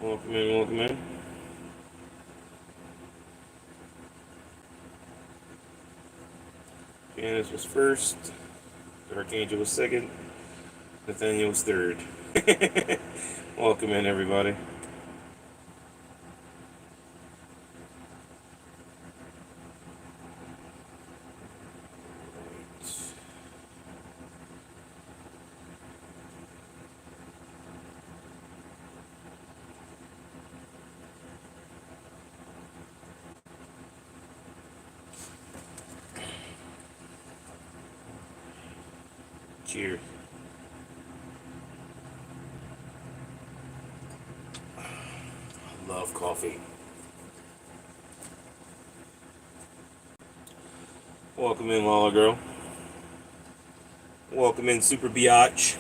Welcome in, welcome in. Janice was first, Archangel was second, Nathaniel was third. Welcome in, everybody. Cheers. I love coffee. Welcome in, Lala Girl. Welcome in, Super Biatch.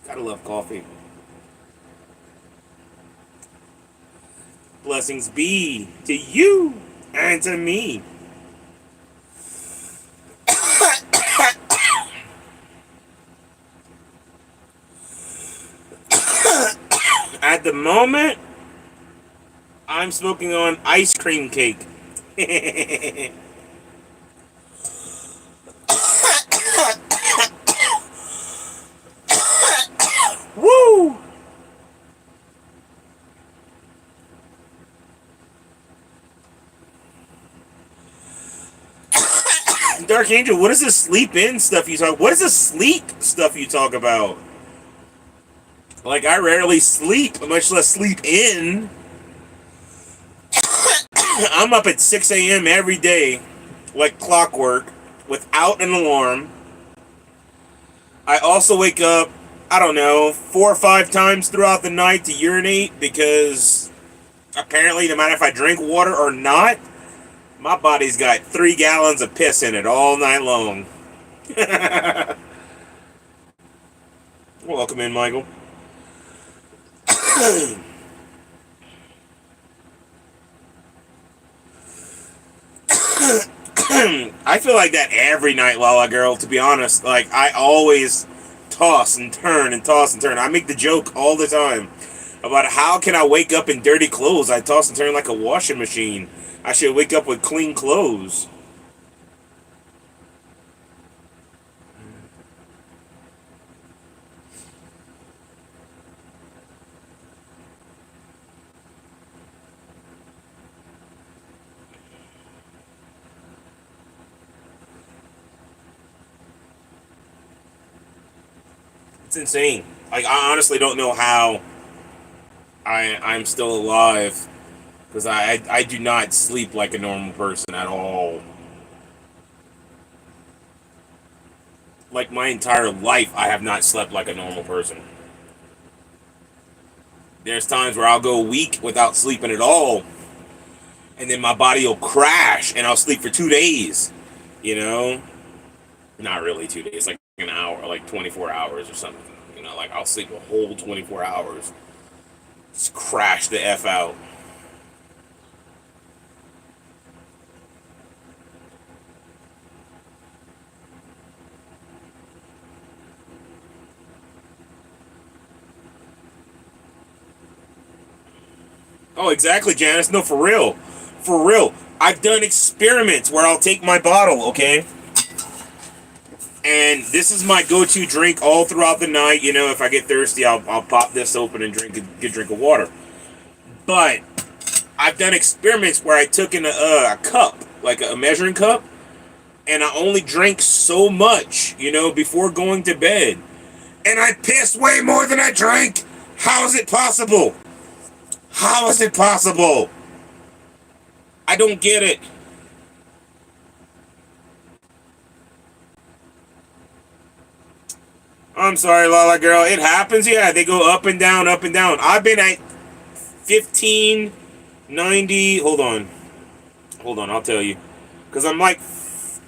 Gotta love coffee. Blessings be to you and to me. At the moment, I'm smoking on ice cream cake. Woo! Dark Angel, what is this sleep in stuff you talk? What is this sleep stuff you talk about? Like, I rarely sleep, much less sleep in. I'm up at 6 a.m. every day, like clockwork, without an alarm. I also wake up, I don't know, 4 or 5 times throughout the night to urinate because apparently, no matter if I drink water or not, my body's got 3 gallons of piss in it all night long. Welcome in, Michael. I feel like that every night, Lala Girl, to be honest. Like, I always toss and turn and toss and turn. I make the joke all the time about how can I wake up in dirty clothes? I toss and turn like a washing machine. I should wake up with clean clothes. It's insane. Like, I honestly don't know how I'm still alive because I do not sleep like a normal person at all. Like, my entire life, I have not slept like a normal person. There's times where I'll go a week without sleeping at all, and then my body will crash, and I'll sleep for 2 days. You know, not really 2 days, like an hour, like 24 hours or something. You know, like I'll sleep a whole 24 hours, just crash the f out. Oh, exactly, Janice. No, for real, for real. I've done experiments where I'll take my bottle, okay, and this is my go-to drink all throughout the night. You know, if I get thirsty, I'll pop this open and get a drink of water. But I've done experiments where I took in a cup, like a measuring cup, and I only drank so much, you know, before going to bed. And I pissed way more than I drank. How is it possible? How is it possible? I don't get it. I'm sorry, Lala girl. It happens. Yeah, they go up and down, up and down. I've been at 1590. Hold on. I'll tell you, because I'm like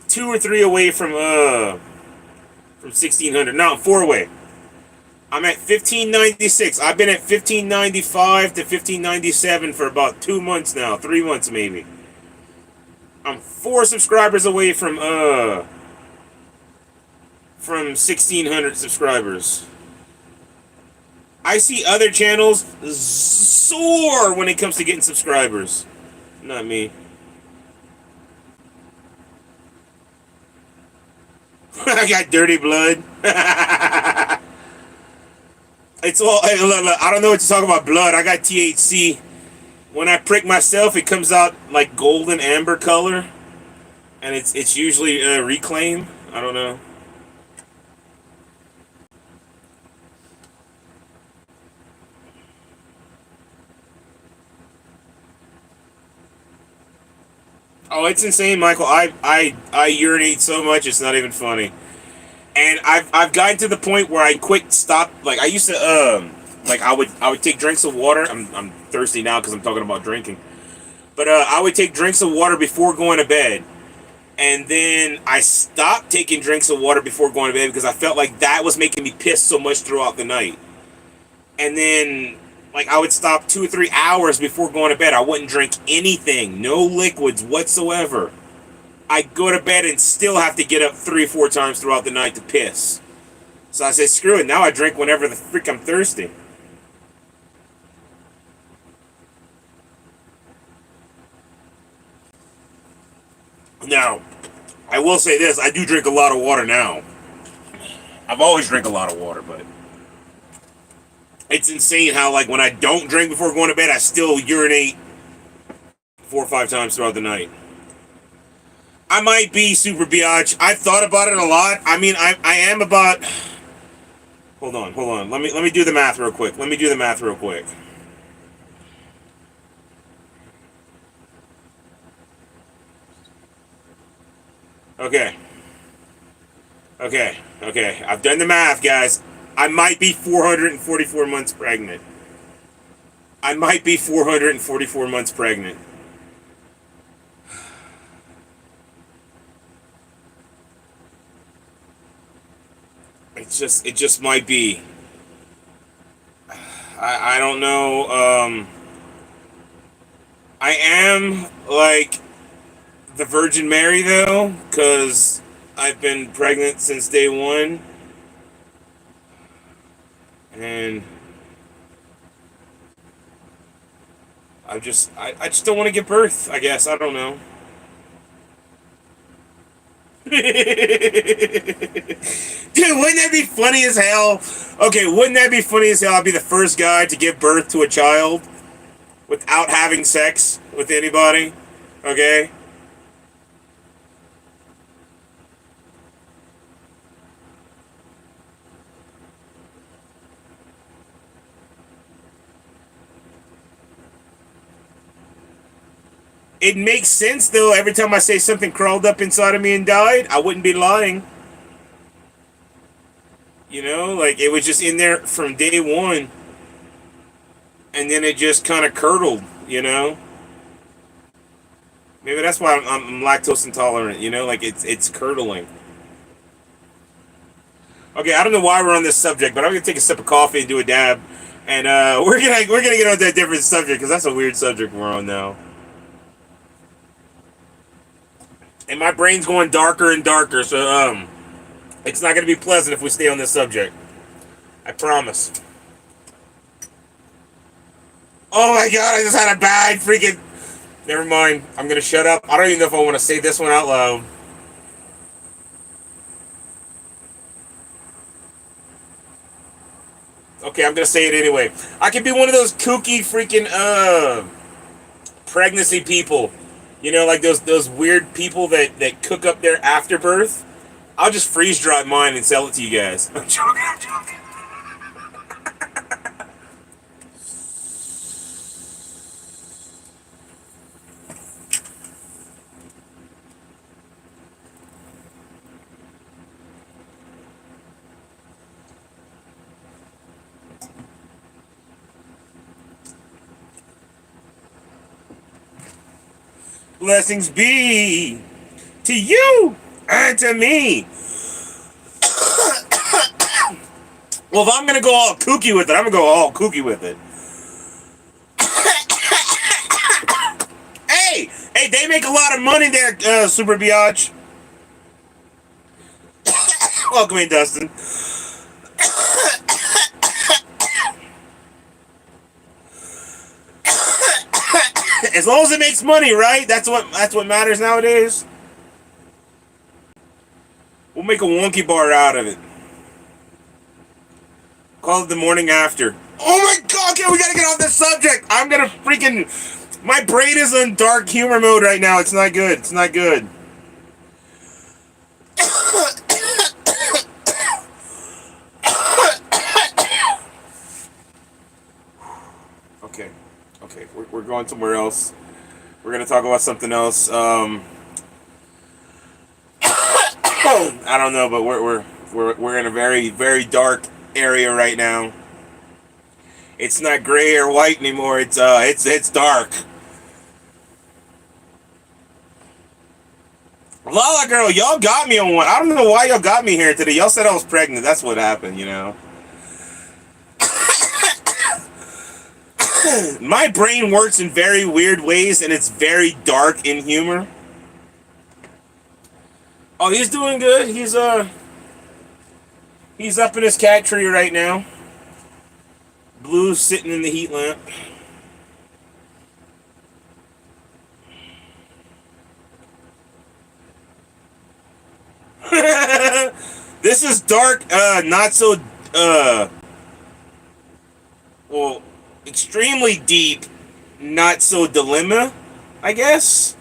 2 or 3 away from 1600. No, I'm 4 away. I'm at 1596. I've been at 1595 to 1597 for about 2 months now, 3 months maybe. I'm 4 subscribers away from 1600 subscribers. I see other channels soar when it comes to getting subscribers. Not me. I got dirty blood. It's all. Hey, look, I don't know what you're talking about. Blood. I got THC. When I prick myself, it comes out like golden amber color, and it's usually reclaim. I don't know. Oh, it's insane, Michael. I urinate so much it's not even funny. And I've gotten to the point where I quit stop like I used to like I would take drinks of water. I'm thirsty now because I'm talking about drinking. But I would take drinks of water before going to bed. And then I stopped taking drinks of water before going to bed because I felt like that was making me piss so much throughout the night. And then like I would stop 2 or 3 hours before going to bed. I wouldn't drink anything, no liquids whatsoever. I go to bed and still have to get up 3 or 4 times throughout the night to piss. So I said, screw it. Now I drink whenever the freak I'm thirsty. Now, I will say this. I do drink a lot of water now. I've always drank a lot of water, but it's insane how, like, when I don't drink before going to bed, I still urinate 4 or 5 times throughout the night. I might be super biatch. I've thought about it a lot. I mean, I am about... Hold on. Let me do the math real quick. Okay. I've done the math, guys. I might be 444 months pregnant. It just might be. I don't know. I am like the Virgin Mary though, because I've been pregnant since day one, and I just don't want to give birth. I guess I don't know. Dude, wouldn't that be funny as hell? Okay, wouldn't that be funny as hell? I'd be the first guy to give birth to a child without having sex with anybody. Okay? It makes sense though. Every time I say something crawled up inside of me and died, I wouldn't be lying. You know, like it was just in there from day one, and then it just kind of curdled. You know, maybe that's why I'm lactose intolerant. You know, like it's curdling. Okay, I don't know why we're on this subject, but I'm gonna take a sip of coffee and do a dab, and we're gonna get on to a different subject because that's a weird subject we're on now. And my brain's going darker and darker, so it's not gonna be pleasant if we stay on this subject. I promise. Oh my god, I just had a bad freaking... Never mind, I'm gonna shut up. I don't even know if I want to say this one out loud. Okay, I'm gonna say it anyway. I could be one of those kooky freaking pregnancy people. You know, like those weird people that cook up their afterbirth. I'll just freeze dry mine and sell it to you guys. I'm joking. Blessings be to you and to me. Well, if I'm gonna go all kooky with it, I'm gonna go all kooky with it. Hey, they make a lot of money there, Super Biatch. Welcome in, Dustin. As long as it makes money, right? That's what matters nowadays. We'll make a wonky bar out of it. Call it the morning after. Oh my god, okay, we gotta get off this subject. I'm gonna freaking... My brain is in dark humor mode right now. It's not good. It's not good. Okay, we're going somewhere else. We're gonna talk about something else. I don't know, but we're in a very, very dark area right now. It's not gray or white anymore. It's dark. Lala girl, y'all got me on one. I don't know why y'all got me here today. Y'all said I was pregnant. That's what happened, you know. My brain works in very weird ways, and it's very dark in humor. Oh, he's doing good. He's up in his cat tree right now. Blue's sitting in the heat lamp. This is dark, not so, well, extremely deep, not so dilemma, I guess.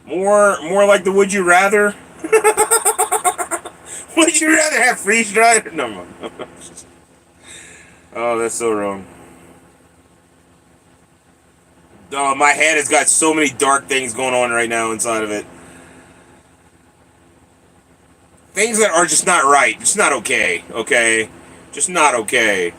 More like the would you rather. Would you rather have freeze dried? No. Oh, that's so wrong. Oh, my head has got so many dark things going on right now inside of it. Things that are just not right. Just not okay. Okay? Just not okay.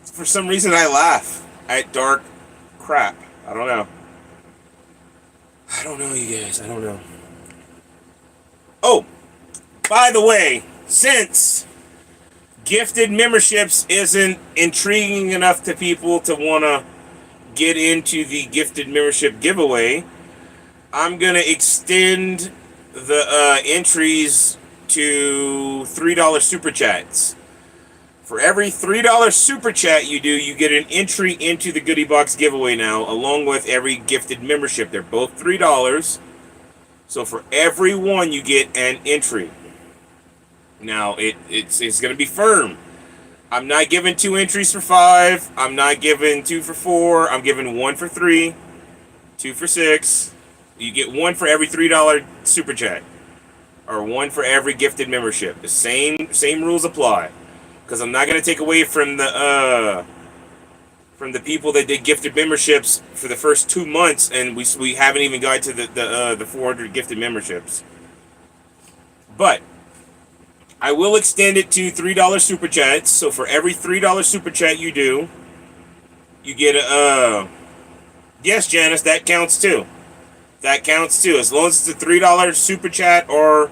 For some reason, I laugh at dark crap. I don't know. I don't know, you guys. I don't know. Oh, by the way, since gifted memberships isn't intriguing enough to people to want to get into the gifted membership giveaway, I'm going to extend the entries to $3 super chats. For every $3 super chat you do, you get an entry into the Goodie Box giveaway now, along with every gifted membership. They're both $3. So for every one, you get an entry. Now, it's going to be firm. I'm not giving 2 entries for 5. I'm not giving 2 for 4. I'm giving 1 for 3, 2 for 6. You get 1 for every $3 super chat, or 1 for every gifted membership. The same rules apply, because I'm not going to take away from the people that did gifted memberships for the first 2 months, and we haven't even got to the 400 gifted memberships. But I will extend it to $3 super chats. So for every $3 super chat you do, you get a yes, Janice, that counts too. That counts too. As long as it's a $3 super chat or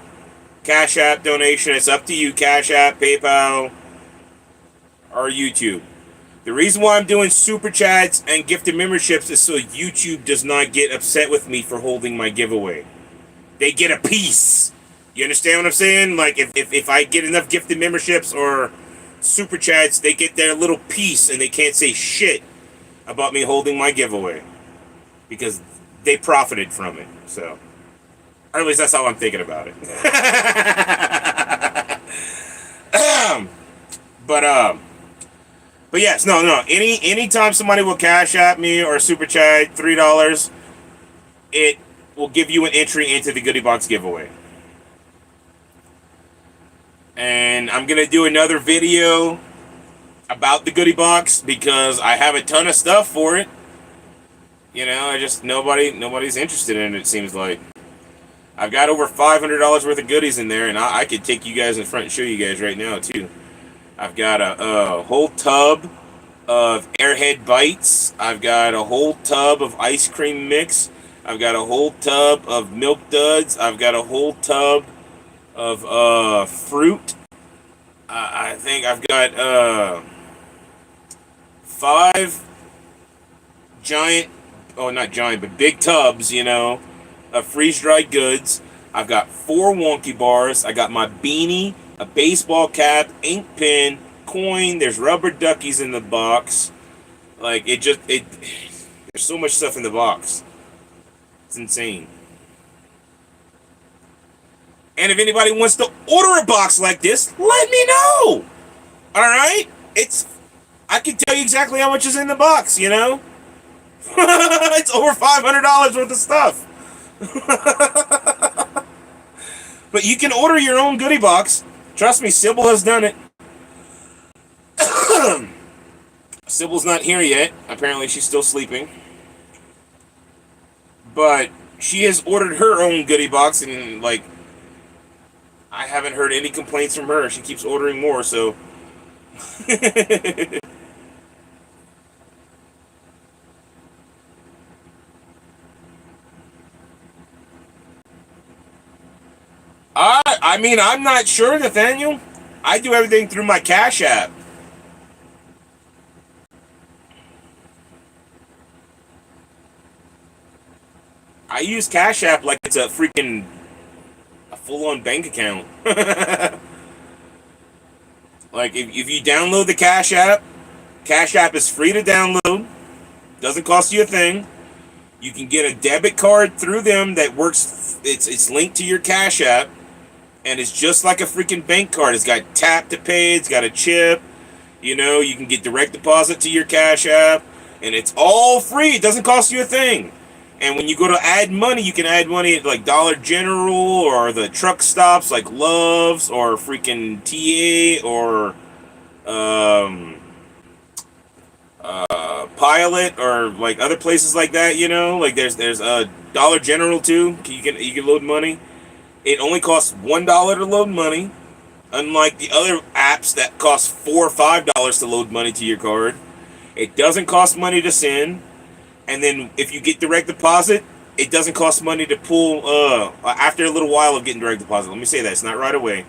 Cash App donation, it's up to you. Cash App, PayPal, or YouTube. The reason why I'm doing super chats and gifted memberships is so YouTube does not get upset with me for holding my giveaway. They get a piece. You understand what I'm saying? Like, if I get enough gifted memberships or super chats, they get their little piece and they can't say shit about me holding my giveaway, because they profited from it. So, or at least that's how I'm thinking about it. But yes, no. Anytime somebody will Cash App me or super chat $3, it will give you an entry into the Goodie Box giveaway. And I'm going to do another video about the Goodie Box because I have a ton of stuff for it. You know, I just, nobody's interested in it, it seems like. I've got over $500 worth of goodies in there, and I could take you guys in front and show you guys right now, too. I've got a whole tub of Airhead Bites. I've got a whole tub of ice cream mix. I've got a whole tub of Milk Duds. I've got a whole tub of fruit. I think I've got five giant, oh, not giant, but big tubs, of freeze-dried goods. I've got four wonky bars. I got my beanie, a baseball cap, ink pen, coin. There's rubber duckies in the box. Like, there's so much stuff in the box. It's insane. And if anybody wants to order a box like this, let me know. All right? I can tell you exactly how much is in the box, It's over $500 worth of stuff. But you can order your own goodie box. Trust me, Sybil has done it. Sybil's not here yet. Apparently she's still sleeping. But she has ordered her own goodie box, and, like, I haven't heard any complaints from her. She keeps ordering more, so... I mean, I'm not sure, Nathaniel. I do everything through my Cash App. I use Cash App like it's a full-on bank account. Like, if you download the Cash App is free to download. Doesn't cost you a thing. You can get a debit card through them that works. It's linked to your Cash App. And it's just like a freaking bank card. It's got tap to pay. It's got a chip. You can get direct deposit to your Cash App. And it's all free. It doesn't cost you a thing. And when you go to add money, you can add money at like Dollar General or the truck stops like Love's or freaking TA or Pilot or like other places like that. Like there's a Dollar General too. You can load money. It only costs $1 to load money, unlike the other apps that cost $4 or $5 to load money to your card. It doesn't cost money to send, and then if you get direct deposit, it doesn't cost money to pull. After a little while of getting direct deposit, let me say that it's not right away,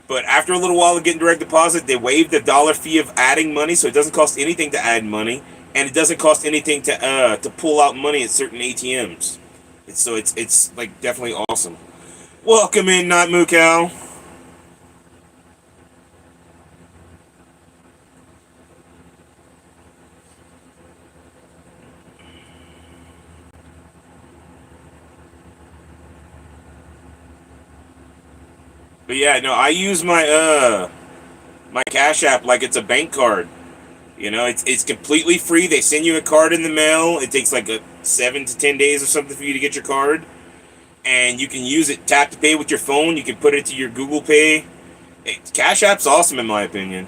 but after a little while of getting direct deposit, they waive the dollar fee of adding money, so it doesn't cost anything to add money, and it doesn't cost anything to pull out money at certain ATMs. It's like definitely awesome. Welcome in, Not Mukau. But yeah, no, I use my Cash App like it's a bank card. It's completely free. They send you a card in the mail. It takes like 7 to 10 days or something for you to get your card. And you can use it tap to pay with your phone. You can put it to your Google Pay. Cash App's awesome in my opinion.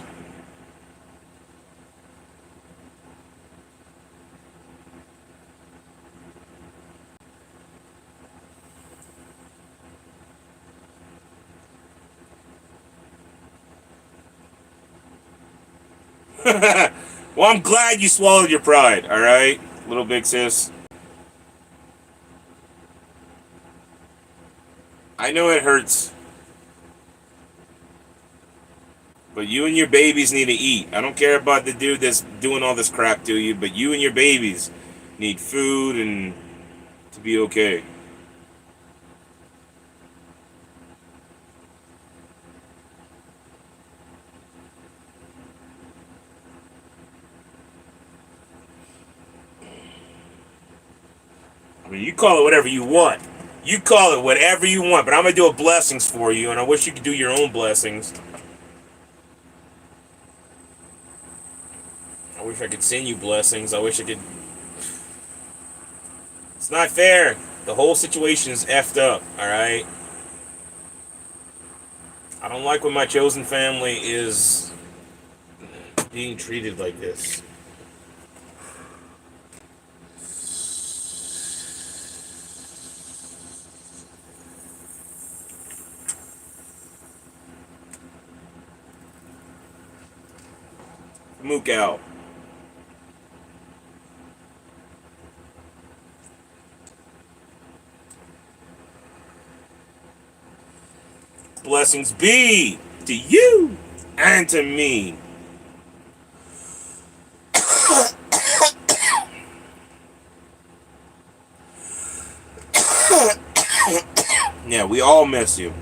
Well, I'm glad you swallowed your pride, alright? Little big sis. I know it hurts. But you and your babies need to eat. I don't care about the dude that's doing all this crap to you, but you and your babies need food and to be okay. I mean, you call it whatever you want. You call it whatever you want, but I'm going to do a blessings for you, and I wish you could do your own blessings. I wish I could send you blessings. I wish I could... It's not fair. The whole situation is effed up, alright? I don't like when my chosen family is being treated like this. Mook out. Blessings be to you and to me. Yeah, we all miss you.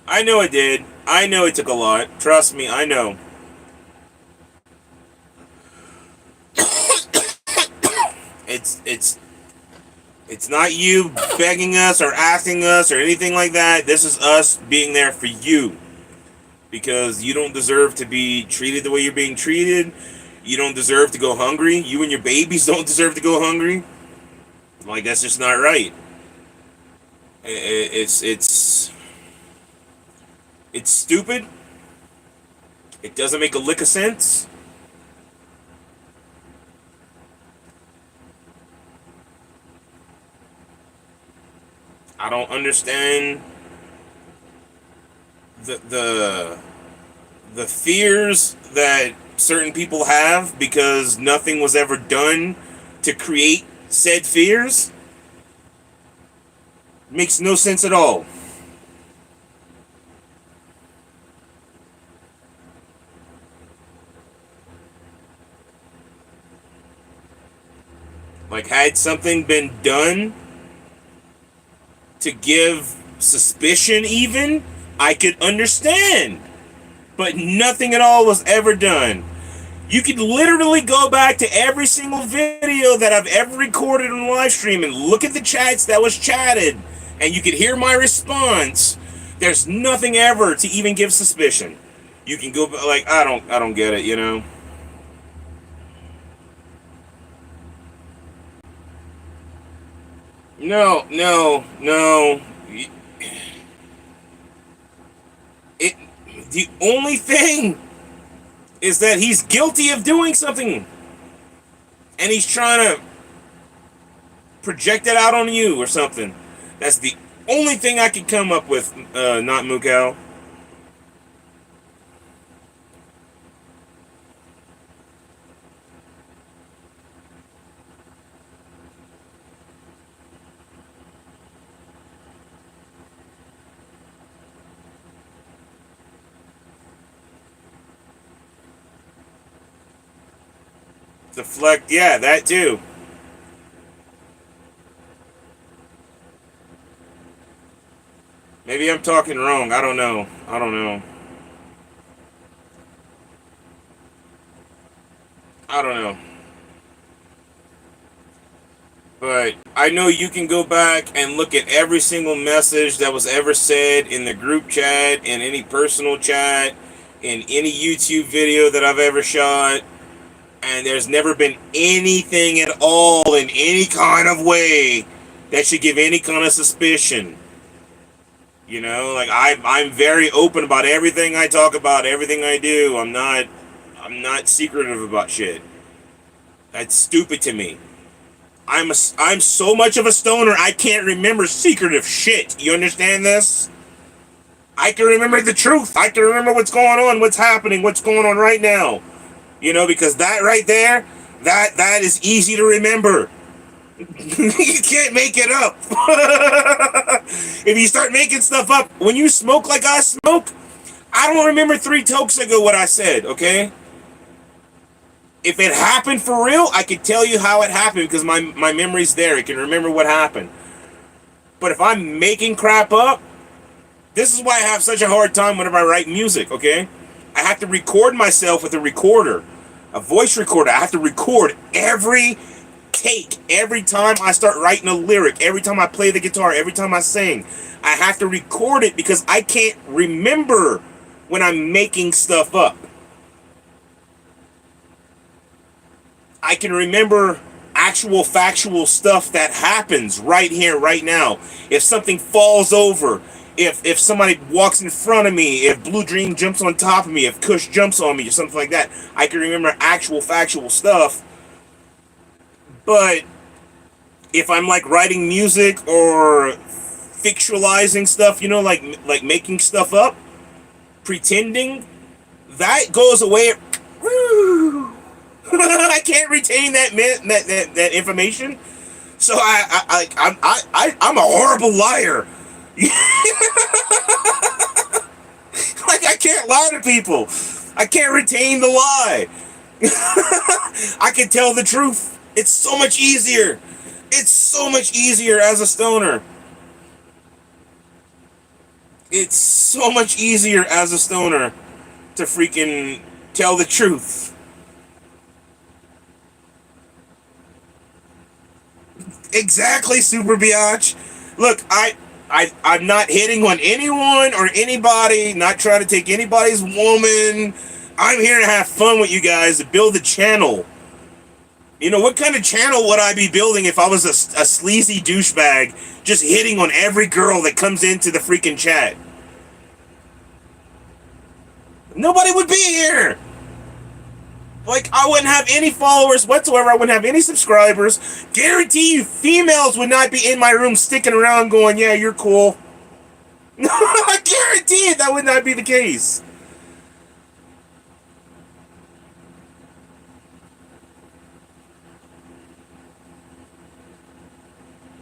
I know it did. I know it took a lot. Trust me, I know. It's not you begging us or asking us or anything like that. This is us being there for you. Because you don't deserve to be treated the way you're being treated. You don't deserve to go hungry. You and your babies don't deserve to go hungry. Like, that's just not right. It's stupid. It doesn't make a lick of sense. I don't understand the fears that certain people have because nothing was ever done to create said fears. Makes no sense at all. Like, had something been done to give suspicion even, I could understand. But nothing at all was ever done. You could literally go back to every single video that I've ever recorded on live stream and look at the chats that was chatted, and you could hear my response. There's nothing ever to even give suspicion. You can go like, I don't get it, you know. No. The only thing is that he's guilty of doing something, and he's trying to project it out on you or something. That's the only thing I could come up with, not Mukau. Deflect, yeah, that too. Maybe I'm talking wrong. I don't know. But I know you can go back and look at every single message that was ever said in the group chat, in any personal chat, in any YouTube video that I've ever shot. And there's never been anything at all in any kind of way that should give any kind of suspicion. You know, like I'm very open about everything I talk about, everything I do. I'm not secretive about shit. That's stupid to me. I'm so much of a stoner I can't remember secretive shit. You understand this? I can remember the truth. I can remember what's going on, what's happening, what's going on right now. You know, because that right there, that is easy to remember. You can't make it up. If you start making stuff up, when you smoke like I smoke, I don't remember 3 tokes ago what I said, okay? If it happened for real, I could tell you how it happened because my memory's there. I can remember what happened. But if I'm making crap up, this is why I have such a hard time whenever I write music, okay? I have to record myself with a recorder, a voice recorder. I have to record every take, every time I start writing a lyric, every time I play the guitar, every time I sing. I have to record it because I can't remember when I'm making stuff up. I can remember actual factual stuff that happens right here, right now. If something falls over, if somebody walks in front of me, if Blue Dream jumps on top of me, if Kush jumps on me or something like that, I can remember actual factual stuff. But if I'm like writing music or fictionalizing stuff, you know, like making stuff up, pretending, that goes away. Woo. I can't retain that information. So I'm a horrible liar. Like, I can't lie to people. I can't retain the lie. I can tell the truth. It's so much easier. It's so much easier as a stoner. It's so much easier as a stoner to freaking tell the truth. Exactly, Super Biatch. Look, I'm not hitting on anyone or anybody, not trying to take anybody's woman. I'm here to have fun with you guys, to build a channel. You know, what kind of channel would I be building if I was a sleazy douchebag just hitting on every girl that comes into the freaking chat? Nobody would be here. Like, I wouldn't have any followers whatsoever. I wouldn't have any subscribers. Guarantee you, females would not be in my room sticking around going, yeah, you're cool. No, I guarantee it, that would not be the case.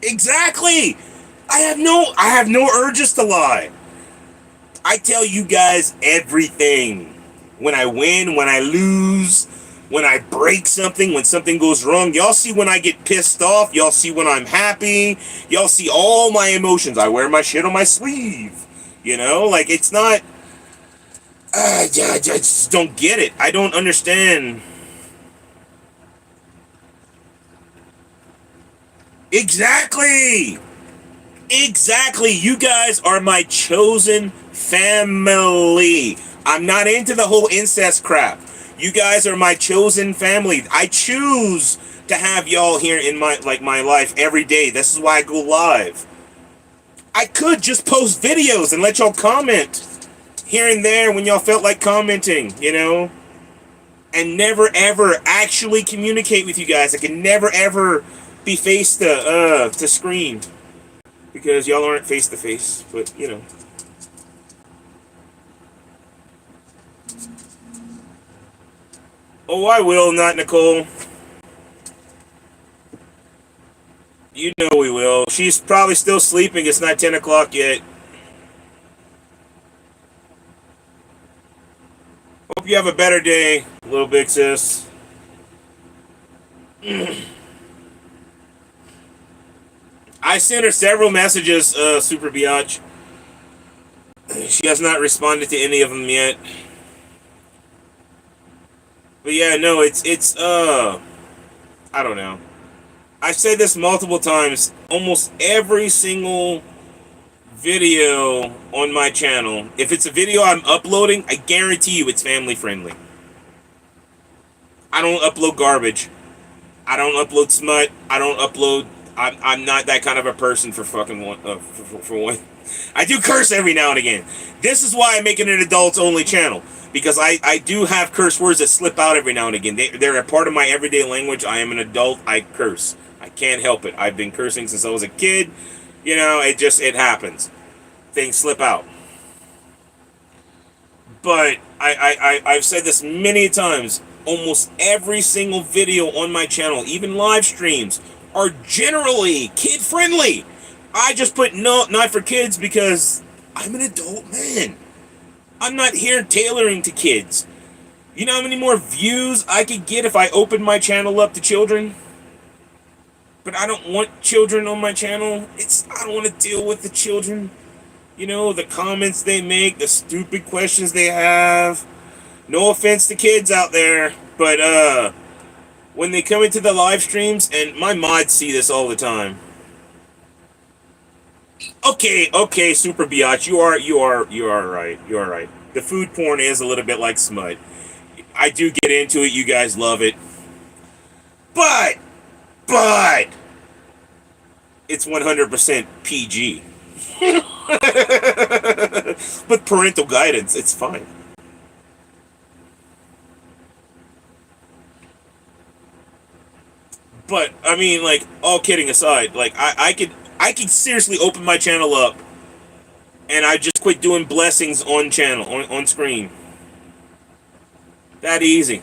Exactly. I have no urges to lie. I tell you guys everything. When I win, when I lose, when I break something, when something goes wrong. Y'all see when I get pissed off. Y'all see when I'm happy. Y'all see all my emotions. I wear my shit on my sleeve. You know, like, it's not... I just don't get it. I don't understand. Exactly. Exactly. You guys are my chosen family. I'm not into the whole incest crap. You guys are my chosen family. I choose to have y'all here in my life every day. This is why I go live. I could just post videos and let y'all comment here and there when y'all felt like commenting, you know? And never ever actually communicate with you guys. I can never ever be face to screen. Because y'all aren't face to face, but you know. Oh, I will, not Nicole. You know we will. She's probably still sleeping. It's not 10 o'clock yet. Hope you have a better day, little big sis. I sent her several messages, Super Biatch. She has not responded to any of them yet. But yeah, no, it's I don't know. I've said this multiple times. Almost every single video on my channel, if it's a video I'm uploading, I guarantee you it's family friendly. I don't upload garbage. I don't upload smut. I don't upload... I'm not that kind of a person for fucking one. For one. I do curse every now and again. This is why I make it an adults only channel. Because I do have curse words that slip out every now and again. They're a part of my everyday language. I am an adult. I curse. I can't help it. I've been cursing since I was a kid. You know, it happens. Things slip out. But I've said this many times. Almost every single video on my channel, even live streams, are generally kid-friendly. I just put no, not for kids because I'm an adult man. I'm not here tailoring to kids. You know how many more views I could get if I opened my channel up to children? But I don't want children on my channel. I don't want to deal with the children. You know, the comments they make, the stupid questions they have. No offense to kids out there, but when they come into the live streams, and my mods see this all the time. Okay, Super Biatch, you are right. You are right. The food porn is a little bit like smut. I do get into it. You guys love it, but it's 100% PG. With parental guidance, it's fine. But I mean, like, all kidding aside, like, I could seriously open my channel up and I just quit doing blessings on channel, on screen. That easy.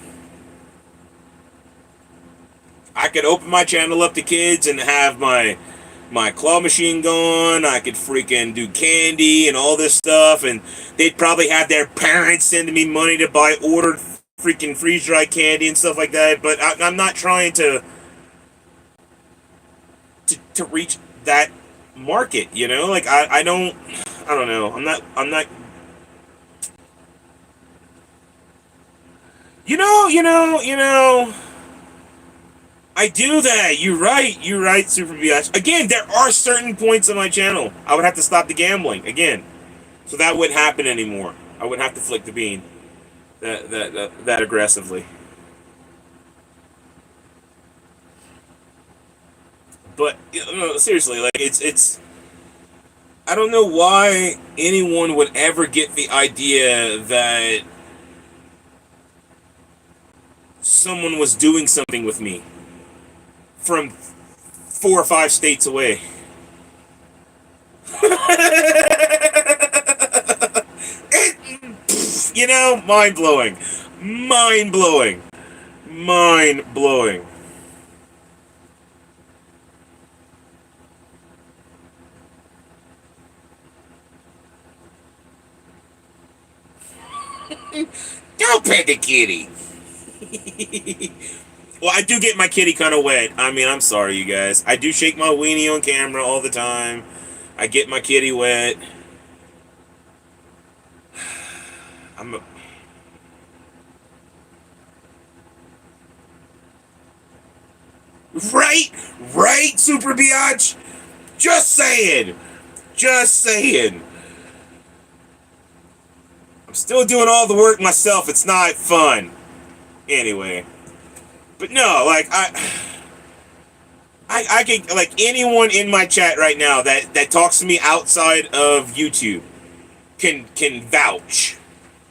I could open my channel up to kids and have my claw machine going. I could freaking do candy and all this stuff, and they'd probably have their parents sending me money to buy ordered freaking freeze dried candy and stuff like that. But I'm not trying to reach that market, you know. Like I don't know. I'm not. You know. I do that. You're right. You're right, Super Biatch. Again, there are certain points on my channel I would have to stop the gambling again, so that wouldn't happen anymore. I wouldn't have to flick the bean that aggressively. But no, seriously, like it's. I don't know why anyone would ever get the idea that someone was doing something with me from 4 or 5 states away. Mind blowing. Mind blowing. Mind blowing. Don't pet the kitty. Well, I do get my kitty kind of wet. I mean, I'm sorry, you guys. I do shake my weenie on camera all the time. I get my kitty wet. I'm a... Right? Right, Super Biatch? Just saying. Just saying. I'm still doing all the work myself. It's not fun. Anyway. But no, like, I can, like, anyone in my chat right now that talks to me outside of YouTube can vouch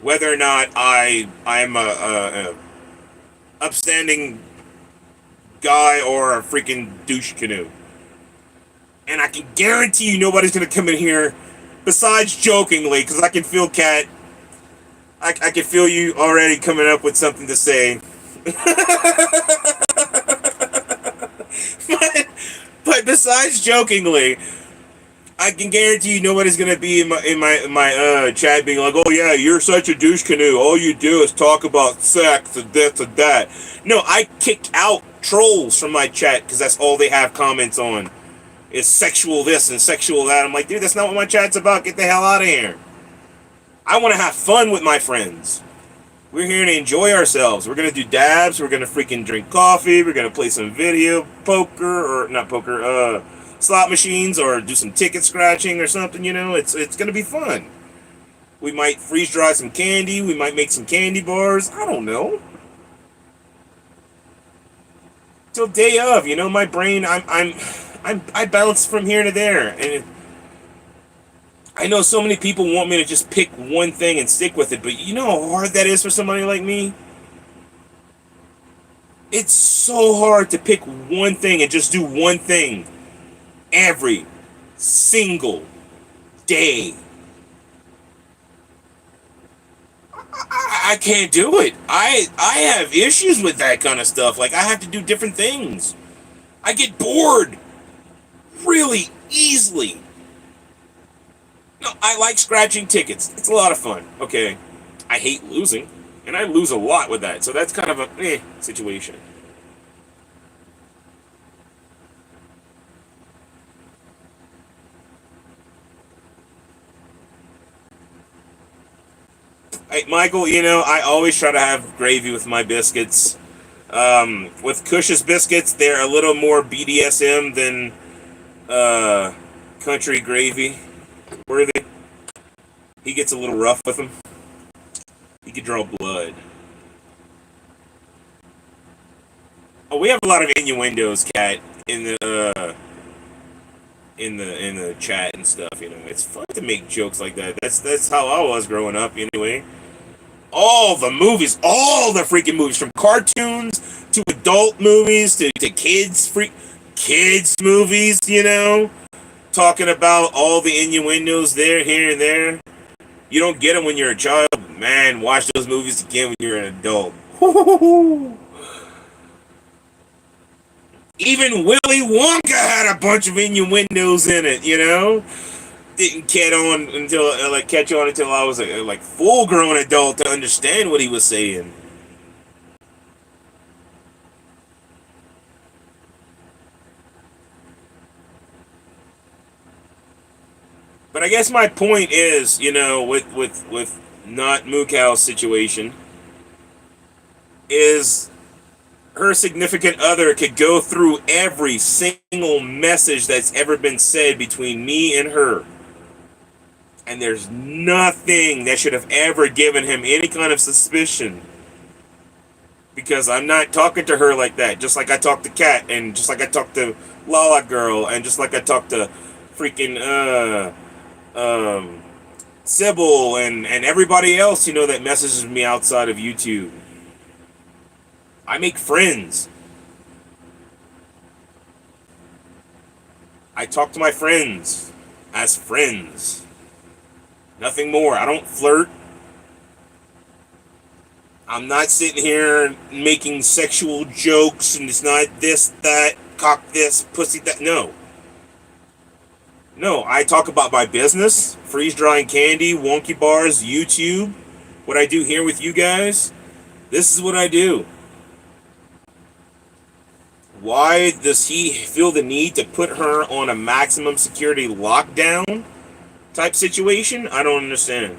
whether or not I'm a upstanding guy or a freaking douche canoe. And I can guarantee you nobody's gonna come in here besides jokingly, because I can feel Cat. I can feel you already coming up with something to say. but besides jokingly, I can guarantee you nobody's gonna be in my chat being like, "Oh yeah, you're such a douche canoe. All you do is talk about sex and this and that." No, I kicked out trolls from my chat because that's all they have comments on is sexual this and sexual that. I'm like, dude, that's not what my chat's about. Get the hell out of here. I want to have fun with my friends. We're here to enjoy ourselves. We're gonna do dabs. We're gonna freaking drink coffee. We're gonna play some video poker or not poker, slot machines, or do some ticket scratching or something. You know, it's gonna be fun. We might freeze dry some candy. We might make some candy bars. I don't know. Till day of, you know, my brain. I bounce from here to there, and I know so many people want me to just pick one thing and stick with it, but you know how hard that is for somebody like me? It's so hard to pick one thing and just do one thing every single day. I can't do it. I have issues with that kind of stuff. Like, I have to do different things. I get bored really easily. No, I like scratching tickets. It's a lot of fun. Okay. I hate losing, and I lose a lot with that, so that's kind of a situation. Hey, Michael, you know, I always try to have gravy with my biscuits. With Cush's biscuits, they're a little more BDSM than country gravy. Worthy. He gets a little rough with them. He could draw blood. Oh, we have a lot of innuendos, Cat, in the chat and stuff. You know, it's fun to make jokes like that. That's how I was growing up, anyway. All the movies, all the freaking movies, from cartoons to adult movies to kids movies, talking about all the innuendos there, here, and there. You don't get them when you're a child. Man, watch those movies again when you're an adult. Even Willy Wonka had a bunch of innuendos in it, Didn't catch on until I was a full grown adult to understand what he was saying. But I guess my point is, with not Mukau's situation, is her significant other could go through every single message that's ever been said between me and her. And there's nothing that should have ever given him any kind of suspicion. Because I'm not talking to her like that. Just like I talk to Kat, and just like I talk to Lala Girl, and just like I talk to freaking Sybil and everybody else, that messages me outside of YouTube. I make friends. I talk to my friends as friends. Nothing more. I don't flirt. I'm not sitting here making sexual jokes and it's not this, that, cock this, pussy that. No. No, I talk about my business, freeze drying candy, wonky bars, YouTube, what I do here with you guys. This is what I do. Why does he feel the need to put her on a maximum security lockdown type situation? I don't understand.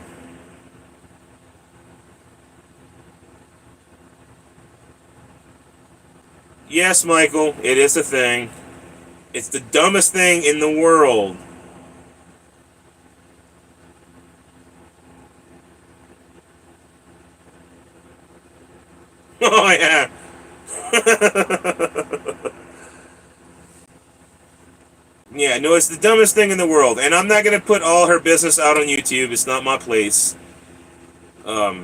Yes, Michael, it is a thing. It's the dumbest thing in the world. Oh, yeah. Yeah, no, it's the dumbest thing in the world. And I'm not going to put all her business out on YouTube. It's not my place.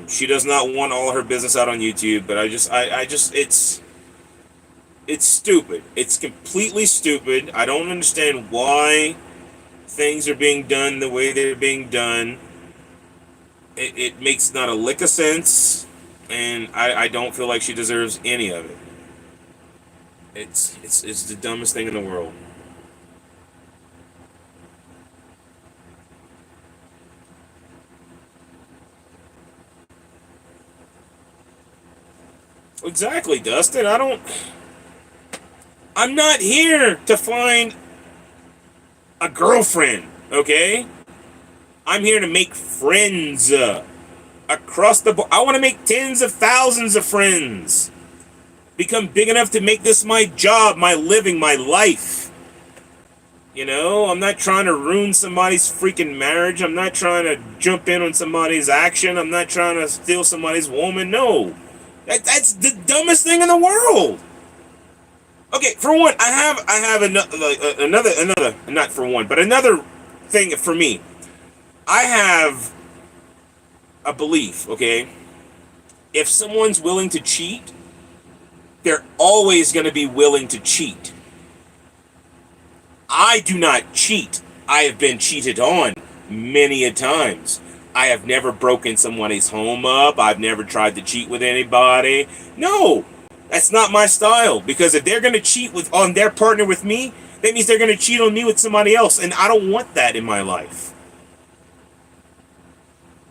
She does not want all her business out on YouTube, but it's stupid. It's completely stupid. I don't understand why things are being done the way they're being done. It makes not a lick of sense, and I don't feel like she deserves any of it. It's the dumbest thing in the world. Exactly, Dustin. I'm not here to find a girlfriend, okay? I'm here to make friends across the board. I want to make tens of thousands of friends. Become big enough to make this my job, my living, my life. I'm not trying to ruin somebody's freaking marriage. I'm not trying to jump in on somebody's action. I'm not trying to steal somebody's woman. No. That's the dumbest thing in the world. Okay, for one, I have another not for one, but another thing for me. I have a belief, okay? If someone's willing to cheat, they're always going to be willing to cheat. I do not cheat. I have been cheated on many a times. I have never broken somebody's home up. I've never tried to cheat with anybody. No, that's not my style. Because if they're going to cheat on their partner with me, that means they're going to cheat on me with somebody else. And I don't want that in my life.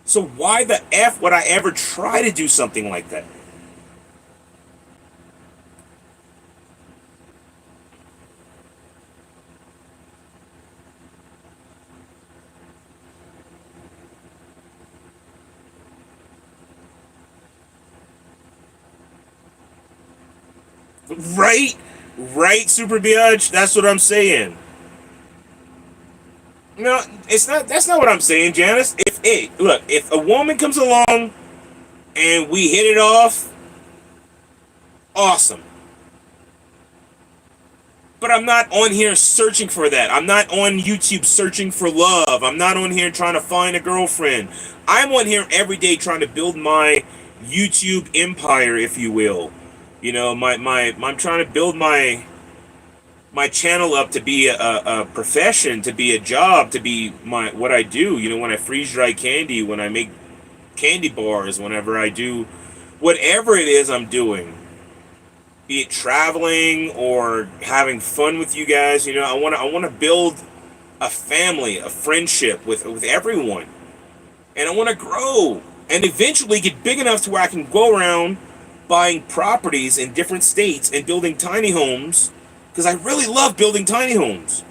So why the F would I ever try to do something like that? Right? Right, Super Biatch? That's what I'm saying. No, it's not. That's not what I'm saying, Janice. If a woman comes along and we hit it off, awesome. But I'm not on here searching for that. I'm not on YouTube searching for love. I'm not on here trying to find a girlfriend. I'm on here every day trying to build my YouTube empire, if you will. You know, I'm trying to build my channel up to be a profession, to be a job, to be my what I do. You know, when I freeze dry candy, when I make candy bars, whenever I do whatever it is I'm doing, be it traveling or having fun with you guys. You know, I want to build a family, a friendship with everyone, and I want to grow and eventually get big enough to where I can go around buying properties in different states and building tiny homes because I really love building tiny homes.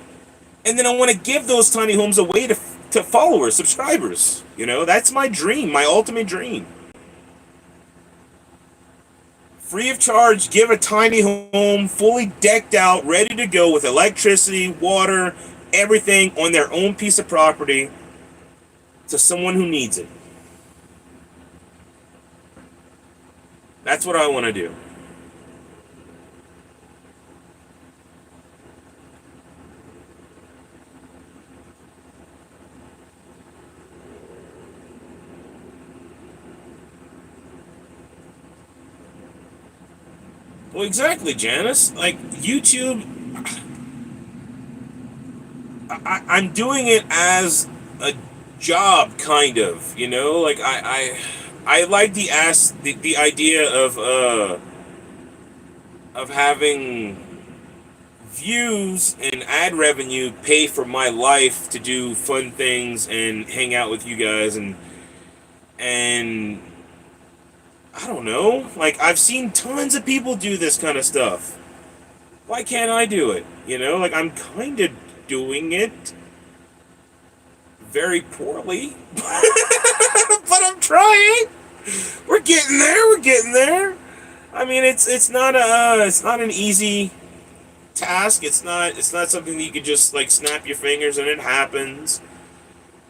And then I want to give those tiny homes away to followers, subscribers. You know, that's my dream, my ultimate dream. Free of charge, give a tiny home fully decked out, ready to go with electricity, water, everything on their own piece of property to someone who needs it. That's what I want to do. Well, exactly, Janice. Like, YouTube, I'm doing it as a job, kind of. You know, like I like the idea of having views and ad revenue pay for my life to do fun things and hang out with you guys and I don't know. Like, I've seen tons of people do this kind of stuff. Why can't I do it? You know, like, I'm kind of doing it very poorly, but I'm trying. We're getting there. We're getting there. I mean, it's not an easy task. It's not something that you could just like snap your fingers and it happens.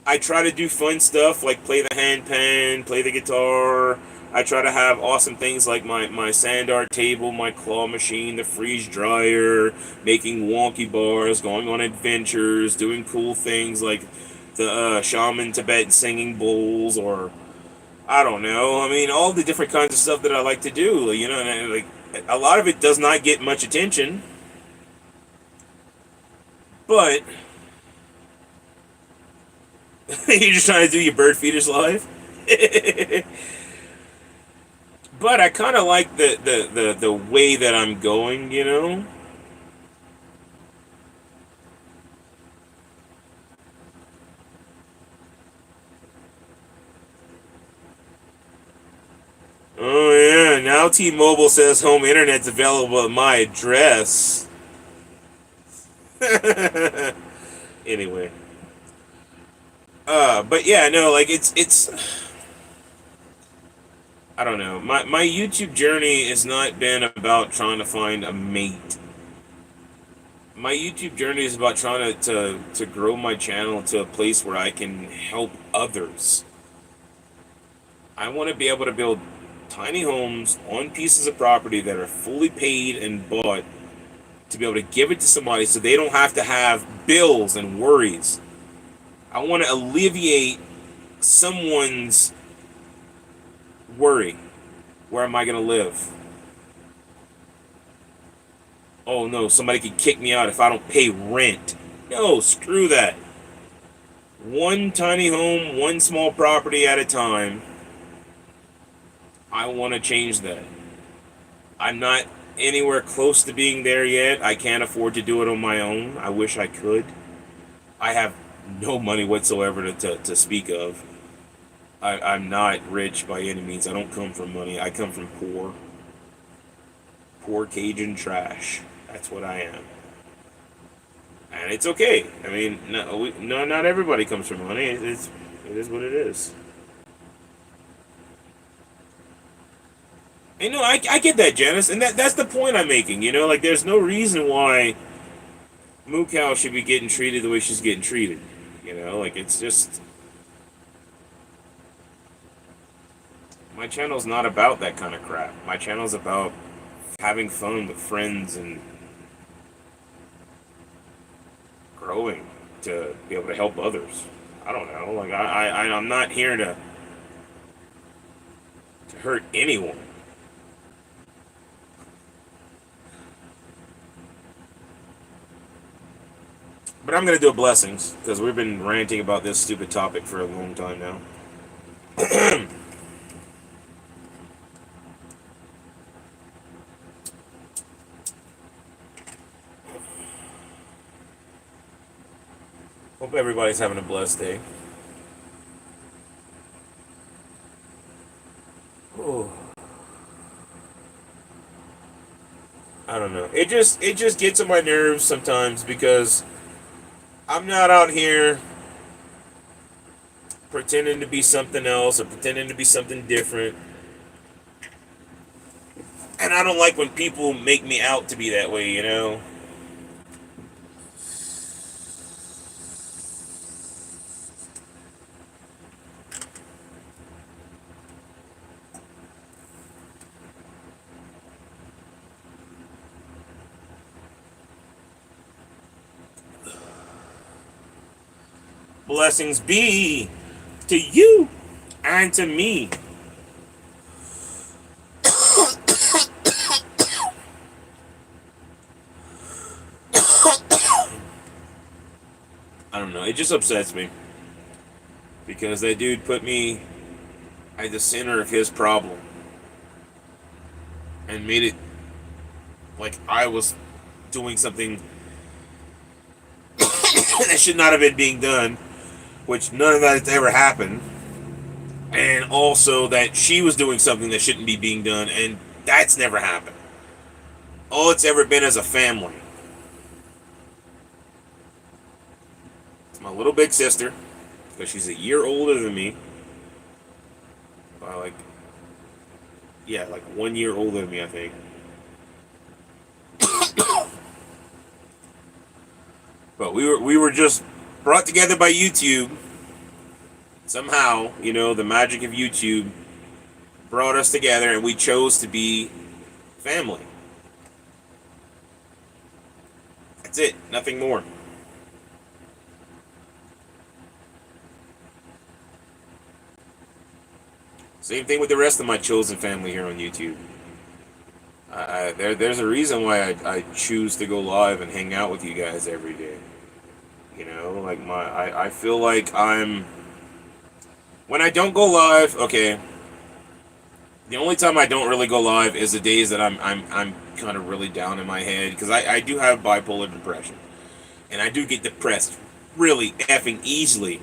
I try to do fun stuff like play the handpan, play the guitar. I try to have awesome things like my sand art table, my claw machine, the freeze dryer, making wonky bars, going on adventures, doing cool things like the shaman Tibet singing bowls, or I don't know. I mean, all the different kinds of stuff that I like to do. You know, and like a lot of it does not get much attention, but you're just trying to do your bird feeders live. But I kind of like the way that I'm going, you know? Oh, yeah. Now T-Mobile says home internet's available at my address. Anyway. But yeah, no, like, it's I don't know. My YouTube journey has not been about trying to find a mate. My YouTube journey is about trying to grow my channel to a place where I can help others. I want to be able to build tiny homes on pieces of property that are fully paid and bought to be able to give it to somebody so they don't have to have bills and worries. I want to alleviate someone's worry. Where am I going to live? Oh no, somebody could kick me out if I don't pay rent. No, screw that. One tiny home, one small property at a time. I want to change that. I'm not anywhere close to being there yet. I can't afford to do it on my own. I wish I could. I have no money whatsoever to speak of. I'm not rich by any means. I don't come from money. I come from poor. Poor Cajun trash. That's what I am. And it's okay. I mean, no, not everybody comes from money. It is what it is. And no, I get that, Janice, and that's the point I'm making. You know, like there's no reason why Moo Cow should be getting treated the way she's getting treated. You know, like it's just my channel's not about that kind of crap. My channel's about having fun with friends and growing to be able to help others. I don't know. Like I'm not here to hurt anyone. But I'm gonna do a blessings because we've been ranting about this stupid topic for a long time now. Hope everybody's having a blessed day. Oh, I don't know. It just gets on my nerves sometimes because I'm not out here pretending to be something else or pretending to be something different. And I don't like when people make me out to be that way, you know? Blessings be to you and to me. I don't know. It just upsets me because that dude put me at the center of his problem and made it like I was doing something that should not have been being done, which none of that has ever happened, and also that she was doing something that shouldn't be being done, and that's never happened. All it's ever been as a family. It's my little big sister, because she's a year older than me. By like 1 year older than me, I think. But we were just brought together by YouTube. Somehow, the magic of YouTube brought us together, and we chose to be family. That's it. Nothing more. Same thing with the rest of my chosen family here on YouTube. There's a reason why I choose to go live and hang out with you guys every day. Like I feel like when I don't go live, okay. The only time I don't really go live is the days that I'm kind of really down in my head because I do have bipolar depression, and I do get depressed really effing easily.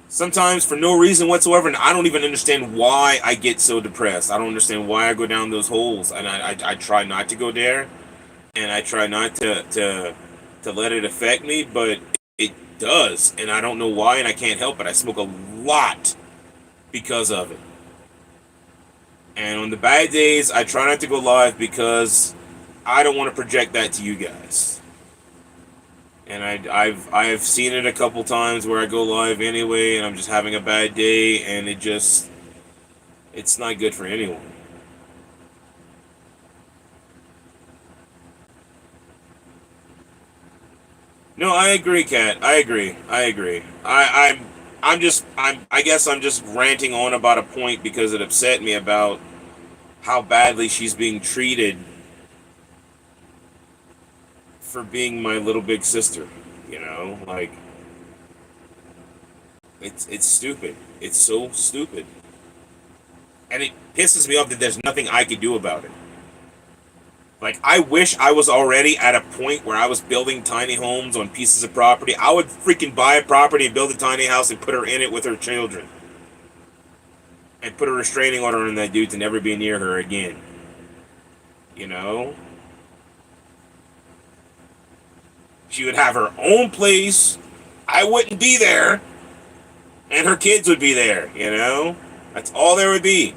Sometimes for no reason whatsoever, and I don't even understand why I get so depressed. I don't understand why I go down those holes, and I try not to go there, and I try not to let it affect me, but it does, and I don't know why, and I can't help it. I smoke a lot because of it. And on the bad days, I try not to go live because I don't want to project that to you guys. And I've seen it a couple times where I go live anyway, and I'm just having a bad day, and it's not good for anyone. No, I agree, Kat. I agree. I guess I'm just ranting on about a point because it upset me about how badly she's being treated for being my little big sister. Like it's stupid. It's so stupid. And it pisses me off that there's nothing I could do about it. Like, I wish I was already at a point where I was building tiny homes on pieces of property. I would freaking buy a property and build a tiny house and put her in it with her children. And put a restraining order on that dude to never be near her again. She would have her own place. I wouldn't be there. And her kids would be there. That's all there would be.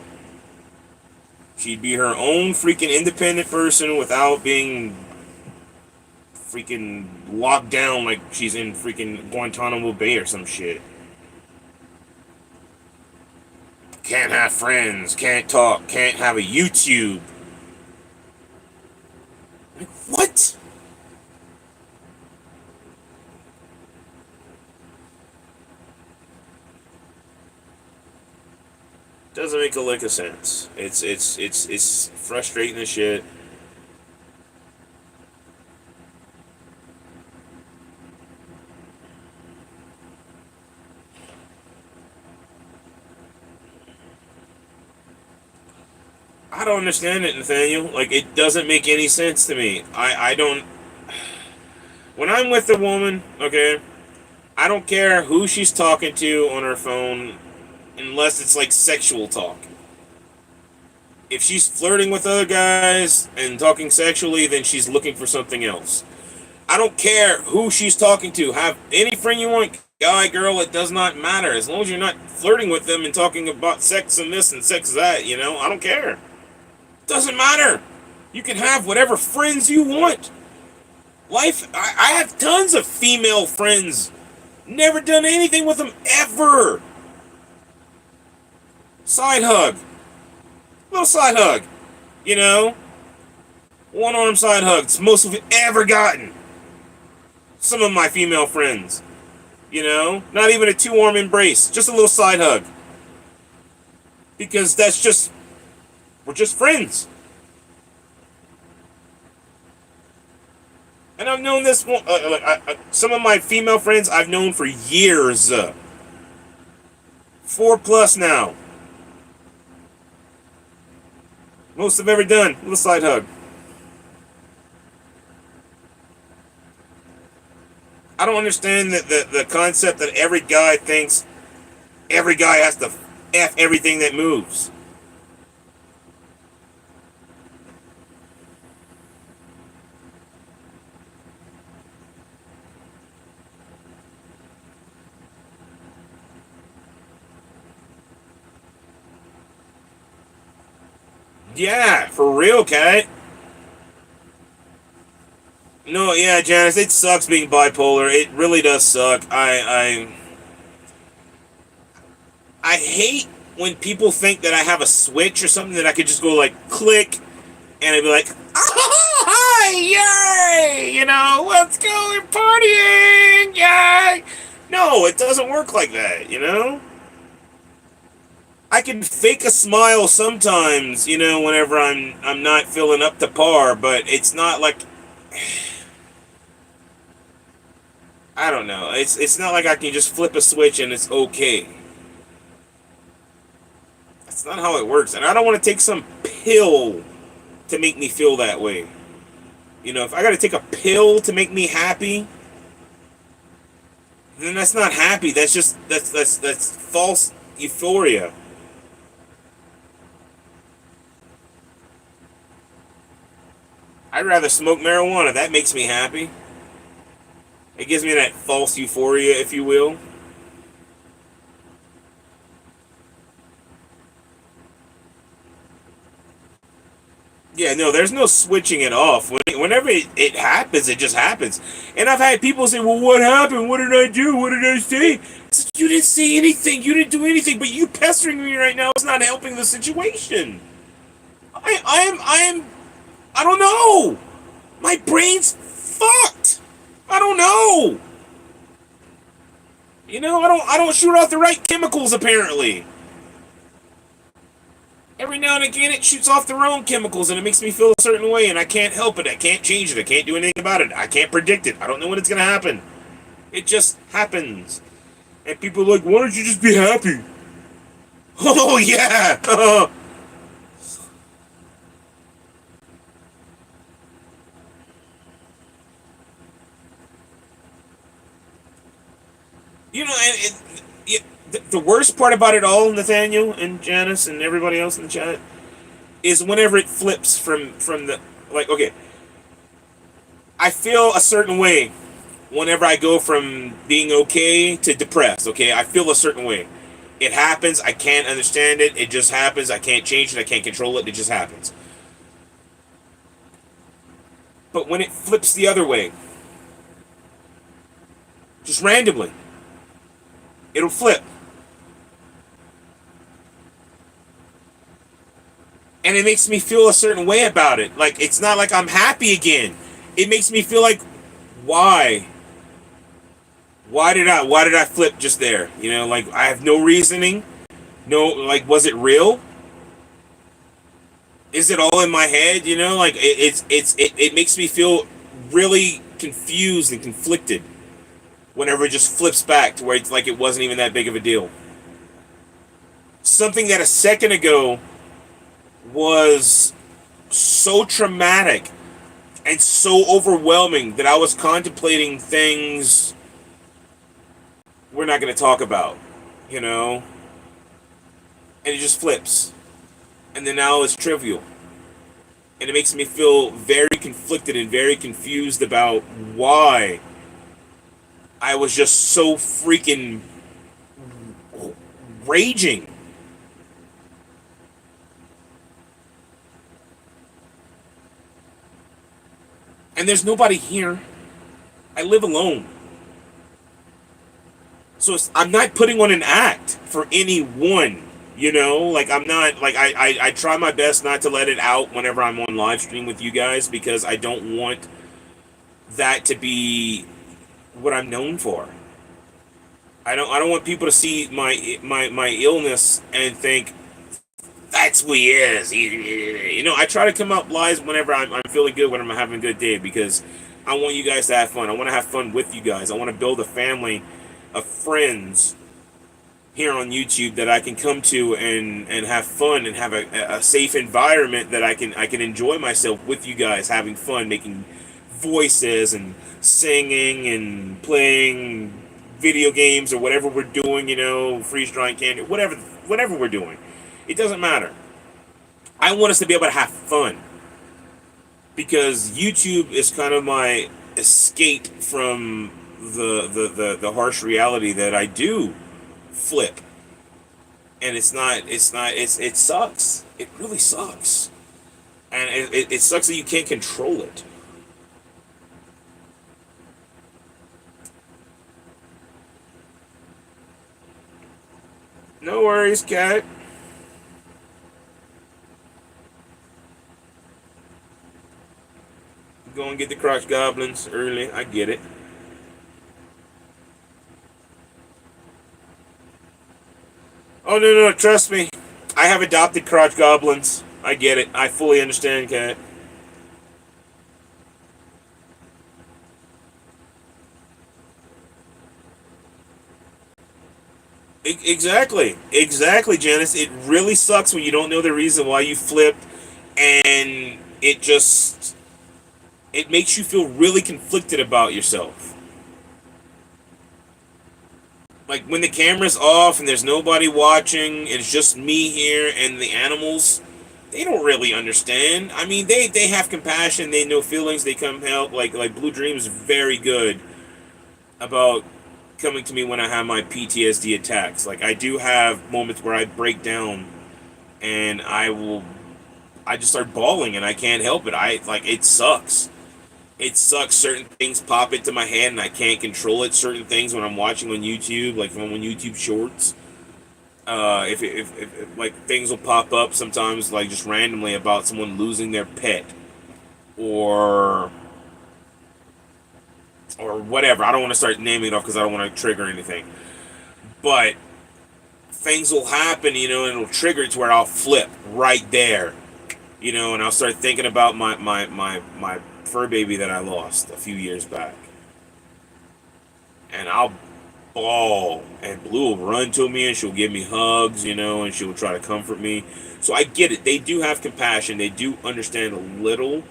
She'd be her own freaking independent person without being freaking locked down like she's in freaking Guantanamo Bay or some shit. Can't have friends, can't talk, can't have a YouTube. Like, what? Doesn't make a lick of sense. It's frustrating as shit. I don't understand it, Nathaniel. Like, it doesn't make any sense to me. I don't. When I'm with a woman, okay, I don't care who she's talking to on her phone, unless it's like sexual talk. If she's flirting with other guys and talking sexually, then she's looking for something else. I don't care who she's talking to. Have any friend you want, guy, girl, it does not matter. As long as you're not flirting with them and talking about sex and this and sex that, I don't care. Doesn't matter. You can have whatever friends you want. I have tons of female friends. Never done anything with them ever. Side hug. Little side hug. You know? One arm side hug. It's most we've ever gotten. Some of my female friends. Not even a 2-arm embrace. Just a little side hug. Because we're just friends. And I've known this one, some of my female friends I've known for years. 4+ now. Most I've ever done, little side hug. I don't understand the concept that every guy thinks every guy has to F everything that moves. Yeah, for real, Kat. No, yeah, Janice, it sucks being bipolar. It really does suck. I hate when people think that I have a switch or something that I could just go like click and I'd be like, oh, hi, yay, let's go, we're partying, yay. No, it doesn't work like that. I can fake a smile sometimes, whenever I'm not feeling up to par, but it's not like I don't know. It's not like I can just flip a switch and it's okay. That's not how it works. And I don't want to take some pill to make me feel that way. If I got to take a pill to make me happy, then that's not happy. That's false euphoria. I'd rather smoke marijuana. That makes me happy. It gives me that false euphoria, if you will. Yeah, no, there's no switching it off. Whenever it happens, it just happens. And I've had people say, well, what happened? What did I do? What did I say? I said, you didn't say anything. You didn't do anything. But you pestering me right now is not helping the situation. I don't know. My brain's fucked. I don't know. I don't shoot off the right chemicals, apparently. Every now and again, it shoots off the wrong chemicals, and it makes me feel a certain way, and I can't help it. I can't change it. I can't do anything about it. I can't predict it. I don't know when it's going to happen. It just happens. And people are like, why don't you just be happy? Oh, yeah. The worst part about it all, Nathaniel and Janice and everybody else in the chat, is whenever it flips from the, like, okay, I feel a certain way whenever I go from being okay to depressed. Okay, I feel a certain way. It happens. I can't understand it. It just happens. I can't change it. I can't control it. It just happens. But when it flips the other way, just randomly, it'll flip. And it makes me feel a certain way about it. Like, it's not like I'm happy again. It makes me feel like, why? Why did I flip just there? Like, I have no reasoning. No, like, was it real? Is it all in my head? Like, it makes me feel really confused and conflicted whenever it just flips back to where it's like it wasn't even that big of a deal. Something that a second ago was so traumatic and so overwhelming that I was contemplating things we're not going to talk about, you know? And it just flips. And then now it's trivial. And it makes me feel very conflicted and very confused about why I was just so freaking raging. And there's nobody here. I live alone. So I'm not putting on an act for anyone, you know? Like, I'm not, like, I try my best not to let it out whenever I'm on live stream with you guys because I don't want that to be what I'm known for. I don't want people to see my illness and think that's who he is. You know, I try to come up live whenever I'm feeling good, when I'm having a good day, because I want you guys to have fun. I want to have fun with you guys. I want to build a family of friends here on YouTube that I can come to and have fun and have a safe environment that I can enjoy myself with you guys, having fun, making voices and singing and playing video games or whatever we're doing, you know, freeze drying candy, whatever we're doing. It doesn't matter. I want us to be able to have fun because YouTube is kind of my escape from the harsh reality that I do flip. And it sucks. It really sucks. And it sucks that you can't control it. No worries, cat. Go and get the crotch goblins early. I get it. Oh, no, no, trust me. I have adopted crotch goblins. I get it. I fully understand, cat. Exactly. Exactly, Janice. It really sucks when you don't know the reason why you flipped, and it makes you feel really conflicted about yourself. Like when the camera's off and there's nobody watching, and it's just me here and the animals, they don't really understand. I mean, they have compassion, they know feelings, they come help. Like Blue Dream is very good about coming to me when I have my PTSD attacks. Like I do have moments where I break down and I just start bawling and I can't help it. It sucks. It sucks. Certain things pop into my head and I can't control it. Certain things when I'm watching on YouTube, like if I'm on YouTube Shorts, if like things will pop up sometimes, like just randomly about someone losing their pet or or whatever. I don't want to start naming it off because I don't want to trigger anything. But things will happen, you know, and it'll trigger it to where I'll flip right there, you know, and I'll start thinking about my fur baby that I lost a few years back, and I'll bawl, and Blue will run to me and she'll give me hugs, you know, and she'll try to comfort me. So I get it. They do have compassion. They do understand a little,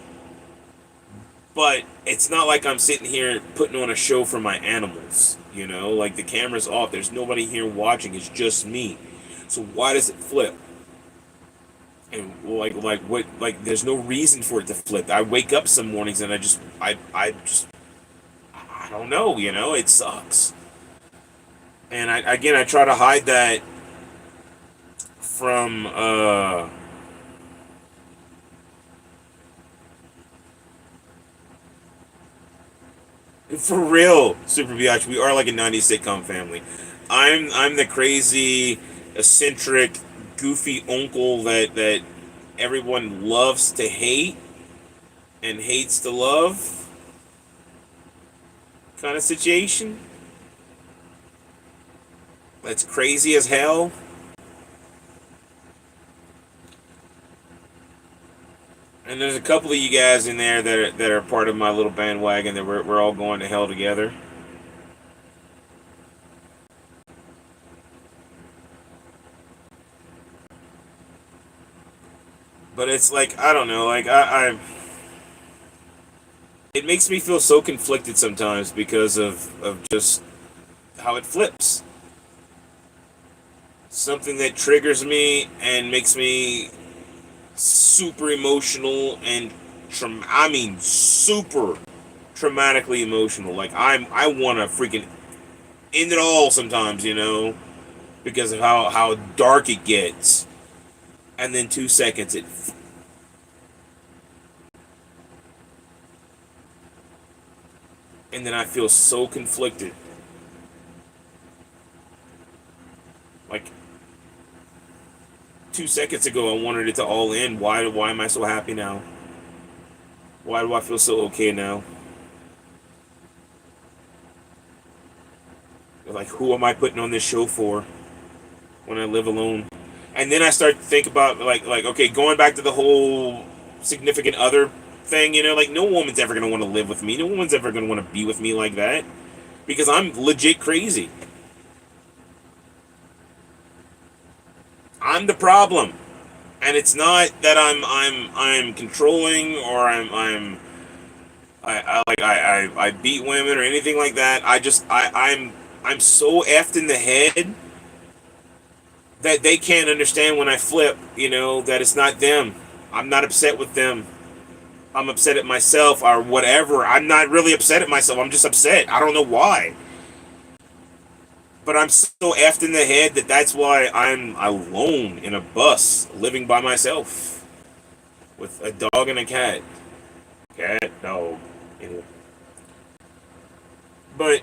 but it's not like I'm sitting here putting on a show for my animals, you know, like the camera's off. There's nobody here watching. It's just me. So why does it flip? And there's no reason for it to flip. I wake up some mornings and I don't know, you know, it sucks. And I try to hide that from for real, Super Biatch. We are like a '90s sitcom family. I'm the crazy, eccentric, goofy uncle that everyone loves to hate and hates to love kind of situation. That's crazy as hell. And there's a couple of you guys in there that are part of my little bandwagon that we're all going to hell together. But it's like, I don't know, like I it makes me feel so conflicted sometimes because of just how it flips. Something that triggers me and makes me super emotional and I mean super traumatically emotional. Like I want to freaking end it all sometimes, because of how dark it gets. And then 2 seconds and then I feel so conflicted. Like 2 seconds ago I wanted it to all end. Why am I so happy now? Why do I feel so okay now? Like, who am I putting on this show for when I live alone? And then I start to think about like okay, going back to the whole significant other thing, like no woman's ever gonna want to live with me. No woman's ever gonna want to be with me like that because I'm legit crazy. I'm the problem, and it's not that I'm controlling or I beat women or anything like that. I'm so effed in the head that they can't understand when I flip. That it's not them. I'm not upset with them. I'm upset at myself or whatever. I'm not really upset at myself. I'm just upset. I don't know why. But I'm so effed in the head that that's why I'm alone in a bus, living by myself with a dog and a cat. Cat, dog. Anyway. But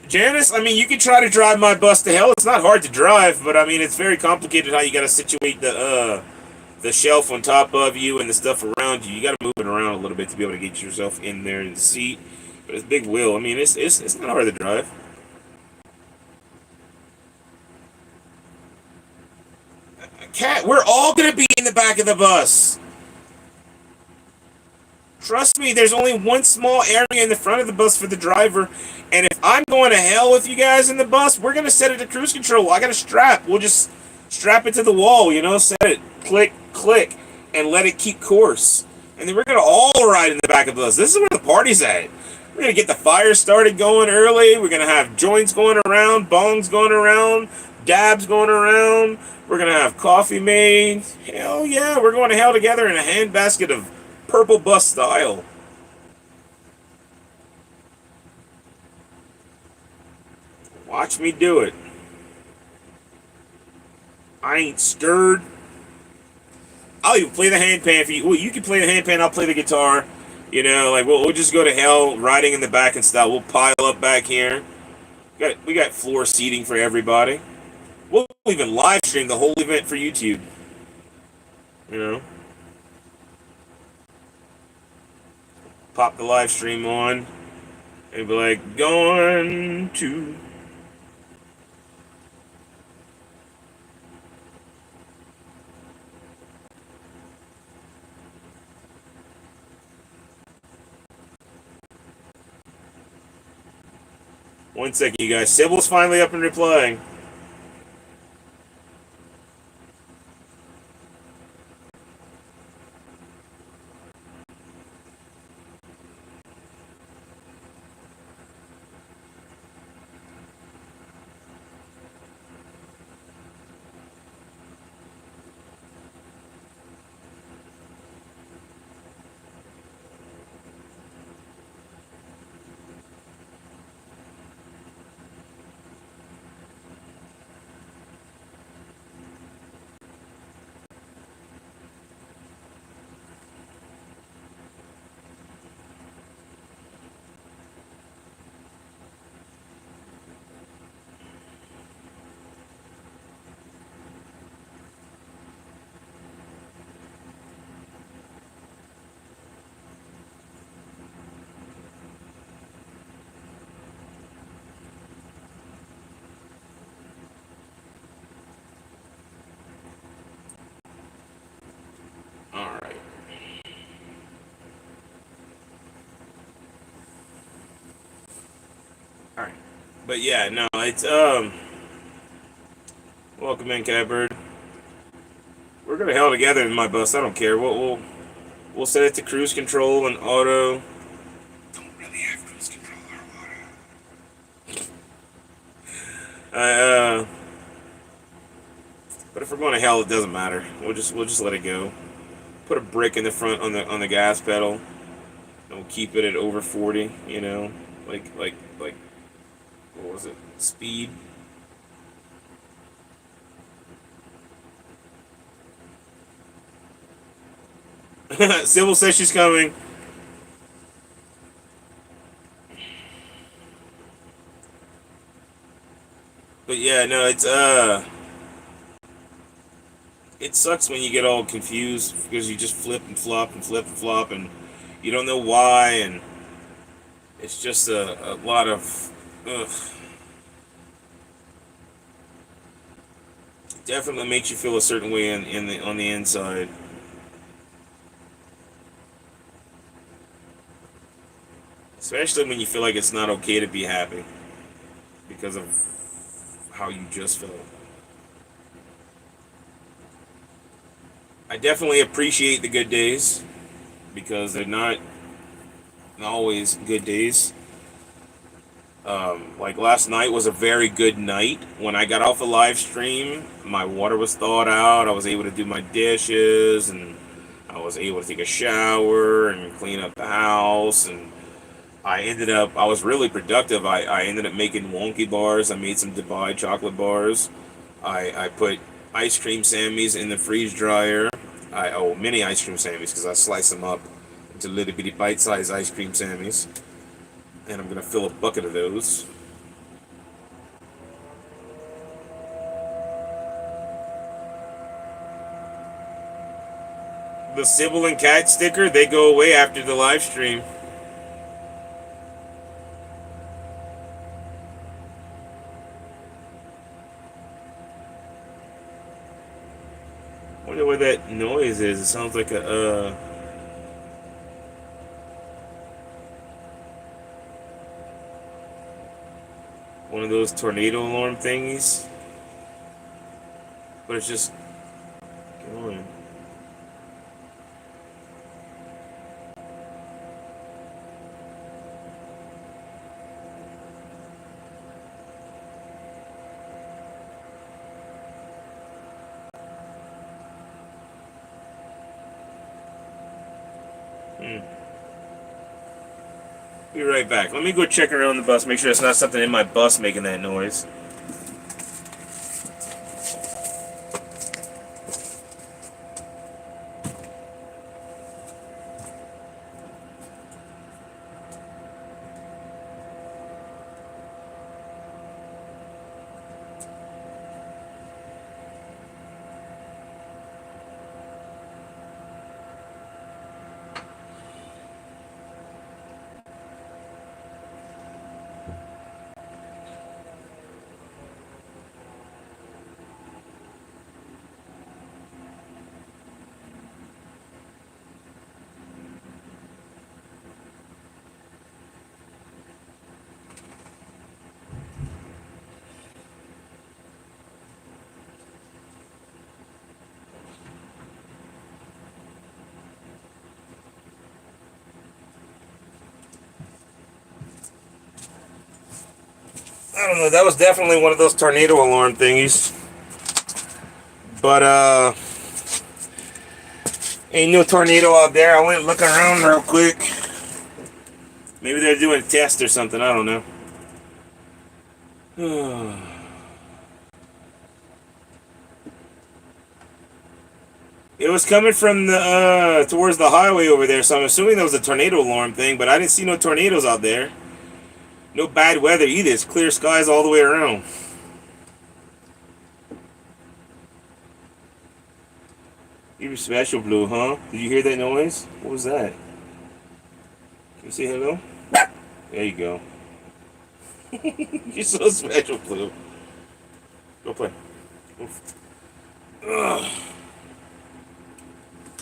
Janice, I mean, you can try to drive my bus to hell. It's not hard to drive, but I mean, it's very complicated how you got to situate the shelf on top of you and the stuff around you. You got to move it around a little bit to be able to get yourself in there in the seat. But it's big wheel. I mean, it's not hard to drive. Cat, we're all gonna be in the back of the bus. Trust me, there's only one small area in the front of the bus for the driver. And if I'm going to hell with you guys in the bus, we're gonna set it to cruise control. I got a strap. We'll just strap it to the wall, set it, click, click, and let it keep course. And then we're gonna all ride in the back of the bus. This is where the party's at. We're gonna get the fire started going early. We're gonna have joints going around, bongs going around, dabs going around. We're gonna have coffee made. Hell yeah, we're going to hell together in a handbasket of purple bus style. Watch me do it. I ain't scared. I'll even play the handpan for you. Well, you can play the handpan. I'll play the guitar. Like we'll just go to hell riding in the back and stuff. We'll pile up back here. We got floor seating for everybody. We'll even live stream the whole event for YouTube. You know, pop the live stream on and be like, going to. One second, you guys. Sybil's finally up and replying. All right. All right. But yeah, no, it's welcome in, Catbird. We're gonna hell together in my bus. I don't care. We'll set it to cruise control and auto. Don't really have cruise control or auto. But if we're going to hell, it doesn't matter. We'll just let it go. Put a brake in the front on the gas pedal, and we'll keep it at over 40. You know, like what was it? Speed. Sybil says she's coming. But yeah, no, it sucks when you get all confused because you just flip and flop and flip and flop and you don't know why, and it's just a lot of ugh. It definitely makes you feel a certain way in the on the inside. Especially when you feel like it's not okay to be happy because of how you just felt. I definitely appreciate the good days because they're not always good days. Like last night was a very good night. When I got off a live stream, my water was thawed out. I was able to do my dishes, and I was able to take a shower and clean up the house. And I was really productive. I ended up making wonky bars. I made some Dubai chocolate bars. I put ice cream sammies in the freeze dryer. Mini ice cream sammies because I slice them up into little bitty bite-sized ice cream sammies, and I'm gonna fill a bucket of those. The Sybil and Cat sticker, they go away after the live stream. I wonder what that noise is. It sounds like one of those tornado alarm thingies. But it's just going. Be right back. Let me go check around the bus, make sure it's not something in my bus making that noise. I don't know, that was definitely one of those tornado alarm thingies. But ain't no tornado out there. I went looking around real quick. Maybe they're doing a test or something, I don't know. It was coming from the towards the highway over there, so I'm assuming that was a tornado alarm thing, but I didn't see no tornadoes out there. No bad weather either. It's clear skies all the way around. You're special, Blue, huh? Did you hear that noise? What was that? Can you say hello? There you go. You're so special, Blue. Go play. Ugh.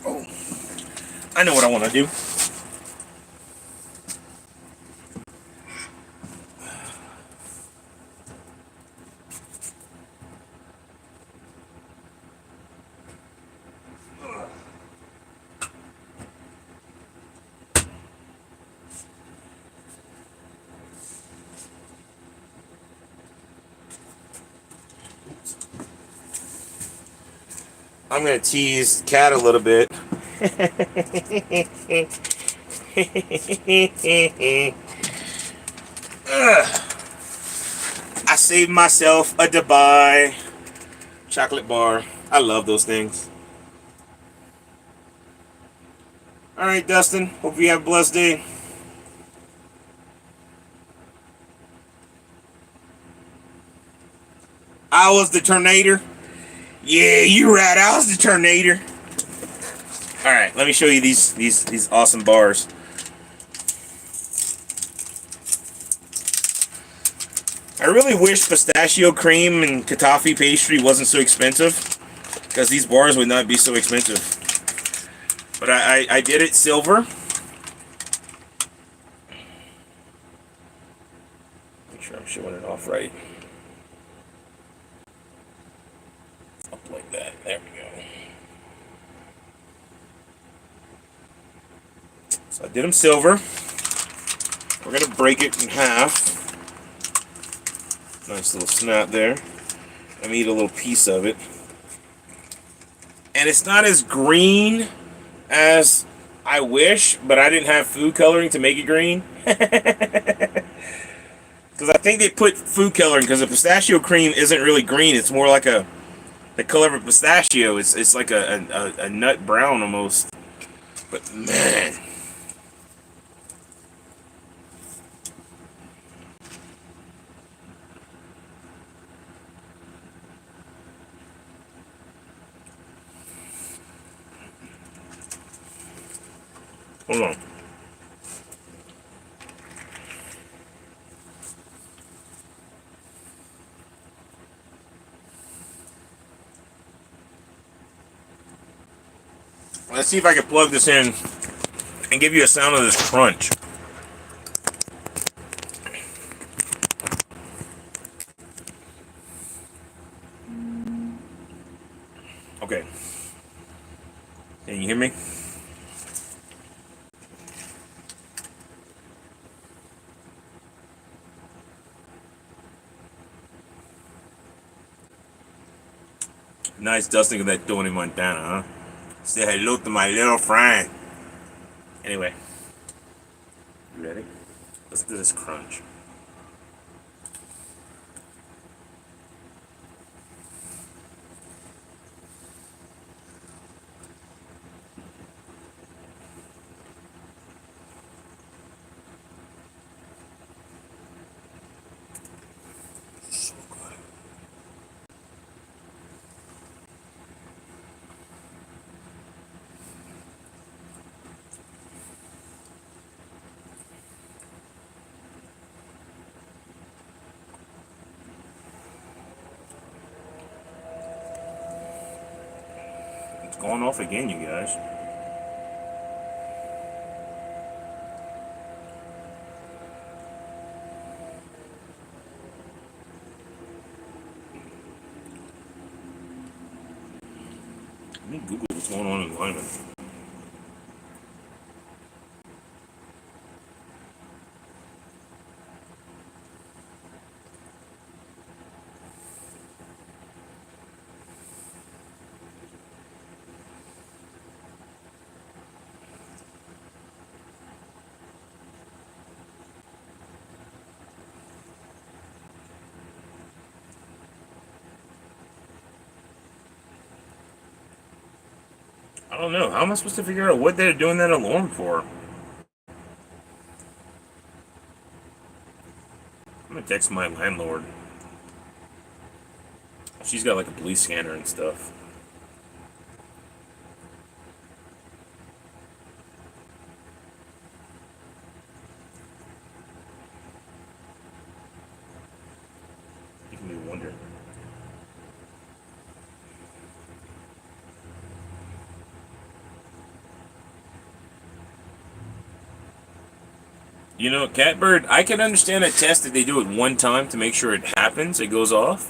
Oh, I know what I want to do. I'm gonna tease Cat a little bit. I saved myself a Dubai chocolate bar. I love those things. All right, Dustin. Hope you have a blessed day. I was the Tornado. Yeah, you right. I was the Tornado. All right, let me show you these awesome bars. I really wish pistachio cream and kataffi pastry wasn't so expensive, because these bars would not be so expensive. But I did it silver. Make sure I'm showing it off right. Up like that. There we go. So I did them silver. We're gonna break it in half. Nice little snap there. I'm gonna eat a little piece of it. And it's not as green as I wish, but I didn't have food coloring to make it green. Because I think they put food coloring, because the pistachio cream isn't really green. It's more like the color of a pistachio. It's like a nut brown almost. But man. Hold on. Let's see if I can plug this in and give you a sound of this crunch. Okay. Can you hear me? Nice dusting of that Tony Montana, huh? Say hello to my little friend. Anyway. You ready? Let's do this crunch. So good. It's going off again, you guys. Let me Google what's going on in Lyman. I don't know. How am I supposed to figure out what they're doing that alarm for? I'm gonna text my landlord. She's got like a police scanner and stuff. Making me wonder. You know, Catbird, I can understand a test that they do it one time to make sure it happens, it goes off.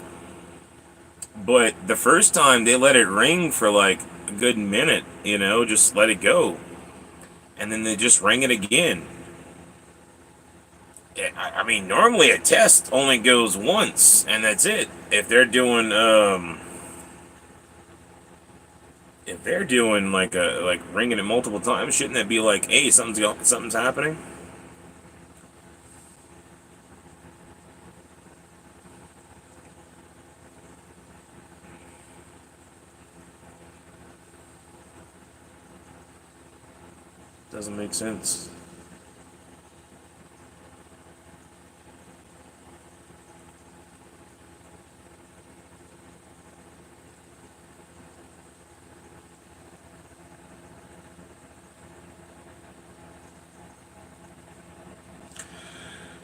But the first time they let it ring for like a good minute, just let it go. And then they just ring it again. I mean, normally a test only goes once, and that's it. If they're doing, if they're doing like ringing it multiple times, shouldn't that be like, hey, something's happening? Doesn't make sense.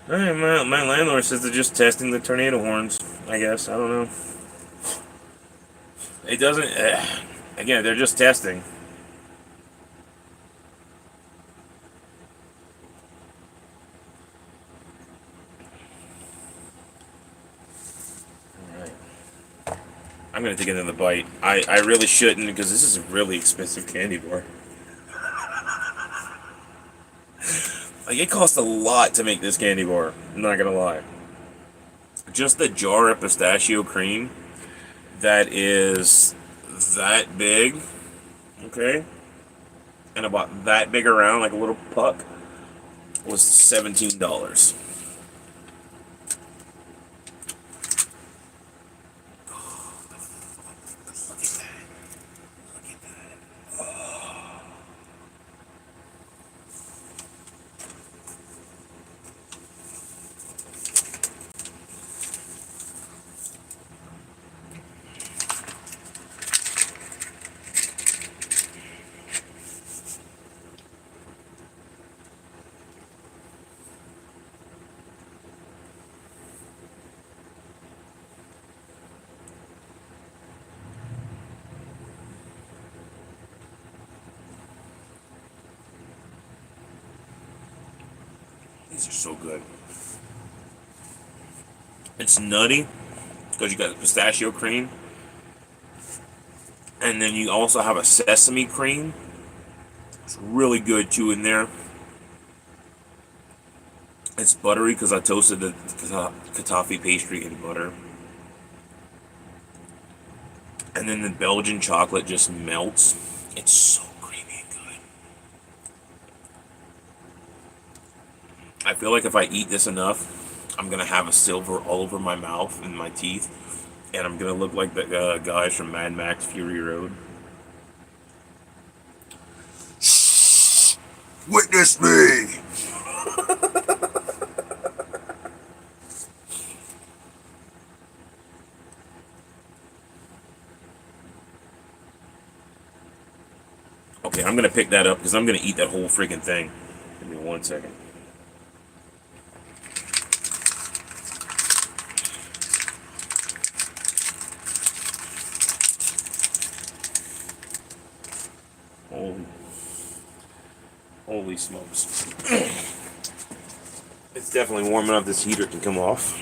Alright, my landlord says they're just testing the tornado horns. I guess, I don't know. It doesn't. Again, they're just testing. Alright. I'm gonna take another bite. I really shouldn't, because this is a really expensive candy bar. Like, it costs a lot to make this candy bar. I'm not gonna lie. Just the jar of pistachio cream that is that big, okay, and about that big around, like a little puck, was $17. These are so good. It's nutty because you got pistachio cream, and then you also have a sesame cream. It's really good too in there. It's buttery because I toasted the kataffi pastry in butter. And then the Belgian chocolate just melts. It's so creamy and good. I feel like if I eat this enough, I'm going to have a silver all over my mouth and my teeth. And I'm going to look like the guys from Mad Max Fury Road. Witness me! Okay, I'm gonna pick that up because I'm gonna eat that whole freaking thing. Give me 1 second. Holy smokes. It's definitely warm enough this heater can come off.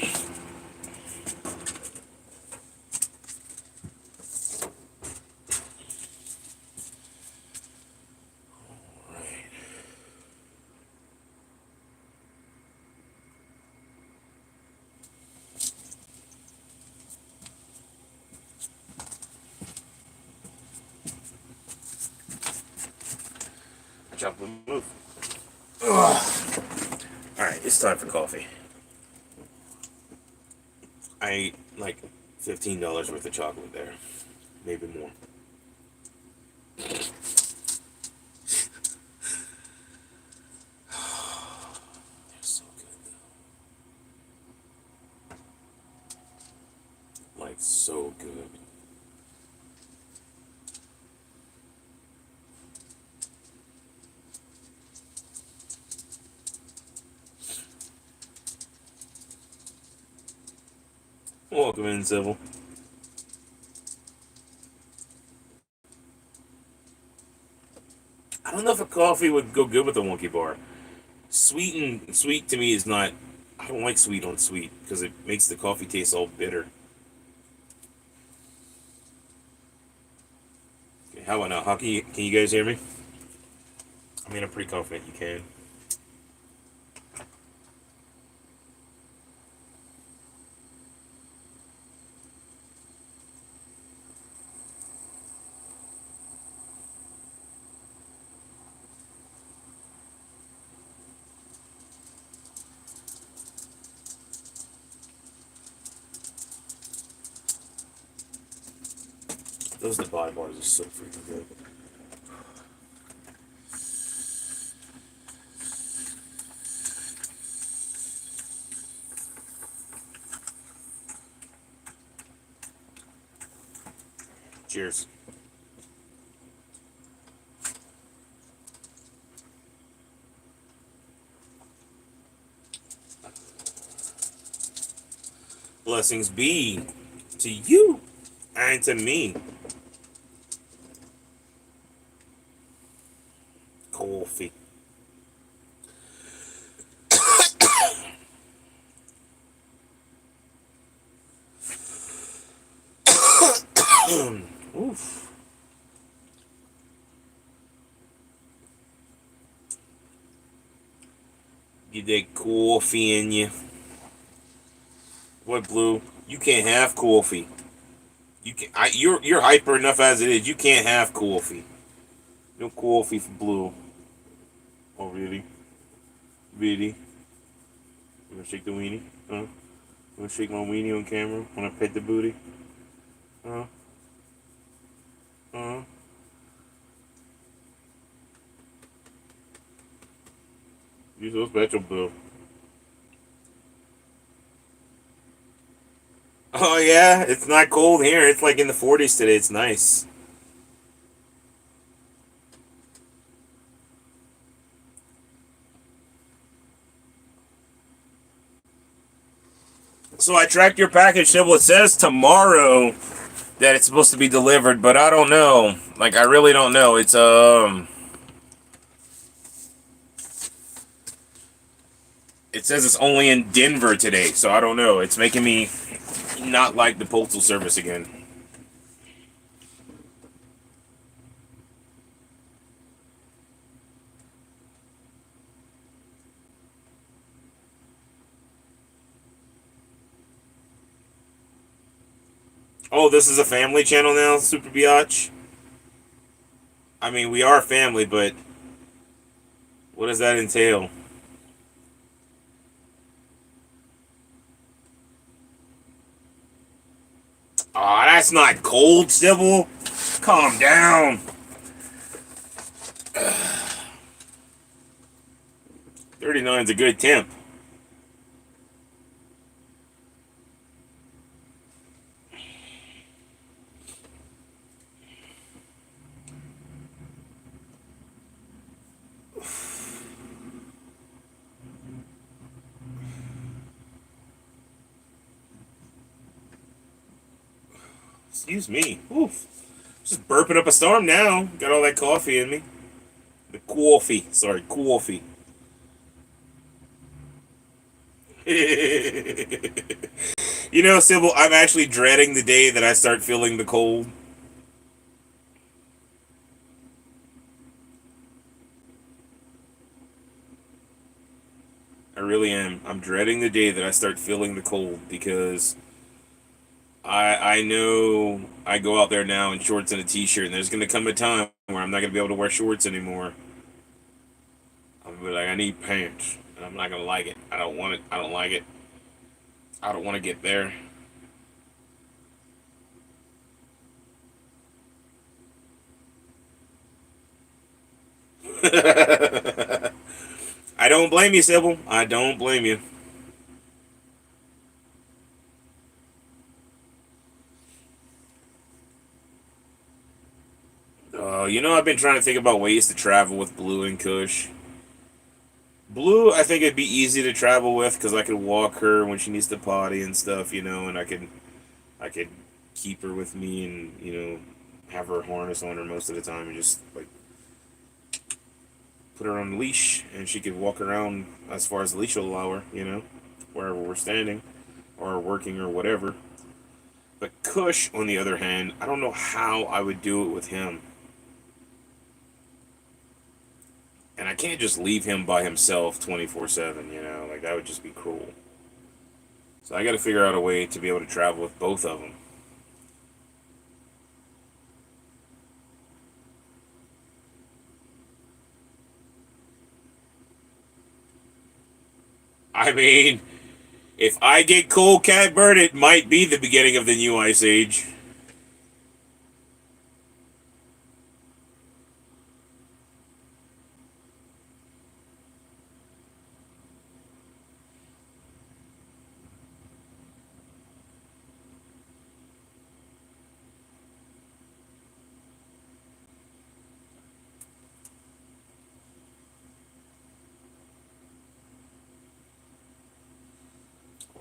Jump and move. Alright, it's time for coffee. I ate like $15 worth of chocolate there. Maybe more. They're so good though. Like, so good. Welcome in, Civil. I don't know if a coffee would go good with a wonky bar. Sweet to me is not. I don't like sweet on sweet because it makes the coffee taste all bitter. Okay, how about now? Can you guys hear me? I mean, I'm pretty confident you can. Those Dubai bars are so freaking good. Cheers. Blessings be to you and to me. Coffee. Oof. Get that coffee in you. What, Blue? You can't have coffee. You can. You're hyper enough as it is. You can't have coffee. No coffee for Blue. Oh really? Really? You wanna shake the weenie? Huh? You wanna shake my weenie on camera? Wanna pet the booty? Huh? Huh? You're so special, Blue. Oh yeah, it's not cold here. It's like in the 40s today. It's nice. So I tracked your package, Sybil. It says tomorrow that it's supposed to be delivered, but I don't know. Like I really don't know. It says it's only in Denver today, so I don't know. It's making me not like the postal service again. Oh, this is a family channel now, Super Biatch? I mean, we are family, but what does that entail? Aw, that's not cold, Sybil. Calm down. 39 is a good temp. Excuse me. Oof. Just burping up a storm now. Got all that coffee in me. The coffee. Sorry, coffee. You know, Sybil, I'm actually dreading the day that I start feeling the cold. I really am. I'm dreading the day that I start feeling the cold because I know I go out there now in shorts and a t-shirt, and there's gonna come a time where I'm not gonna be able to wear shorts anymore. I'm gonna be like, I need pants, and I'm not gonna like it. I don't want it. I don't like it. I don't want to get there. I don't blame you, Sybil. I don't blame you. You know, I've been trying to think about ways to travel with Blue and Kush. Blue, I think it'd be easy to travel with because I could walk her when she needs to potty and stuff, you know, and I could keep her with me and have her harness on her most of the time and just like put her on the leash and she could walk around as far as the leash will allow her, wherever we're standing or working or whatever. But Kush, on the other hand, I don't know how I would do it with him. And I can't just leave him by himself 24/7, like that would just be cruel. So I got to figure out a way to be able to travel with both of them. I mean, if I get cold cat bird, it might be the beginning of the new ice age.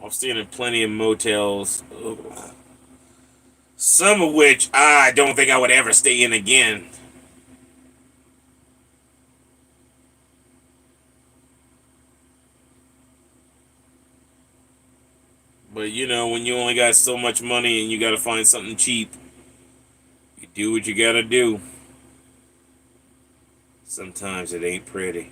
I've stayed in plenty of motels. Ugh. Some of which I don't think I would ever stay in again. But you know, when you only got so much money and you gotta find something cheap, you do what you gotta do. Sometimes it ain't pretty.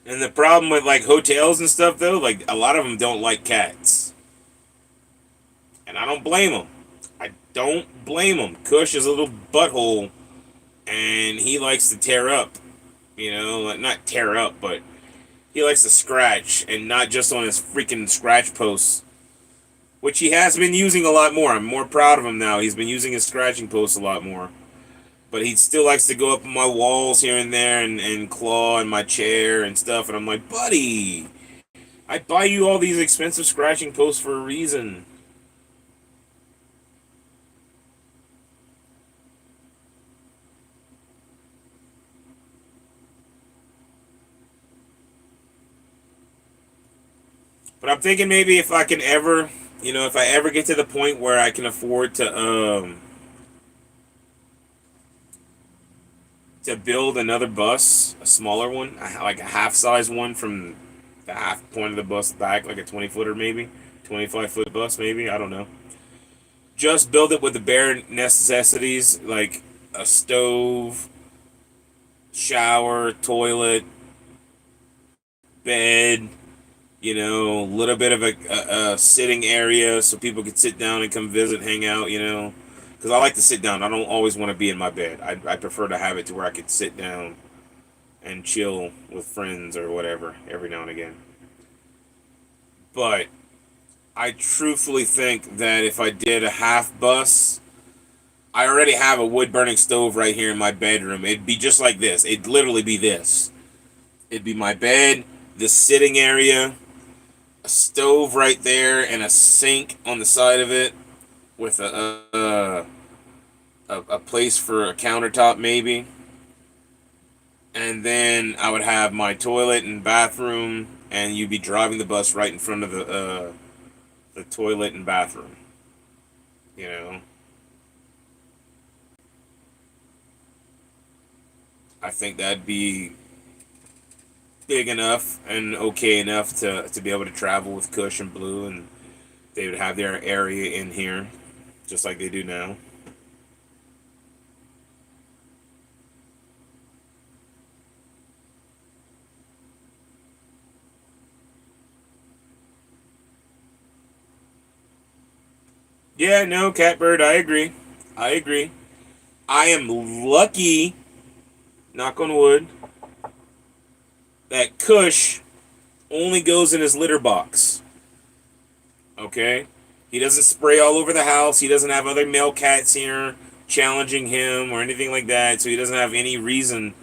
And the problem with like hotels and stuff though, like a lot of them don't like cats. And I don't blame them. I don't blame him. Kush is a little butthole and he likes to tear up. You know, like not tear up, but he likes to scratch and not just on his freaking scratch posts, which he has been using a lot more. I'm more proud of him now. He's been using his scratching posts a lot more. But he still likes to go up on my walls here and there and claw in my chair and stuff. And I'm like, buddy, I buy you all these expensive scratching posts for a reason. But I'm thinking maybe if I can ever, you know, if I ever get to the point where I can afford to build another bus, a smaller one, like a half size one from the half point of the bus back, like a 20-footer maybe, 25-foot bus maybe, I don't know. Just build it with the bare necessities like a stove, shower, toilet, bed, you know, a little bit of a sitting area so people could sit down and come visit, hang out, you know. Because I like to sit down. I don't always want to be in my bed. I prefer to have it to where I could sit down and chill with friends or whatever every now and again. But I truthfully think that if I did a half bus, I already have a wood burning stove right here in my bedroom. It'd be just like this. It'd literally be this. It'd be my bed, the sitting area, a stove right there, and a sink on the side of it with a place for a countertop maybe. And then I would have my toilet and bathroom, and you'd be driving the bus right in front of the toilet and bathroom. You know, I think that'd be big enough and okay enough to be able to travel with Kush and Blue, and they would have their area in here, just like they do now. Yeah, no, Catbird, I agree. I agree. I am lucky, knock on wood, that Kush only goes in his litter box. Okay? He doesn't spray all over the house. He doesn't have other male cats here challenging him or anything like that. So he doesn't have any reason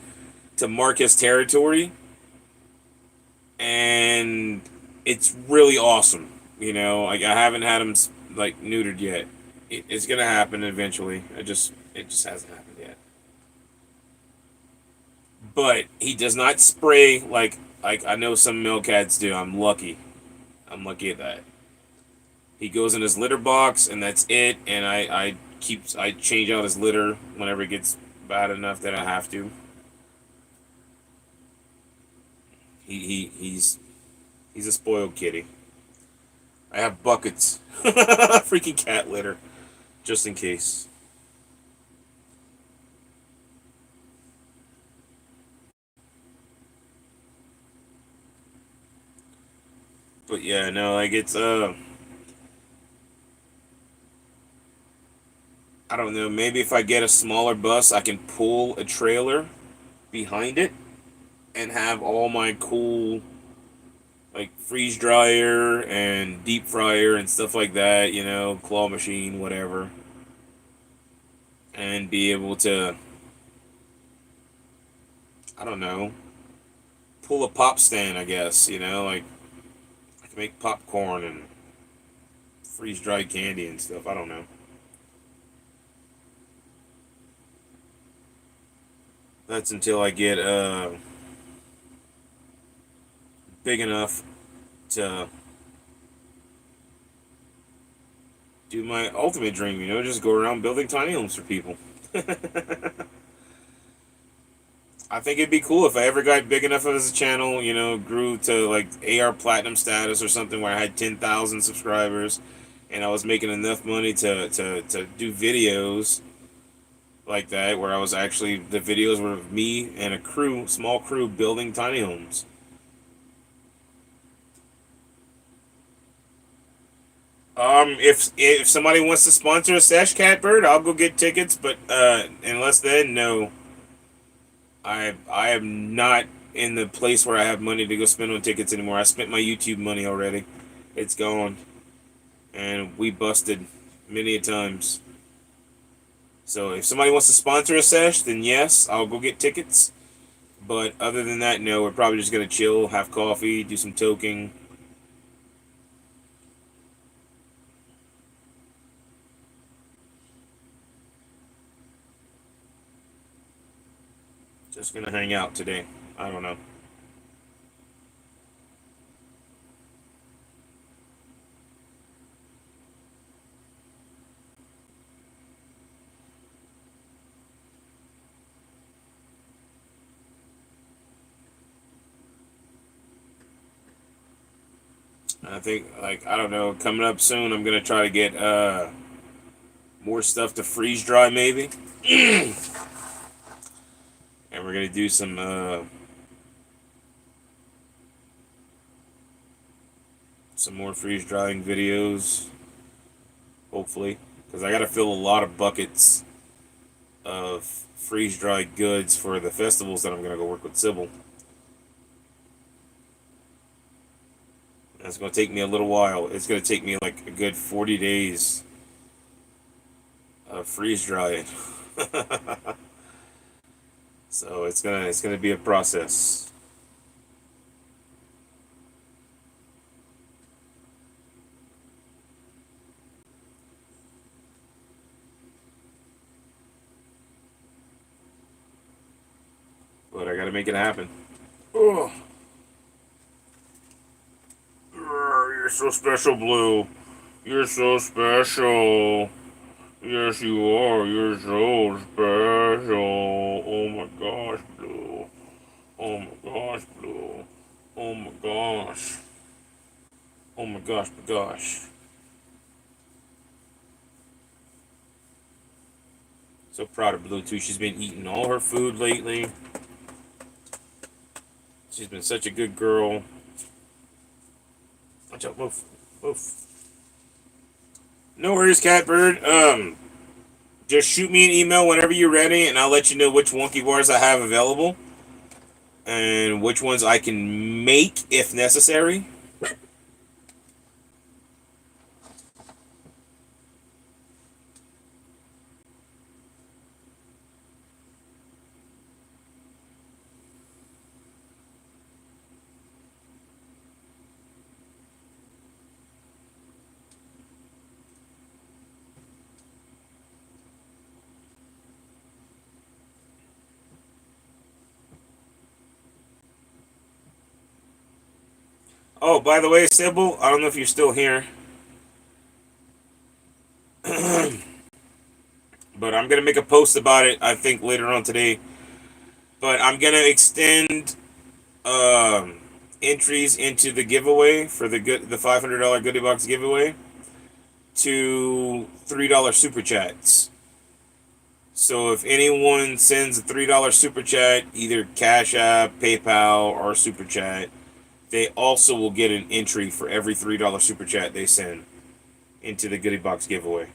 to mark his territory. And it's really awesome. You know, like I haven't had him like neutered yet. It's gonna happen eventually. It just hasn't happened yet. But he does not spray like I know some male cats do. I'm lucky. I'm lucky at that. He goes in his litter box and that's it. And I change out his litter whenever it gets bad enough that I have to. He's a spoiled kitty. I have buckets, freaking cat litter, just in case. But yeah, no, like it's I don't know. Maybe if I get a smaller bus, I can pull a trailer behind it and have all my cool like freeze dryer and deep fryer and stuff like that, you know, claw machine, whatever, and be able to, I don't know, pull a pop stand, I guess. You know, like I can make popcorn and freeze dried candy and stuff. I don't know. That's until I get big enough to do my ultimate dream. You know, just go around building tiny homes for people. I think it'd be cool if I ever got big enough as a channel, you know, grew to like AR Platinum status or something where I had 10,000 subscribers and I was making enough money to do videos like that where I was actually, the videos were of me and a crew, small crew building tiny homes. If somebody wants to sponsor a sesh, Catbird, I'll go get tickets, but unless then, no. I am not in the place where I have money to go spend on tickets anymore. I spent my YouTube money already. It's gone. And we busted many a times. So if somebody wants to sponsor a sesh, then yes, I'll go get tickets. But other than that, no, we're probably just gonna chill, have coffee, do some toking. Just gonna hang out today. I don't know. I think, like, I don't know, coming up soon, I'm gonna try to get more stuff to freeze dry maybe. And we're gonna do some more freeze drying videos, hopefully, because I gotta fill a lot of buckets of freeze dried goods for the festivals that I'm gonna go work with Sybil. That's gonna take me a little while. It's gonna take me like a good 40 days of freeze drying. So it's gonna be a process. But I gotta make it happen. Oh, you're so special, Blue. You're so special. Yes, you are. You're so special. Oh my gosh, Blue. Oh my gosh, Blue. Oh my gosh. Oh my gosh, my gosh. So proud of Blue too. She's been eating all her food lately. She's been such a good girl. Watch out, move, move. No worries, Catbird. Just shoot me an email whenever you're ready, and I'll let you know which wonky bars I have available and which ones I can make if necessary. Oh, by the way, Sybil, I don't know if you're still here, but I'm gonna make a post about it. I think later on today. But I'm gonna extend entries into the giveaway for the $500 goodie box giveaway to $3 super chats. So if anyone sends a $3 super chat, either Cash App, PayPal, or super chat, they also will get an entry for every $3 super chat they send into the goodie box giveaway.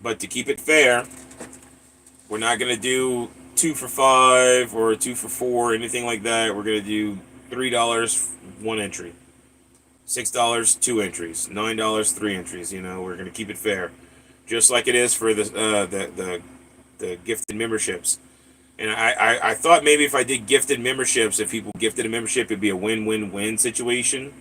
But to keep it fair, we're not gonna do 2 for $5 or 2 for $4, anything like that. We're gonna do $3 one entry. $6, 2 entries. $9, 3 entries. We're gonna keep it fair, just like it is for the gifted memberships. And I thought maybe if I did gifted memberships, if people gifted a membership, it'd be a win-win-win situation.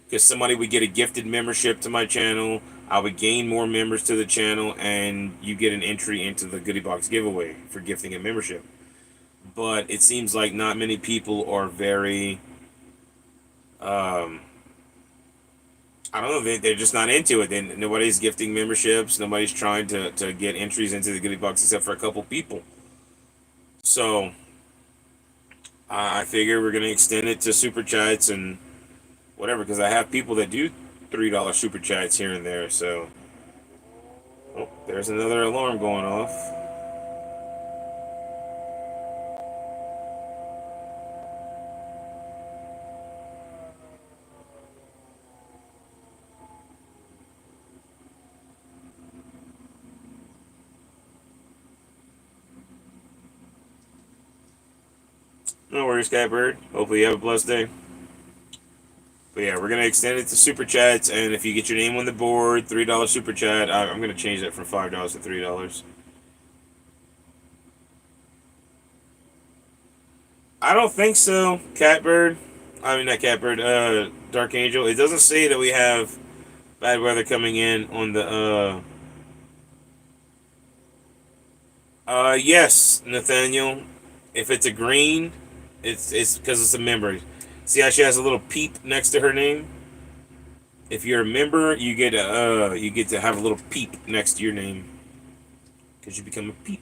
Because somebody would get a gifted membership to my channel, I would gain more members to the channel, and you get an entry into the Goodie Box giveaway for gifting a membership. But it seems like not many people are very, um, I don't know, they're just not into it. Nobody's gifting memberships. Nobody's trying to get entries into the Goodie Box except for a couple people. So I figure we're going to extend it to Super Chats and whatever, because I have people that do $3 Super Chats here and there. So, oh, there's another alarm going off. No worries, Catbird. Hopefully you have a blessed day. But yeah, we're gonna extend it to Super Chats, and if you get your name on the board, $3 Super Chat. I'm gonna change that from $5 to $3. I don't think so, Catbird. I mean not Catbird. Dark Angel. It doesn't say that we have bad weather coming in on the. Yes, Nathaniel. If it's a green, it's because it's a member. See how she has a little peep next to her name? If you're a member, you get to have a little peep next to your name because you become a peep.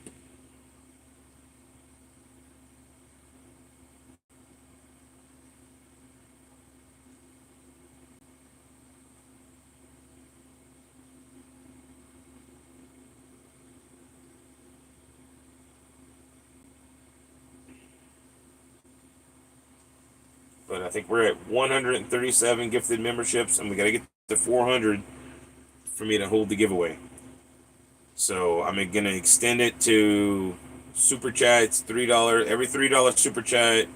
But I think we're at 137 gifted memberships, and we gotta get to 400 for me to hold the giveaway. So I'm gonna extend it to Super Chats, $3. Every $3 Super Chat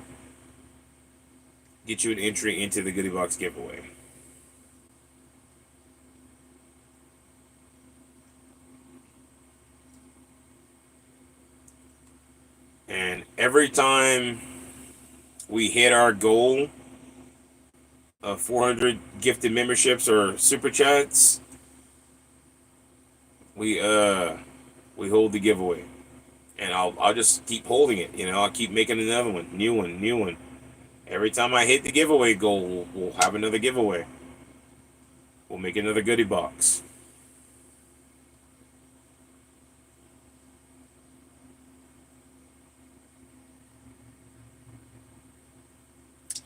get you an entry into the Goodie Box giveaway. And every time we hit our goal of 400 gifted memberships or Super Chats, we we hold the giveaway. And I'll just keep holding it. I'll keep making another one, new one, new one. Every time I hit the giveaway goal, we'll have another giveaway. We'll make another Goodie Box.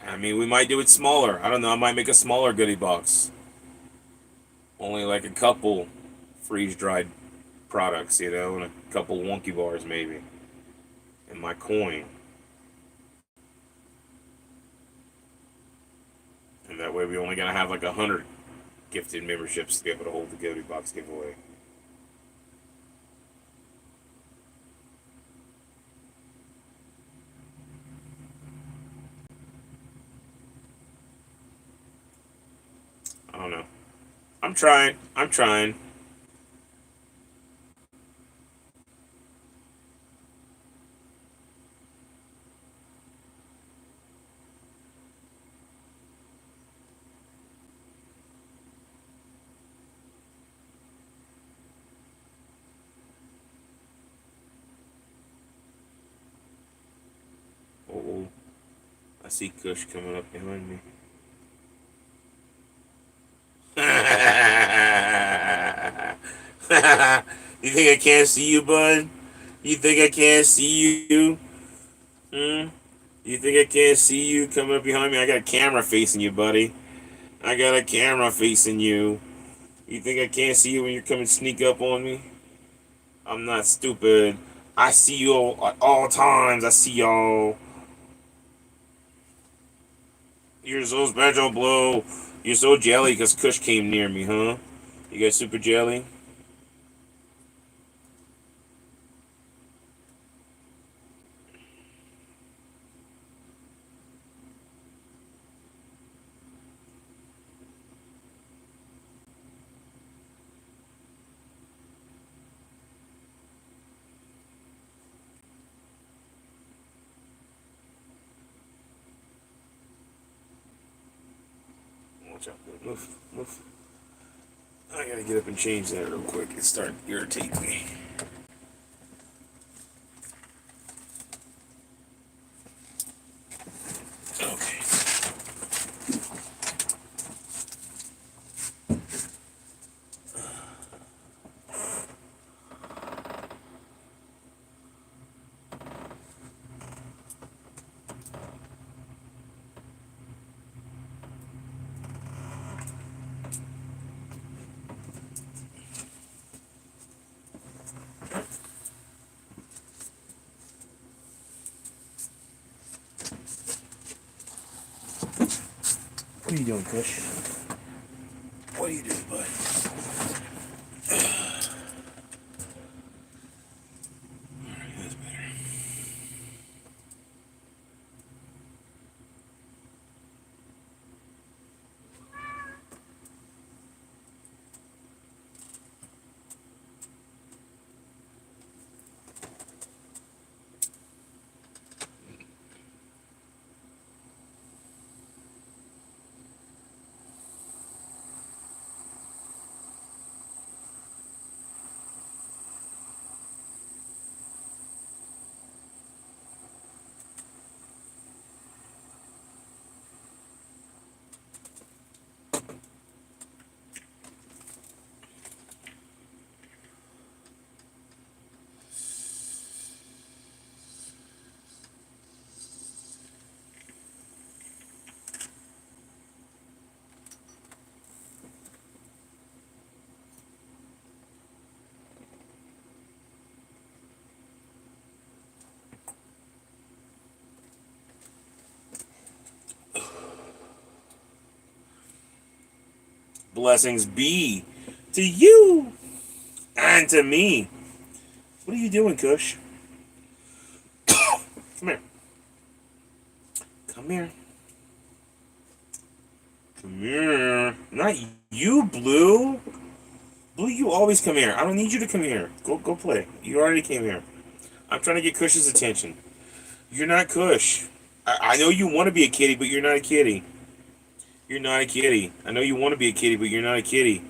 I mean, we might do it smaller. I don't know. I might make a smaller Goodie Box. Only like a couple freeze-dried products, and a couple wonky bars maybe. And my coin. And that way we only gotta have like 100 gifted memberships to be able to hold the Goodie Box giveaway. I don't know. I'm trying. I'm trying. Oh, I see Kush coming up behind me. You think I can't see you, bud? You think I can't see you? Hmm? You think I can't see you coming up behind me? I got a camera facing you, buddy. I got a camera facing you. You think I can't see you when you're coming sneak up on me? I'm not stupid. I see you all, at all times. I see y'all. You're so special, Blue. You're so jelly because Kush came near me, huh? You guys super jelly? Watch out. Move. Move. I gotta get up and change that real quick. It's starting to irritate me. Okay. What are you doing, Kush? What are you doing, bud? Alright, that's better. Blessings be to you and to me. What are you doing, Kush? Come here. Come here. Come here. Not you, Blue. Blue, you always come here. I don't need you to come here. Go play. You already came here. I'm trying to get Kush's attention. You're not Kush. I know you want to be a kitty, but you're not a kitty. You're not a kitty. I know you want to be a kitty, but you're not a kitty.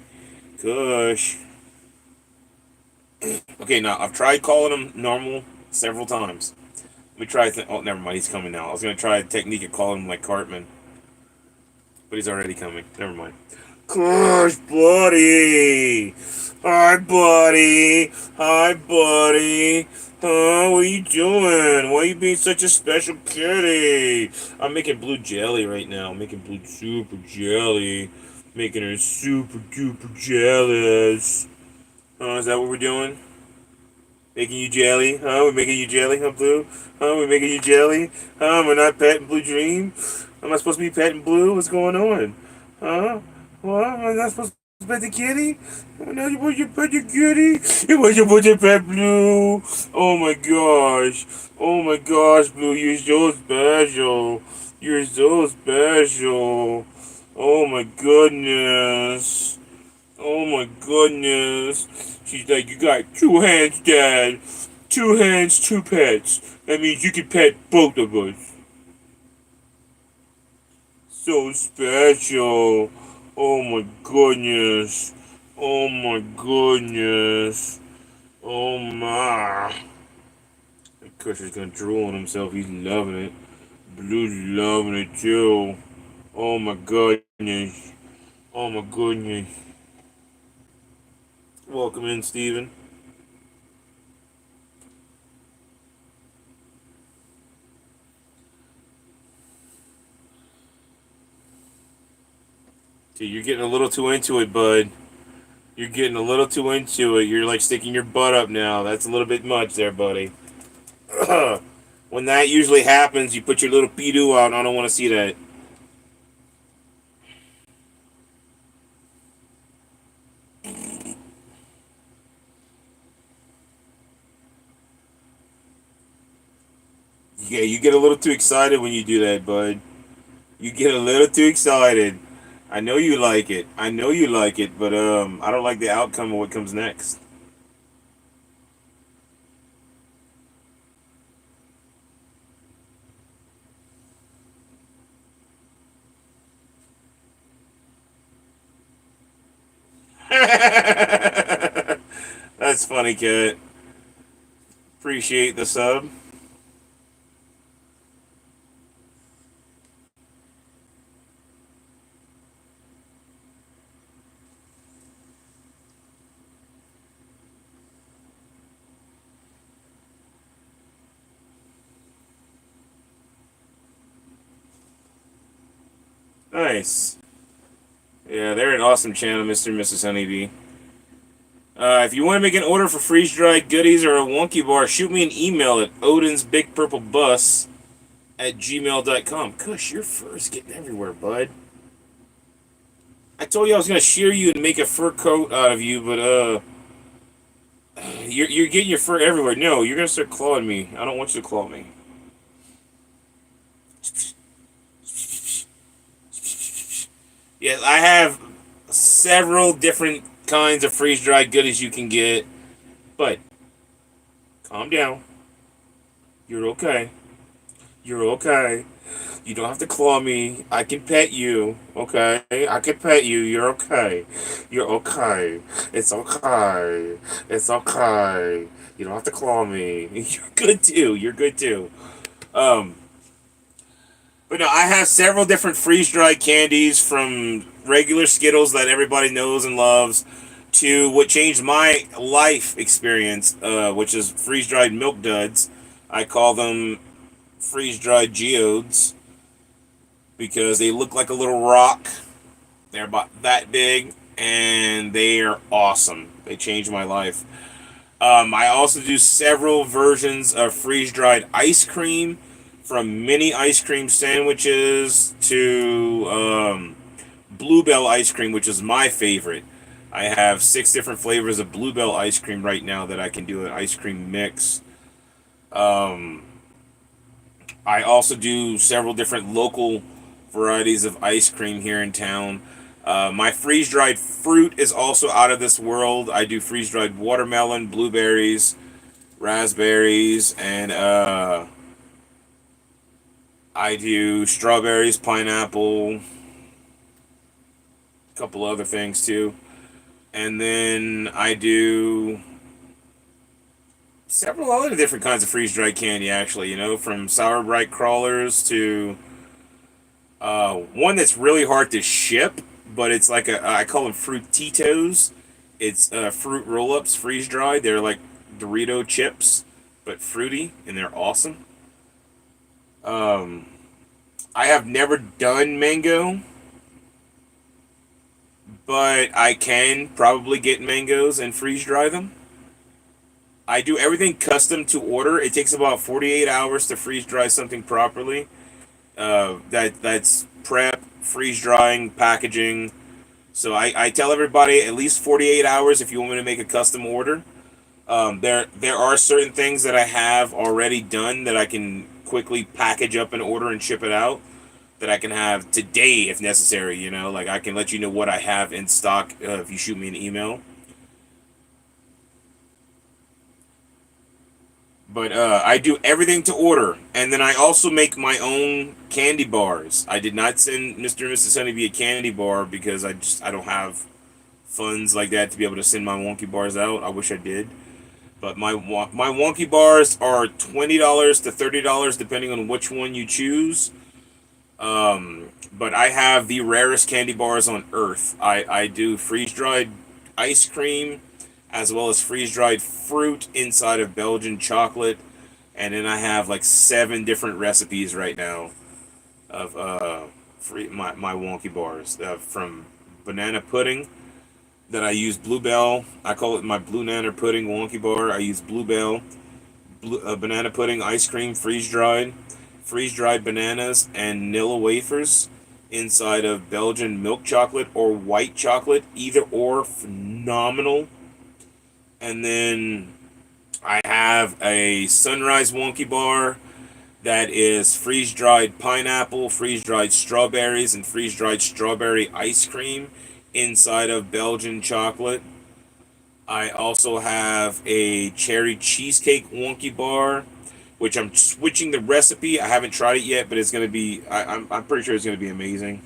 Kush. Okay, now, I've tried calling him normal several times. Let me try. Oh, never mind. He's coming now. I was going to try a technique of calling him like Cartman. But he's already coming. Never mind. Kush, buddy. Hi, buddy. Hi, buddy. What are you doing? Why are you being such a special kitty? I'm making blue jelly right now. I'm making blue super jelly. Making her super duper jealous. Is that what we're doing? Making you jelly? Huh? We're making you jelly, huh, Blue? Huh? We're making you jelly? Huh? We're not petting Blue Dream? Am I supposed to be petting Blue? What's going on? Huh? What? Am I not supposed to pet the kitty? No, you want to pet your kitty? You want to pet Blue? Oh my gosh. Oh my gosh, Blue, you're so special. You're so special. Oh my goodness. Oh my goodness. She's like, you got two hands, Dad. Two hands, two pets. That means you can pet both of us. So special. Oh my goodness. Oh my goodness. Oh my. That Cushion's gonna drool on himself. He's loving it. Blue's loving it too. Oh my goodness. Oh my goodness. Welcome in, Steven. Dude, you're getting a little too into it, bud. You're getting a little too into it. You're like sticking your butt up now. That's a little bit much there, buddy. When that usually happens, you put your little pee-doo out, and I don't want to see that. Yeah, you get a little too excited when you do that, bud. You get a little too excited. I know you like it. I know you like it, but I don't like the outcome of what comes next. That's funny, Kat. Appreciate the sub. Nice. Yeah, they're an awesome channel, Mr. and Mrs. Honeybee. If you want to make an order for freeze-dried goodies or a wonky bar, shoot me an email at odinsbigpurplebus@gmail.com. Kush, your fur's getting everywhere, bud. I told you I was gonna shear you and make a fur coat out of you, but you're getting your fur everywhere. No, you're gonna start clawing me. I don't want you to claw me. Yes, I have several different kinds of freeze-dried goodies you can get, but calm down. You're okay. You're okay. You don't have to claw me. I can pet you. Okay? I can pet you. You're okay. You're okay. It's okay. It's okay. You don't have to claw me. You're good too. You're good too. Um, but no, I have several different freeze dried candies from regular Skittles that everybody knows and loves to what changed my life experience, which is freeze dried milk duds. I call them freeze dried geodes because they look like a little rock. They're about that big and they are awesome. They changed my life. I also do several versions of freeze dried ice cream, from mini ice cream sandwiches to Bluebell ice cream, which is my favorite. I have 6 different flavors of Bluebell ice cream right now that I can do an ice cream mix. Um, I also do several different local varieties of ice cream here in town. My freeze dried fruit is also out of this world. I do freeze dried watermelon, blueberries, raspberries, and I do strawberries, pineapple, a couple other things too. And then I do several other different kinds of freeze dried candy, actually, from Sour Bright Crawlers to one that's really hard to ship, but it's like I call them Frutitos. It's fruit roll ups, freeze dried. They're like Dorito chips, but fruity, and they're awesome. Um, I have never done mango, but I can probably get mangoes and freeze dry them. I do everything custom to order. It takes about 48 hours to freeze dry something properly. That's prep, freeze drying, packaging. So I tell everybody at least 48 hours if you want me to make a custom order. There are certain things that I have already done that I can quickly package up and order and ship it out, that I can have today if necessary. Like I can let you know what I have in stock if you shoot me an email. But I do everything to order, and then I also make my own candy bars. I did not send Mr. and Mrs. Honeybee a candy bar because I don't have funds like that to be able to send my wonky bars out. I wish I did. But my wonky bars are $20 to $30 depending on which one you choose. But I have the rarest candy bars on earth. I do freeze dried ice cream as well as freeze dried fruit inside of Belgian chocolate. And then I have like 7 different recipes right now of my wonky bars, from banana pudding that I use Bluebell. I call it my Blue Nana Pudding Wonky Bar. I use Bluebell, banana pudding ice cream, freeze dried bananas, and Nilla wafers inside of Belgian milk chocolate or white chocolate, either or phenomenal. And then I have a Sunrise Wonky Bar that is freeze dried pineapple, freeze dried strawberries, and freeze dried strawberry ice cream inside of Belgian chocolate. I also have a cherry cheesecake Wonky Bar, which I'm switching the recipe. I haven't tried it yet, but it's gonna be. I'm pretty sure it's gonna be amazing.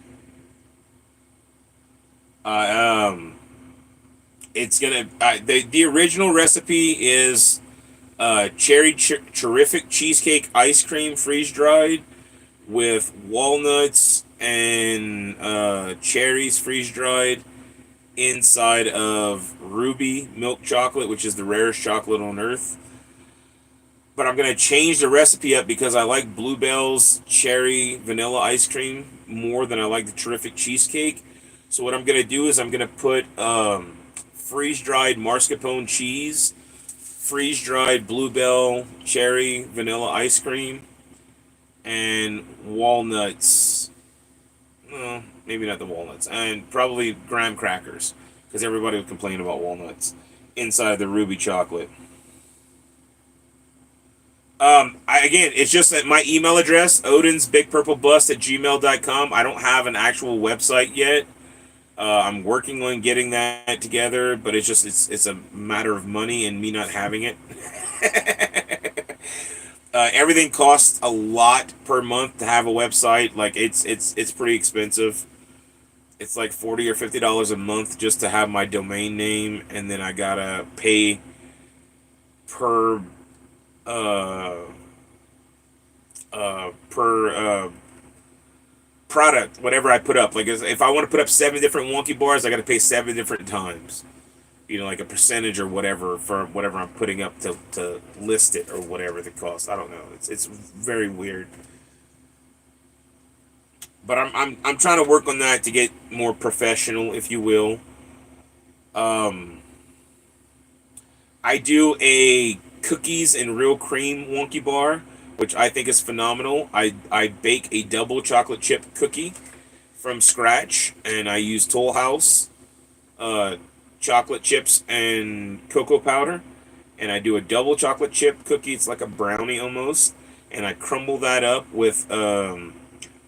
I It's gonna the original recipe is terrific cheesecake ice cream freeze dried with walnuts and cherries freeze dried inside of ruby milk chocolate, which is the rarest chocolate on earth. But I'm gonna change the recipe up because I like Bluebell's cherry vanilla ice cream more than I like the terrific cheesecake. So what I'm gonna do is I'm gonna put freeze dried mascarpone cheese, freeze dried Bluebell cherry vanilla ice cream, and walnuts. Well, maybe not the walnuts, and probably graham crackers because everybody would complain about walnuts inside the ruby chocolate. Again, it's just that my email address, odinsbigpurplebus@gmail.com. I don't have an actual website yet. I'm working on getting that together, but it's a matter of money and me not having it. Everything costs a lot per month to have a website. Like it's pretty expensive. It's like $40 or $50 a month just to have my domain name, and then I gotta pay per uh, per product, whatever I put up. Like if I want to put up 7 different wonky bars, I got to pay 7 different times. You know, like a percentage or whatever for whatever I'm putting up to list it or whatever the cost. I don't know. It's very weird. But I'm trying to work on that to get more professional, if you will. Um, I do a cookies and real cream wonky bar, which I think is phenomenal. I bake a double chocolate chip cookie from scratch, and I use Toll House uh, chocolate chips and cocoa powder, and I do a double chocolate chip cookie. It's like a brownie almost, and I crumble that up with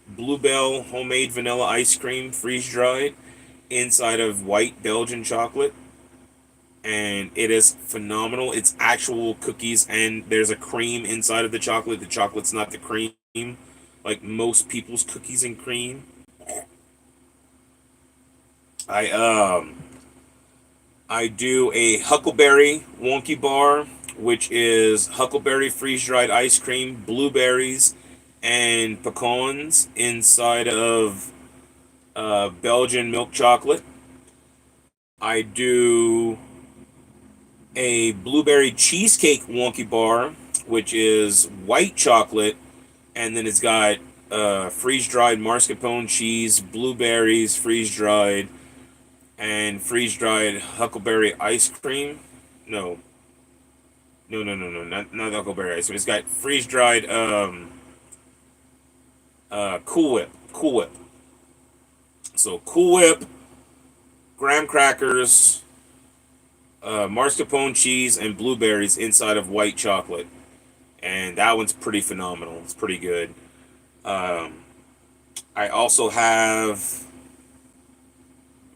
Bluebell homemade vanilla ice cream, freeze dried, inside of white Belgian chocolate, and it is phenomenal. It's actual cookies, and there's a cream inside of the chocolate. The chocolate's not the cream, like most people's cookies and cream. I I do a Huckleberry Wonky Bar, which is Huckleberry freeze dried ice cream, blueberries, and pecans inside of Belgian milk chocolate. I do a blueberry cheesecake Wonky Bar, which is white chocolate, and then it's got freeze dried mascarpone cheese, blueberries freeze dried, and freeze dried huckleberry ice cream. No, no, not huckleberry ice cream. It's got freeze dried Cool Whip, Cool Whip. So Cool Whip, graham crackers, mascarpone cheese, and blueberries inside of white chocolate, and that one's pretty phenomenal. It's pretty good. Um, I also have.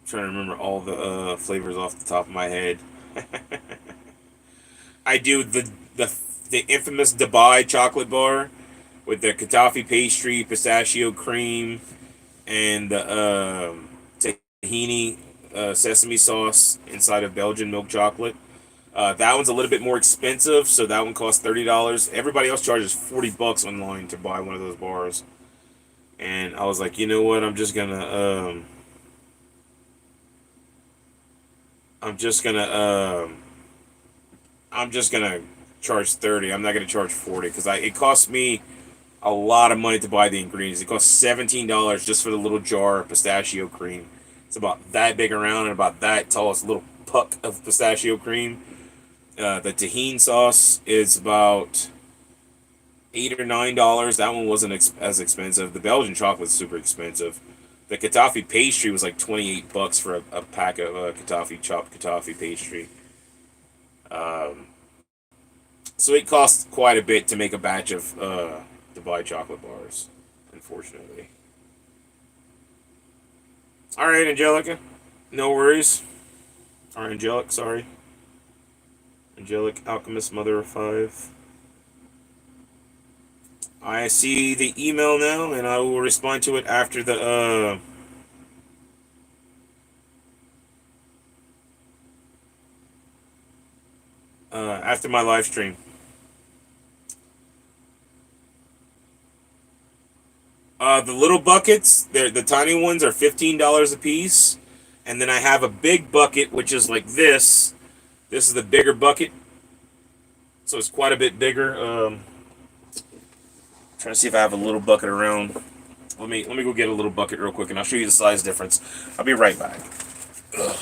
I'm trying to remember all the flavors off the top of my head. I do the infamous Dubai chocolate bar with the kataffi pastry, pistachio cream, and the tahini sesame sauce inside of Belgian milk chocolate. That one's a little bit more expensive, so that one costs $30. Everybody else charges $40 online to buy one of those bars, and I was like, you know what? I'm just gonna I'm just gonna charge 30. I'm not gonna charge 40 because it costs me a lot of money to buy the ingredients. It costs $17 just for the little jar of pistachio cream. It's about that big around and about that tall. It's a little puck of pistachio cream. The tahini sauce is about $8 or $9. That one wasn't as expensive. The Belgian chocolate's super expensive. The kataffi pastry was like $28 for a pack of kataffi chopped kataffi pastry. Um, so it costs quite a bit to make a batch of Dubai chocolate bars, unfortunately. All right, Angelica, no worries. Or Angelic, sorry. Angelic Alchemist Mother of Five. I see the email now, and I will respond to it after after my live stream. The little buckets, the tiny ones are $15 a piece, and then I have a big bucket which is like this. This is the bigger bucket, so it's quite a bit bigger. Trying to see if I have a little bucket around. Let me go get a little bucket real quick, and I'll show you the size difference. I'll be right back. Ugh.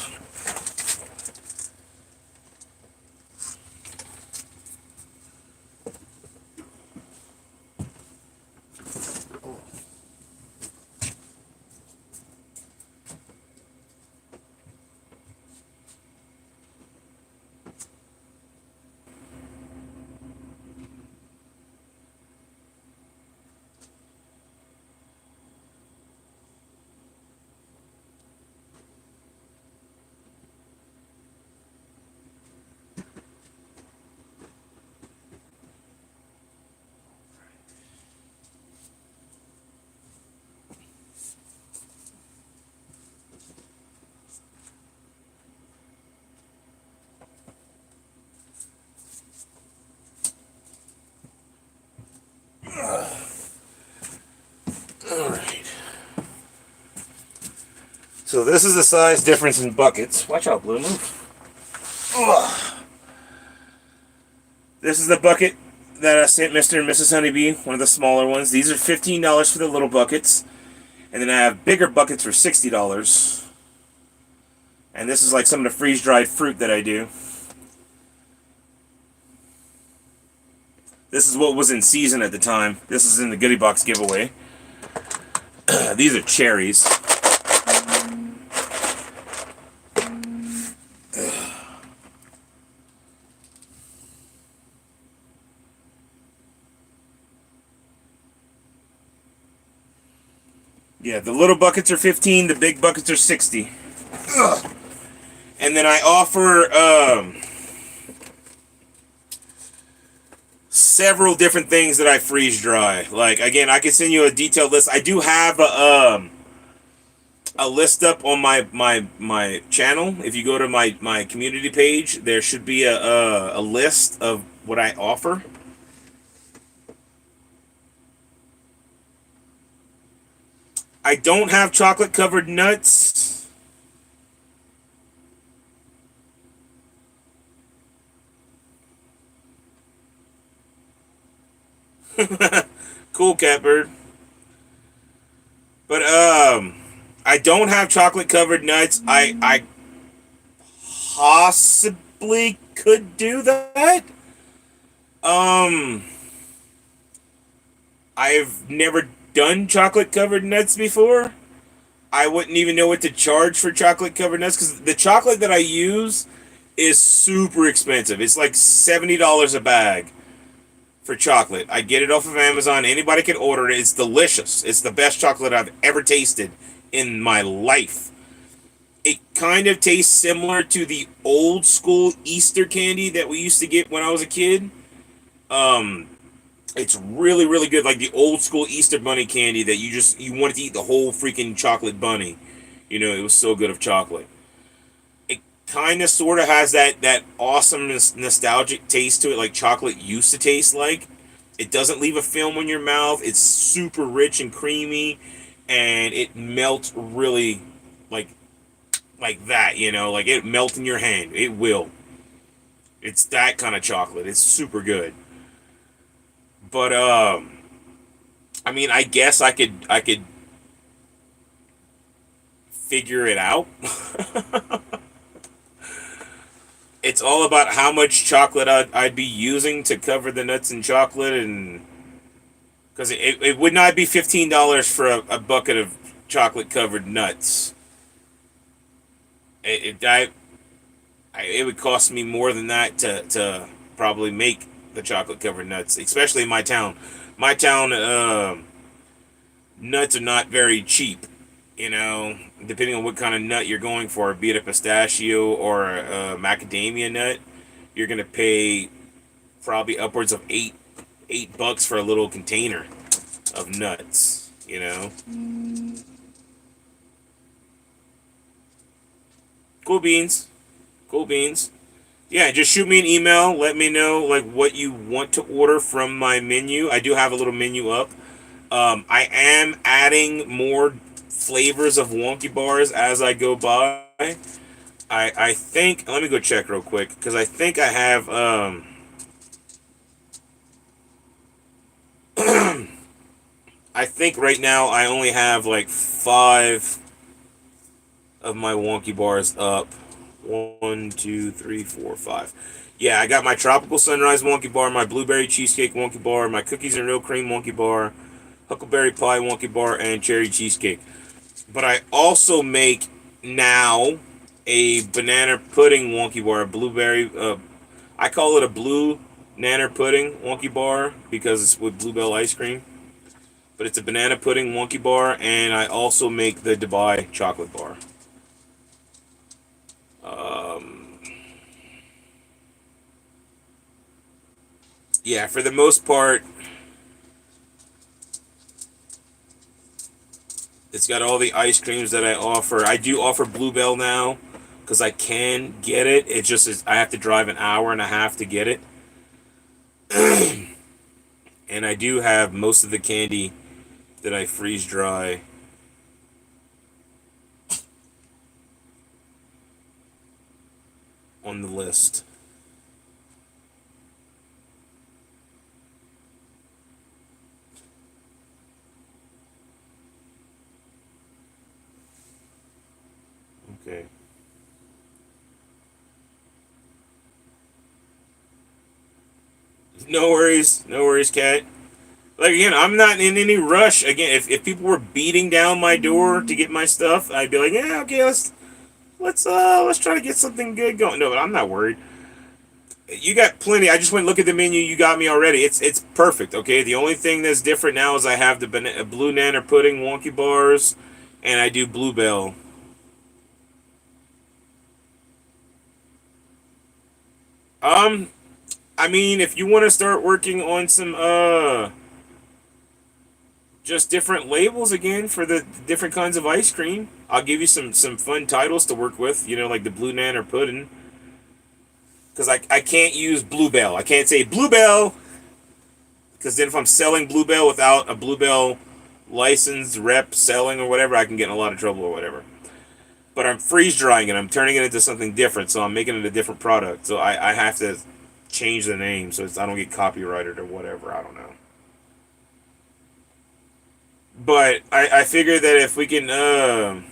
All right. So this is the size difference in buckets. Watch out, Blue. Move. Ugh. This is the bucket that I sent Mr. and Mrs. Honeybee, one of the smaller ones. These are $15 for the little buckets. And then I have bigger buckets for $60. And this is like some of the freeze-dried fruit that I do. This is what was in season at the time. This is in the Goodie Box giveaway. These are cherries. Yeah, the little buckets are 15, the big buckets are 60. Ugh. And then I offer several different things that I freeze dry. Like, again, I can send you a detailed list. I do have a list up on my channel. If you go to my community page, there should be a list of what I offer. I don't have chocolate covered nuts. Cool, Catbird. But I don't have chocolate covered nuts. I possibly could do that. I've never done chocolate covered nuts before. I wouldn't even know what to charge for chocolate covered nuts because the chocolate that I use is super expensive. It's like $70 a bag for chocolate. I get it off of Amazon. Anybody can order it. It's delicious. It's the best chocolate I've ever tasted in my life. It kind of tastes similar to the old school Easter candy that we used to get when I was a kid. It's really, really good, like the old school Easter bunny candy that you wanted to eat the whole freaking chocolate bunny. You know, it was so good of chocolate. It kind of sort of has that awesome nostalgic taste to it, like chocolate used to taste like. It doesn't leave a film in your mouth. It's super rich and creamy, and it melts really like that, you know, like it melts in your hand. It will. It's that kind of chocolate. It's super good. But I mean, I guess I could figure it out. It's all about how much chocolate I'd be using to cover the nuts in chocolate, and because it would not be $15 for a bucket of chocolate covered nuts. It would cost me more than that to probably make the chocolate covered nuts, especially in my town. My town, nuts are not very cheap. You know, depending on what kind of nut you're going for, be it a pistachio or a macadamia nut, you're gonna pay probably upwards of eight bucks for a little container of nuts. You know, cool beans, cool beans. Yeah, just shoot me an email. Let me know like what you want to order from my menu. I do have a little menu up. I am adding more flavors of wonky bars as I go by. I think let me go check real quick because I think I have I think right now I only have like 5 of my wonky bars up. One, two, three, four, five. Yeah, I got my tropical sunrise wonky bar, my blueberry cheesecake wonky bar, my cookies and real cream wonky bar, huckleberry pie wonky bar, and cherry cheesecake. But I also make now a banana pudding wonky bar, a blueberry. I call it a blue nanner pudding wonky bar because it's with bluebell ice cream. But it's a banana pudding wonky bar, and I also make the Dubai chocolate bar. Um, yeah, for the most part, it's got all the ice creams that I offer. I do offer bluebell now because I can get it. It just is I have to drive an hour and a half to get it. And I do have most of the candy that I freeze dry on the list. Okay. No worries, cat. Like again, I'm not in any rush. Again, if people were beating down my door to get my stuff, I'd be like, yeah, okay, let's try to get something good going. No, but I'm not worried. You got plenty. I just went look at the menu. You got me already. It's perfect. Okay. The only thing that's different now is I have the blue nanner pudding wonky bars, and I do bluebell. Um, I mean, if you want to start working on some just different labels again for the different kinds of ice cream, I'll give you some fun titles to work with. You know, like the blue nanner pudding. Because I can't use bluebell. I can't say bluebell because then if I'm selling bluebell without a bluebell license rep selling or whatever, I can get in a lot of trouble or whatever. But I'm freeze drying it. I'm turning it into something different, so I'm making it a different product. So I have to change the name so I don't get copyrighted or whatever. I don't know. But I figure that if we can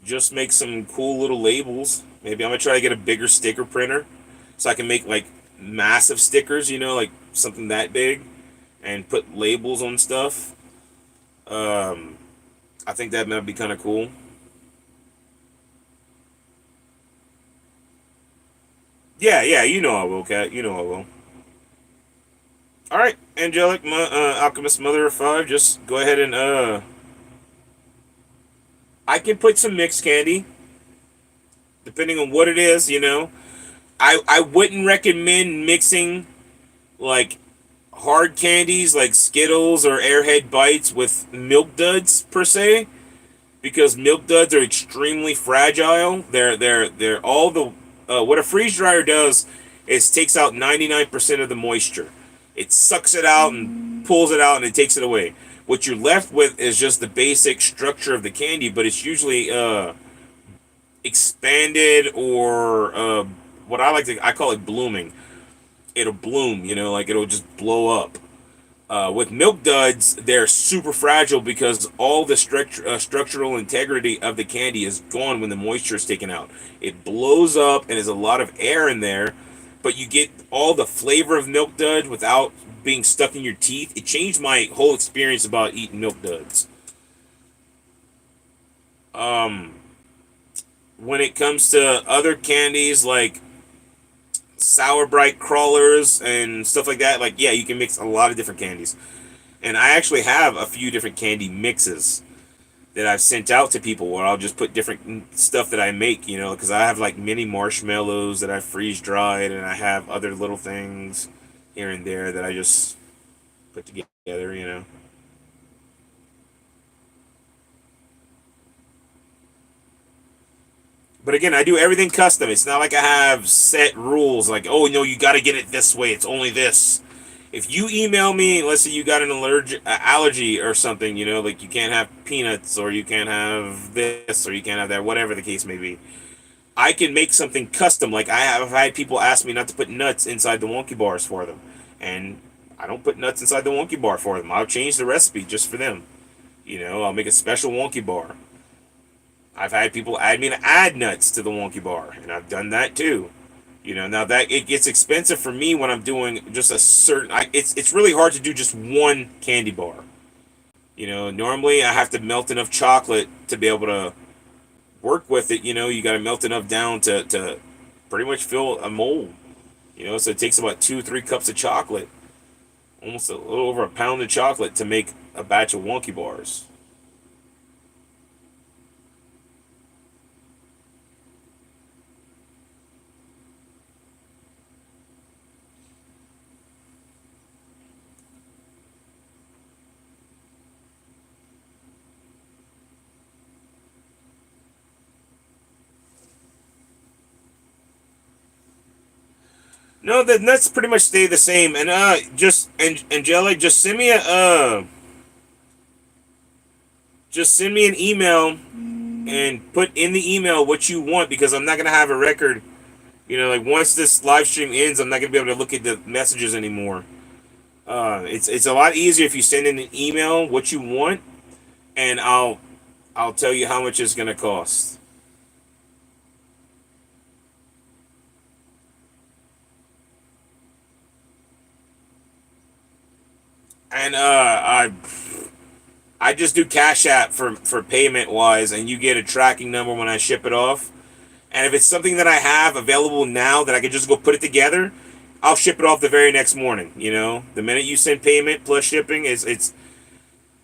just make some cool little labels, maybe I'm gonna try to get a bigger sticker printer so I can make like massive stickers. You know, like something that big, and put labels on stuff. Um, I think that might be kind of cool. Yeah, yeah, you know I will, Cat. You know I will. All right, Angelic, my Alchemist Mother of Five. Just go ahead and I can put some mixed candy, depending on what it is. You know, I wouldn't recommend mixing like hard candies like Skittles or Airhead Bites with Milk Duds per se, because Milk Duds are extremely fragile. They're all the what a freeze dryer does is takes out 99% of the moisture. It sucks it out and pulls it out and it takes it away. What you're left with is just the basic structure of the candy, but it's usually expanded or what I call it blooming. It'll bloom, you know, like it'll just blow up. With Milk Duds, they're super fragile because all the structural integrity of the candy is gone when the moisture is taken out. It blows up and there's a lot of air in there, but you get all the flavor of Milk Dud without being stuck in your teeth. It changed my whole experience about eating Milk Duds. Um, when it comes to other candies like sour bright crawlers and stuff like that, like yeah, you can mix a lot of different candies. And I actually have a few different candy mixes that I've sent out to people where I'll just put different stuff that I make, you know, because I have like mini marshmallows that I freeze dried, and I have other little things here and there that I just put together, you know. But again, I do everything custom. It's not like I have set rules like, oh no, you got to get it this way. It's only this. If you email me, let's say you got an allergy or something, like you can't have peanuts or you can't have this or you can't have that, whatever the case may be. I can make something custom. Like I've had people ask me not to put nuts inside the wonky bars for them, and I don't put nuts inside the wonky bar for them. I'll change the recipe just for them. I'll make a special wonky bar. I've had people add me to add nuts to the wonky bar, and I've done that too. Now that it gets expensive for me when I'm doing just a certain. It's really hard to do just one candy bar. Normally I have to melt enough chocolate to be able to work with it. You got to melt enough down to pretty much fill a mold. So it takes about 2-3 cups of chocolate, almost a little over a pound of chocolate to make a batch of wonky bars. No, the nuts pretty much stay the same. And just and Angelic, just send me an email and put in the email what you want, because I'm not gonna have a record. Like once this live stream ends, I'm not gonna be able to look at the messages anymore. It's a lot easier if you send in an email what you want, and I'll tell you how much it's gonna cost. And I just do Cash App for payment wise, and you get a tracking number when I ship it off. And if it's something that I have available now that I can just go put it together, I'll ship it off the very next morning. The minute you send payment plus shipping, it's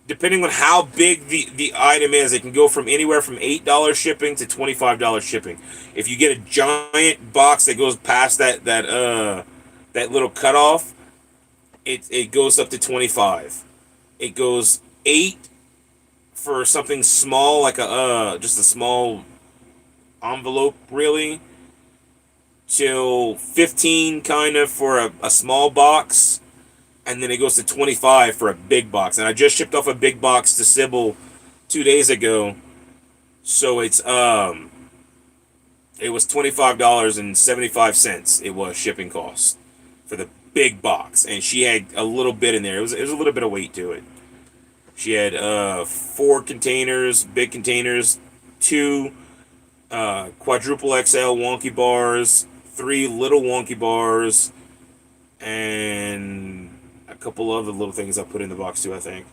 depending on how big the item is. It can go from anywhere from $8 shipping to $25 shipping. If you get a giant box that goes past that little cutoff, it goes up to 25. It goes 8 for something small, like a just a small envelope, really, till 15 kind of for a small box, and then it goes to 25 for a big box. And I just shipped off a big box to Sybil 2 days ago, so it was $25.75. It was shipping cost for the big box, and she had a little bit in there. It was a little bit of weight to it. She had 4 containers, big containers, 2 quadruple XL wonky bars, 3 little wonky bars, and a couple other little things I put in the box too, I think.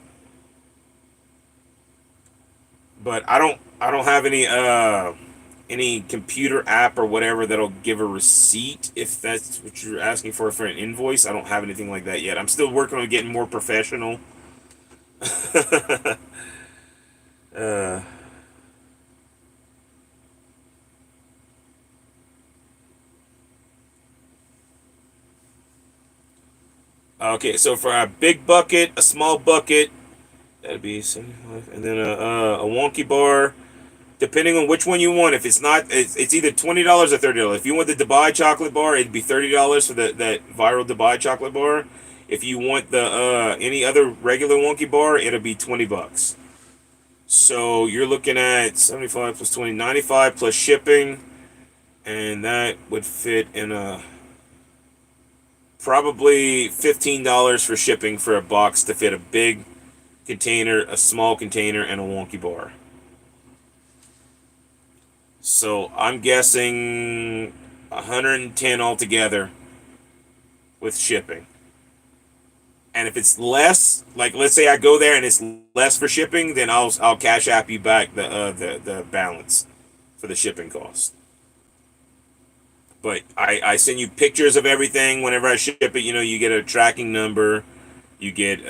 But I don't have any computer app or whatever that'll give a receipt, if that's what you're asking for an invoice. I don't have anything like that yet. I'm still working on getting more professional. uh, okay, so for a big bucket, a small bucket, that'd be 75, and then a wonky bar. Depending on which one you want, if it's not, it's either $20 or $30. If you want the Dubai chocolate bar, it'd be $30 for that viral Dubai chocolate bar. If you want the any other regular wonky bar, it'll be $20. So you're looking at 75 plus 20, 95 plus shipping, and that would fit in a probably $15 for shipping for a box to fit a big container, a small container, and a wonky bar. So I'm guessing 110 altogether with shipping. And if it's less, like let's say I go there and it's less for shipping, then I'll cash app you back the balance for the shipping cost. But I send you pictures of everything whenever I ship it. You get a tracking number, you get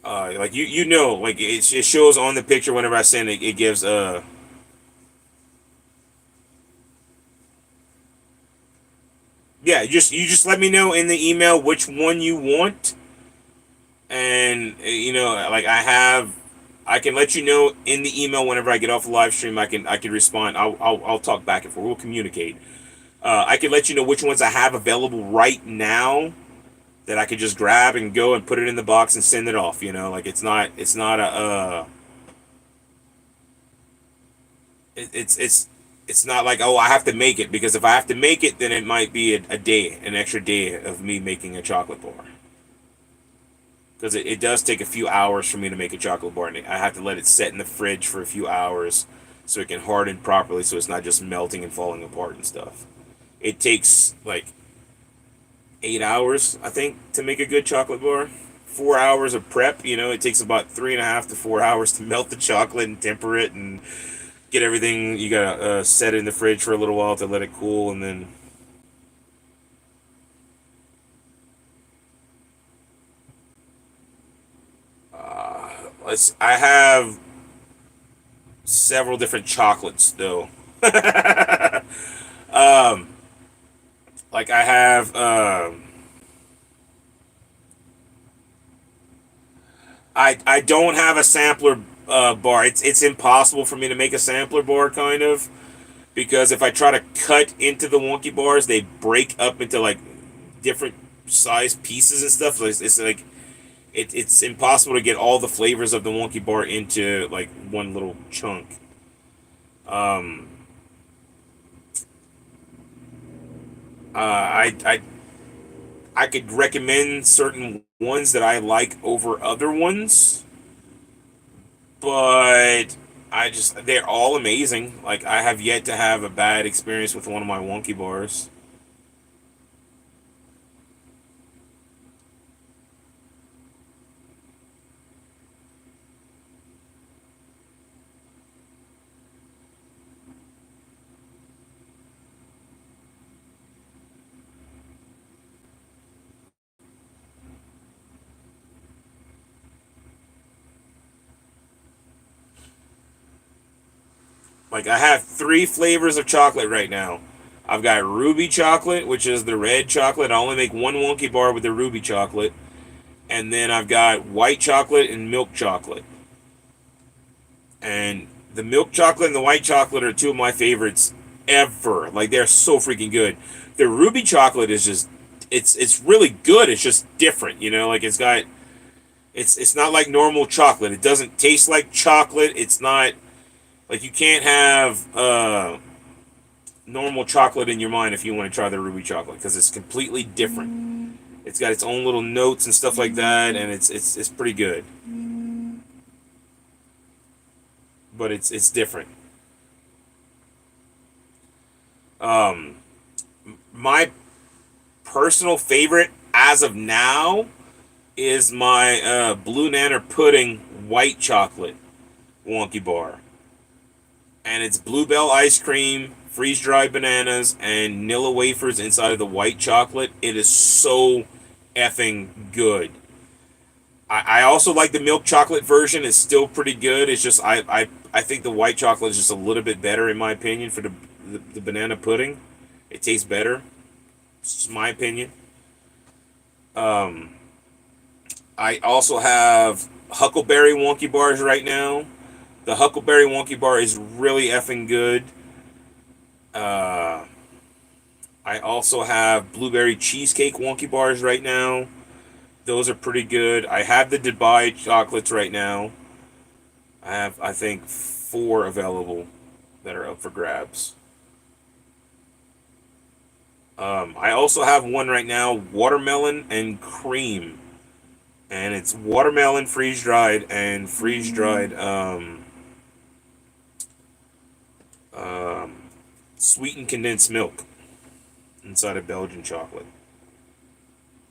like like it shows on the picture whenever I send it. It gives yeah, you just let me know in the email which one you want, and like I have I can let you know in the email whenever I get off the live stream. I can respond. I'll talk back and forth. We'll communicate. I can let you know which ones I have available right now that I could just grab and go and put it in the box and send it off. Like it's not a it's not like, oh, I have to make it, because if I have to make it, then it might be a day, an extra day of me making a chocolate bar. Because it does take a few hours for me to make a chocolate bar, and I have to let it set in the fridge for a few hours so it can harden properly, so it's not just melting and falling apart and stuff. It takes like 8 hours, I think, to make a good chocolate bar. 4 hours of prep. It takes about 3.5 to 4 hours to melt the chocolate and temper it and get everything. You gotta set it in the fridge for a little while to let it cool, and then I have several different chocolates though. um, like I have I don't have a sampler bar. It's impossible for me to make a sampler bar, kind of, because if I try to cut into the wonky bars, they break up into like different size pieces and stuff. So it's like it's impossible to get all the flavors of the wonky bar into like one little chunk. Um, I could recommend certain ones that I like over other ones, but they're all amazing. Like, I have yet to have a bad experience with one of my wonky bars. Like, I have three flavors of chocolate right now. I've got ruby chocolate, which is the red chocolate. I only make one wonky bar with the ruby chocolate. And then I've got white chocolate and milk chocolate. And the milk chocolate and the white chocolate are two of my favorites ever. Like, they're so freaking good. The ruby chocolate is just, it's really good. It's just different, like it's not like normal chocolate. It doesn't taste like chocolate. It's not like, you can't have normal chocolate in your mind if you want to try the ruby chocolate, because it's completely different. It's got its own little notes and stuff like that, and it's pretty good. But it's different. Um, my personal favorite as of now is my Blue Nanner Pudding white chocolate wonky bar, and it's bluebell ice cream, freeze dried bananas, and Nilla wafers inside of the white chocolate. It is so effing good. I also like the milk chocolate version. It's still pretty good. It's just I think the white chocolate is just a little bit better, in my opinion, for the banana pudding. It tastes better. It's just my opinion. Um, I also have Huckleberry Wonky Bars right now. The Huckleberry Wonky Bar is really effing good. Uh, I also have Blueberry Cheesecake Wonky Bars right now. Those are pretty good. I have the Dubai chocolates right now. I have, I think, four available that are up for grabs. I also have one right now, watermelon and cream, and it's watermelon freeze dried and freeze dried um, sweetened condensed milk inside of Belgian chocolate.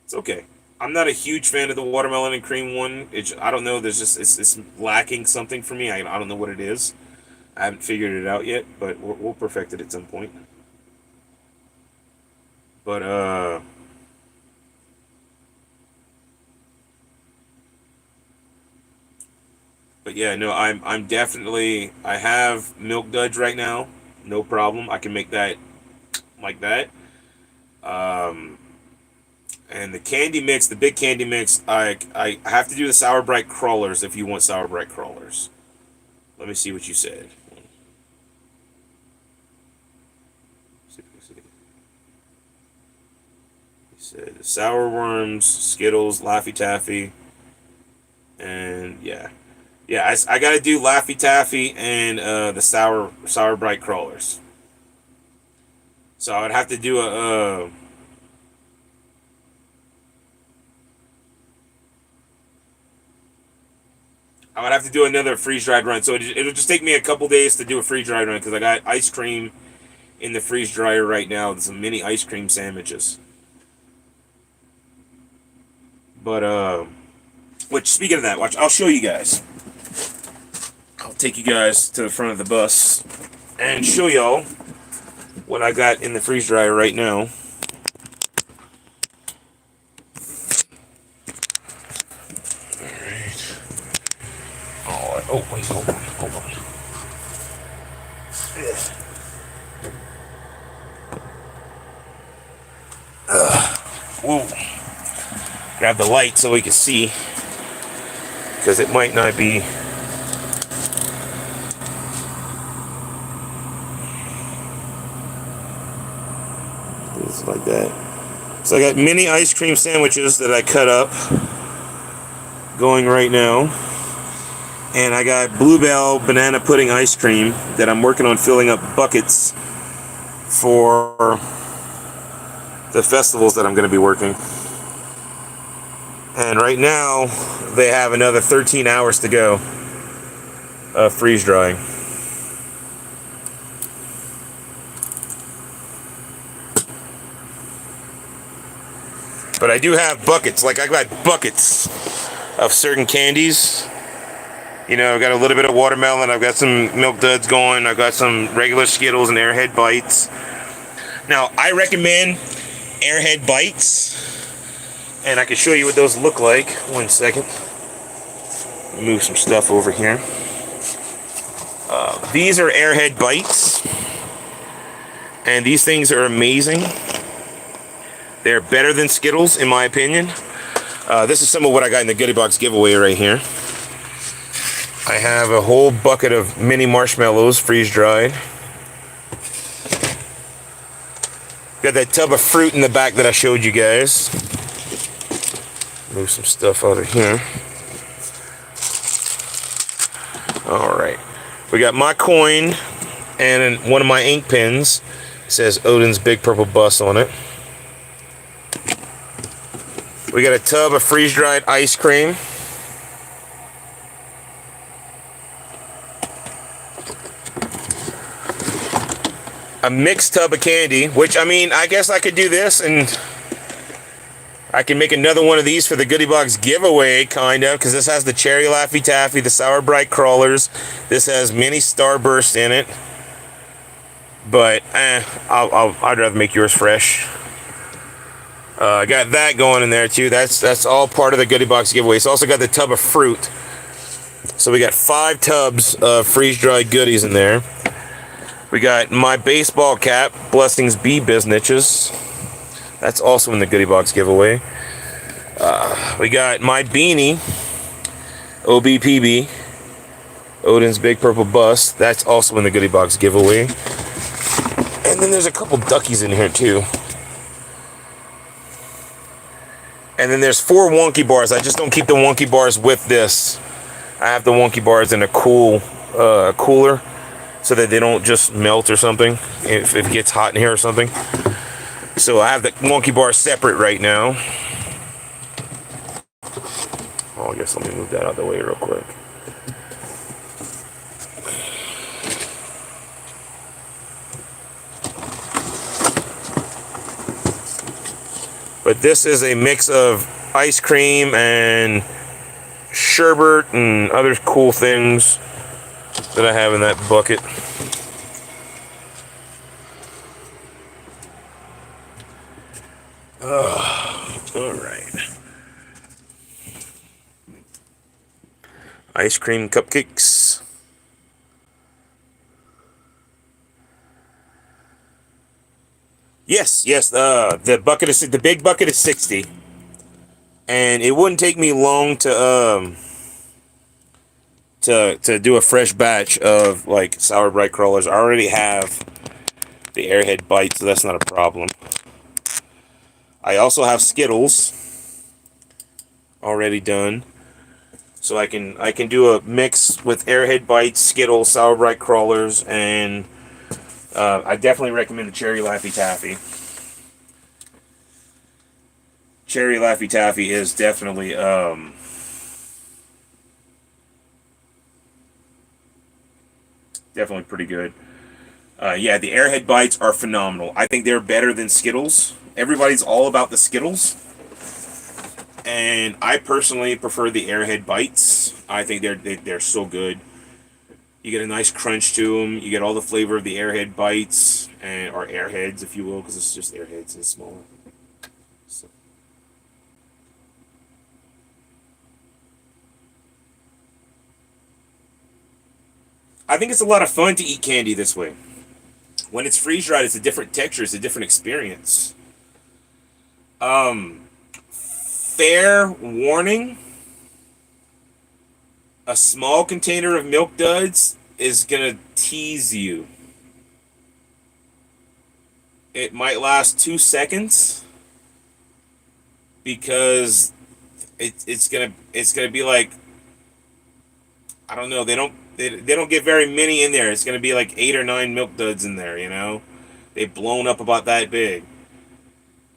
It's okay. I'm not a huge fan of the watermelon and cream one. I don't know. There's just it's lacking something for me. I don't know what it is. I haven't figured it out yet, but we'll perfect it at some point. But yeah, no, I'm definitely, I have milk duds right now. No problem. I can make that like that. Um, and the candy mix, the big candy mix, I have to do the sour bright crawlers if you want sour bright crawlers. Let me see what you said. You said sour worms, Skittles, Laffy Taffy, and yeah. Yeah, I gotta do Laffy Taffy and the sour bright crawlers. So I would have to do a I would have to do another freeze dried run. So it'll just take me a couple days to do a freeze dried run because I got ice cream in the freeze dryer right now. Some mini ice cream sandwiches. But which speaking of that, watch, I'll show you guys. I'll take you guys to the front of the bus and show y'all what I got in the freeze dryer right now. Oh, wait, hold on. Whoa. Grab the light so we can see, because it might not be. It's like that. So I got mini ice cream sandwiches that I cut up, going right now. And I got Bluebell banana pudding ice cream that I'm working on filling up buckets for the festivals that I'm going to be working. And right now, they have another 13 hours to go of freeze drying. But I do have buckets, like I got buckets of certain candies. You know, I've got a little bit of watermelon, I've got some Milk Duds going, I've got some regular Skittles and Airhead Bites. Now, I recommend Airhead Bites, and I can show you what those look like. 1 second. Move some stuff over here. These are Airhead Bites, and these things are amazing. They're better than Skittles, in my opinion. This is some of what I got in the Goodie Box giveaway right here. I have a whole bucket of mini marshmallows, freeze-dried. Got that tub of fruit in the back that I showed you guys. Move some stuff out of here. Alright. We got my coin and one of my ink pens. It says Odin's Big Purple Bus on it. We got a tub of freeze-dried ice cream. A mixed tub of candy, which, I mean, I guess I could do this and I can make another one of these for the Goodie Box giveaway, kind of, because this has the Cherry Laffy Taffy, the Sour Bright Crawlers. This has mini Starburst in it. But, I'd rather make yours fresh. I got that going in there, too. That's all part of the Goodie Box giveaway. It's also got the tub of fruit. So we got 5 tubs of freeze-dried goodies in there. We got my baseball cap, Blessings Be Biznitches. That's also in the Goodie Box giveaway. We got my beanie, OBPB, Odin's Big Purple Bus. That's also in the Goodie Box giveaway. And then there's a couple duckies in here too. And then there's 4 wonky bars. I just don't keep the wonky bars with this. I have the wonky bars in a cooler, so that they don't just melt or something if it gets hot in here or something. So I have the wonky bar separate right now. Oh, I guess let me move that out of the way real quick. But this is a mix of ice cream and sherbet and other cool things that I have in that bucket. All right. Ice cream cupcakes. Yes. The bucket is the big bucket is 60, and it wouldn't take me long to do a fresh batch of like sour bright crawlers. I already have the Airhead Bite, so that's not a problem. I also have Skittles already done, so I can do a mix with Airhead Bites, Skittles, sour bright crawlers, and I definitely recommend the Cherry Laffy Taffy. Cherry Laffy Taffy is definitely definitely pretty good. Yeah, the Airhead Bites are phenomenal. I think they're better than Skittles. Everybody's all about the Skittles, and I personally prefer the Airhead Bites. I think they're so good. You get a nice crunch to them. You get all the flavor of the Airhead Bites, or Airheads, if you will, because it's just Airheads and smaller. So. I think it's a lot of fun to eat candy this way. When it's freeze dried, it's a different texture. It's a different experience. Fair warning: a small container of Milk Duds is gonna tease you. It might last 2 seconds because it's gonna be like, I don't know, they don't get very many in there. It's gonna be like 8 or 9 Milk Duds in there, you know. They've blown up about that big,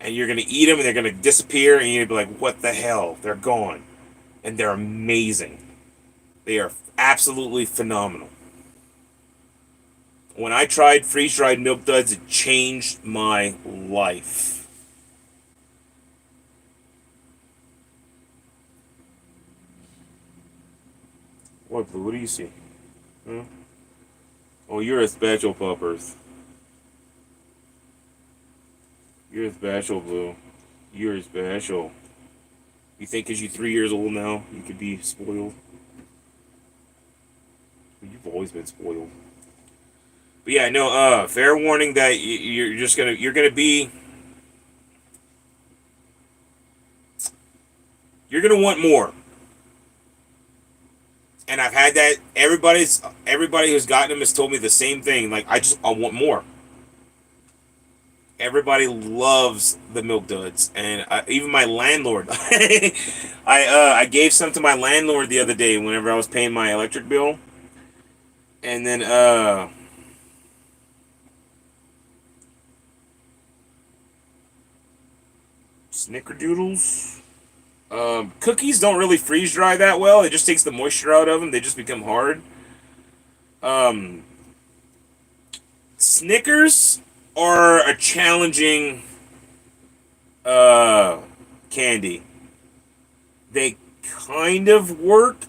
and you're gonna eat them and they're gonna disappear, and you're gonna be like, what the hell? They're gone, and they're amazing. They are absolutely phenomenal. When I tried freeze-dried Milk Duds, it changed my life. What, Blue? What do you see? Huh? Oh, you're a special puppers. You're special, Blue. You're special. You think because you're 3 years old now, you could be spoiled? You've always been spoiled. But yeah, no. Fair warning that you're gonna want more. And I've had that. Everybody who's gotten them has told me the same thing. Like, I want more. Everybody loves the Milk Duds, and even my landlord. I gave some to my landlord the other day whenever I was paying my electric bill, and then Snickerdoodles. Cookies don't really freeze dry that well. It just takes the moisture out of them. They just become hard. Um, Snickers are a challenging candy. They kind of work,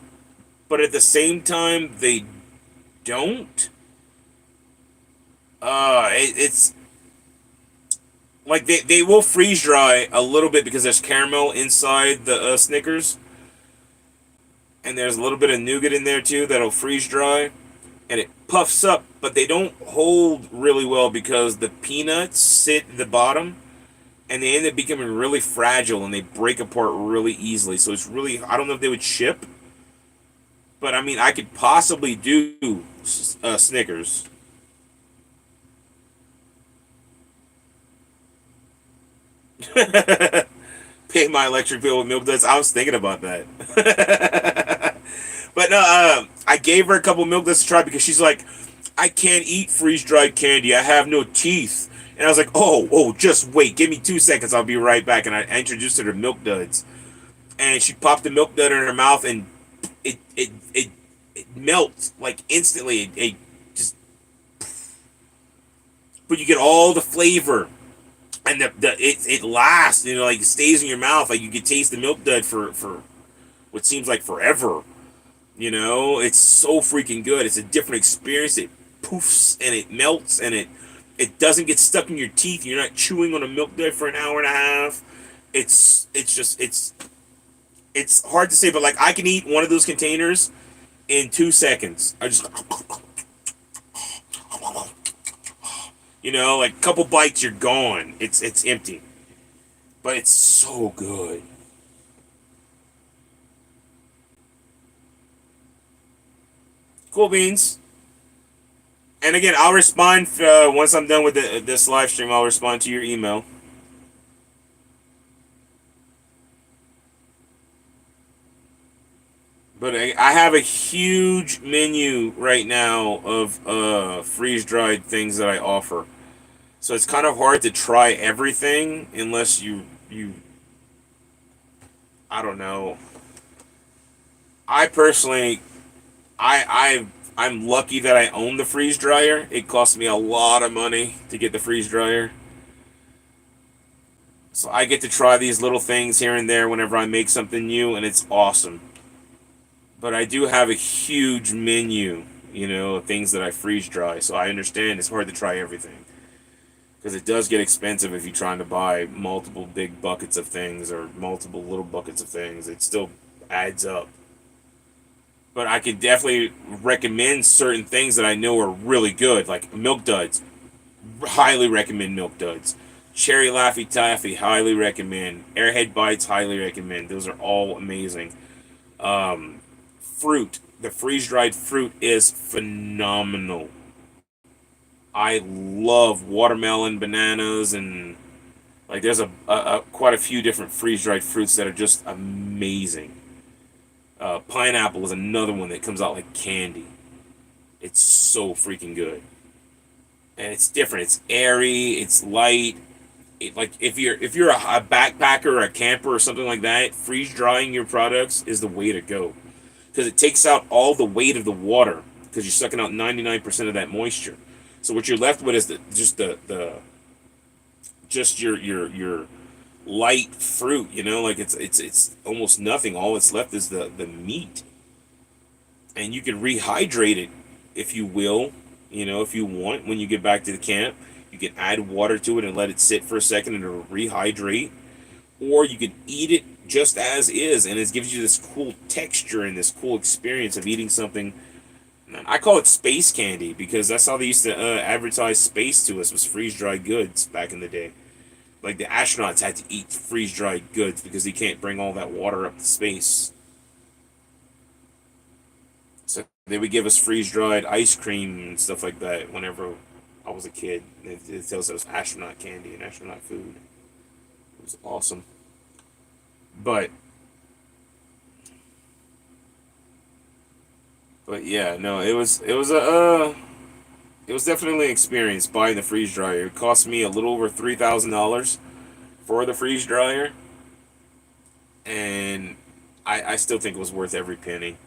but at the same time they don't. It's like they will freeze dry a little bit because there's caramel inside the Snickers, and there's a little bit of nougat in there too that'll freeze dry, and it puffs up, but they don't hold really well because the peanuts sit at the bottom, and they end up becoming really fragile and they break apart really easily. So it's really, I don't know if they would ship, but I mean, I could possibly do Snickers. Pay my electric bill with Milk Duds. I was thinking about that. But no, I gave her a couple Milk Duds to try because she's like, I can't eat freeze dried candy. I have no teeth. And I was like, oh, just wait. Give me 2 seconds. I'll be right back. And I introduced her to Milk Duds. And she popped the Milk Dud in her mouth, and it melts like instantly. It just, but you get all the flavor, and it lasts. You know, like it stays in your mouth. Like you can taste the Milk Dud for what seems like forever. You know, it's so freaking good. It's a different experience. It poofs and it melts, and it doesn't get stuck in your teeth. You're not chewing on a Milk Dud for an hour and a half. It's hard to say, but like I can eat one of those containers in 2 seconds. I just, you know, like a couple bites, you're gone. It's empty, but it's so good. Cool beans. And again, I'll respond once I'm done with this live stream. I'll respond to your email. But I have a huge menu right now of freeze dried things that I offer. So it's kind of hard to try everything unless you I don't know. I personally I'm lucky that I own the freeze dryer. It cost me a lot of money to get the freeze dryer. So I get to try these little things here and there whenever I make something new, and it's awesome. But I do have a huge menu, of things that I freeze dry. So I understand it's hard to try everything. Because it does get expensive if you're trying to buy multiple big buckets of things or multiple little buckets of things. It still adds up. But I can definitely recommend certain things that I know are really good, like Milk Duds. Highly recommend Milk Duds. Cherry Laffy Taffy, highly recommend. Airhead Bites, highly recommend. Those are all amazing. Fruit. The freeze dried fruit is phenomenal. I love watermelon, bananas, and like there's a quite a few different freeze dried fruits that are just amazing. Pineapple is another one that comes out like candy. It's so freaking good, and it's different. It's airy. It's light. Like if you're a backpacker or a camper or something like that, freeze drying your products is the way to go because it takes out all the weight of the water because you're sucking out 99% of that moisture. So what you're left with is just your light fruit. Like it's almost nothing. All that's left is the meat, and you can rehydrate it if you will. If you want, when you get back to the camp, you can add water to it and let it sit for a second and it'll rehydrate. Or you can eat it just as is, and it gives you this cool texture and this cool experience of eating something. I call it space candy because that's how they used to advertise space to us, was freeze dried goods back in the day. Like the astronauts had to eat freeze dried goods because they can't bring all that water up to space. So they would give us freeze dried ice cream and stuff like that whenever I was a kid. It tells us astronaut candy and astronaut food. It was awesome. But yeah, no, it was definitely an experience buying the freeze dryer. It cost me a little over $3,000 for the freeze dryer, and I still think it was worth every penny.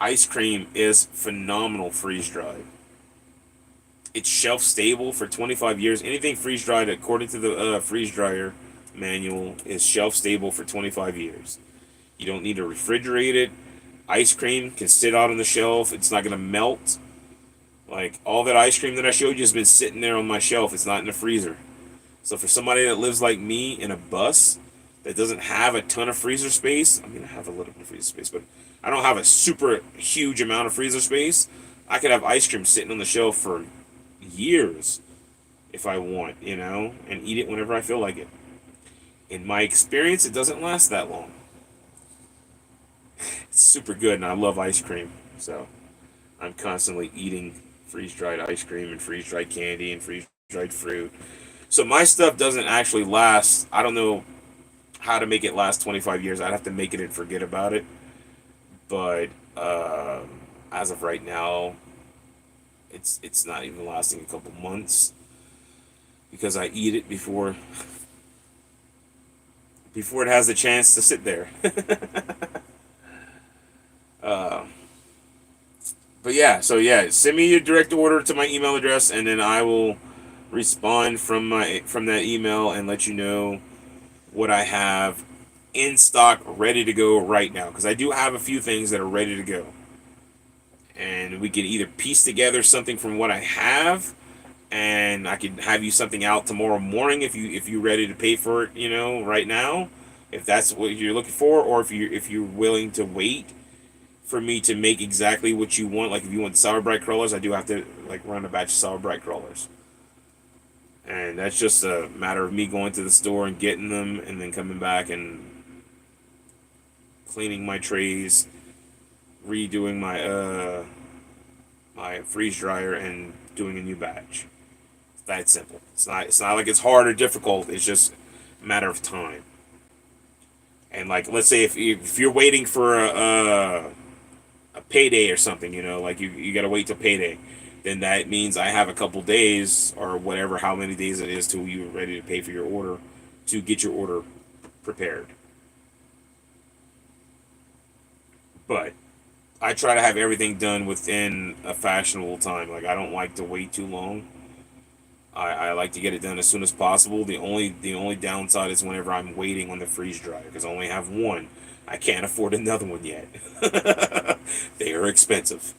Ice cream is phenomenal freeze dried. It's shelf stable for 25 years. Anything freeze dried, according to the freeze dryer manual, is shelf stable for 25 years. You don't need to refrigerate it. Ice cream can sit out on the shelf. It's not going to melt. Like, all that ice cream that I showed you has been sitting there on my shelf. It's not in the freezer. So for somebody that lives like me in a bus that doesn't have a ton of freezer space, I mean, I have a little bit of freezer space, but I don't have a super huge amount of freezer space. I could have ice cream sitting on the shelf for years if I want, and eat it whenever I feel like it. In my experience, it doesn't last that long. It's super good, and I love ice cream. So I'm constantly eating freeze-dried ice cream and freeze-dried candy and freeze-dried fruit. So my stuff doesn't actually last. I don't know how to make it last 25 years. I'd have to make it and forget about it. But as of right now, it's not even lasting a couple months because I eat it before it has a chance to sit there. uh, but yeah, so yeah, send me your direct order to my email address, and then I will respond from that email and let you know what I have in stock, ready to go right now. Because I do have a few things that are ready to go, and we can either piece together something from what I have, and I can have you something out tomorrow morning if you're ready to pay for it, right now, if that's what you're looking for, or if you're willing to wait for me to make exactly what you want. Like if you want sour bright crawlers, I do have to like run a batch of sour bright crawlers, and that's just a matter of me going to the store and getting them, and then coming back and cleaning my trays, redoing my freeze dryer and doing a new batch. It's that simple. It's not like it's hard or difficult. It's just a matter of time. And like, let's say if you're waiting for a payday or something, like you gotta wait till payday, then that means I have a couple days or whatever, how many days it is till you're ready to pay for your order, to get your order prepared. But I try to have everything done within a fashionable time. Like I don't like to wait too long. I like to get it done as soon as possible. The only downside is whenever I'm waiting on the freeze dryer because I only have one. I can't afford another one yet. They are expensive.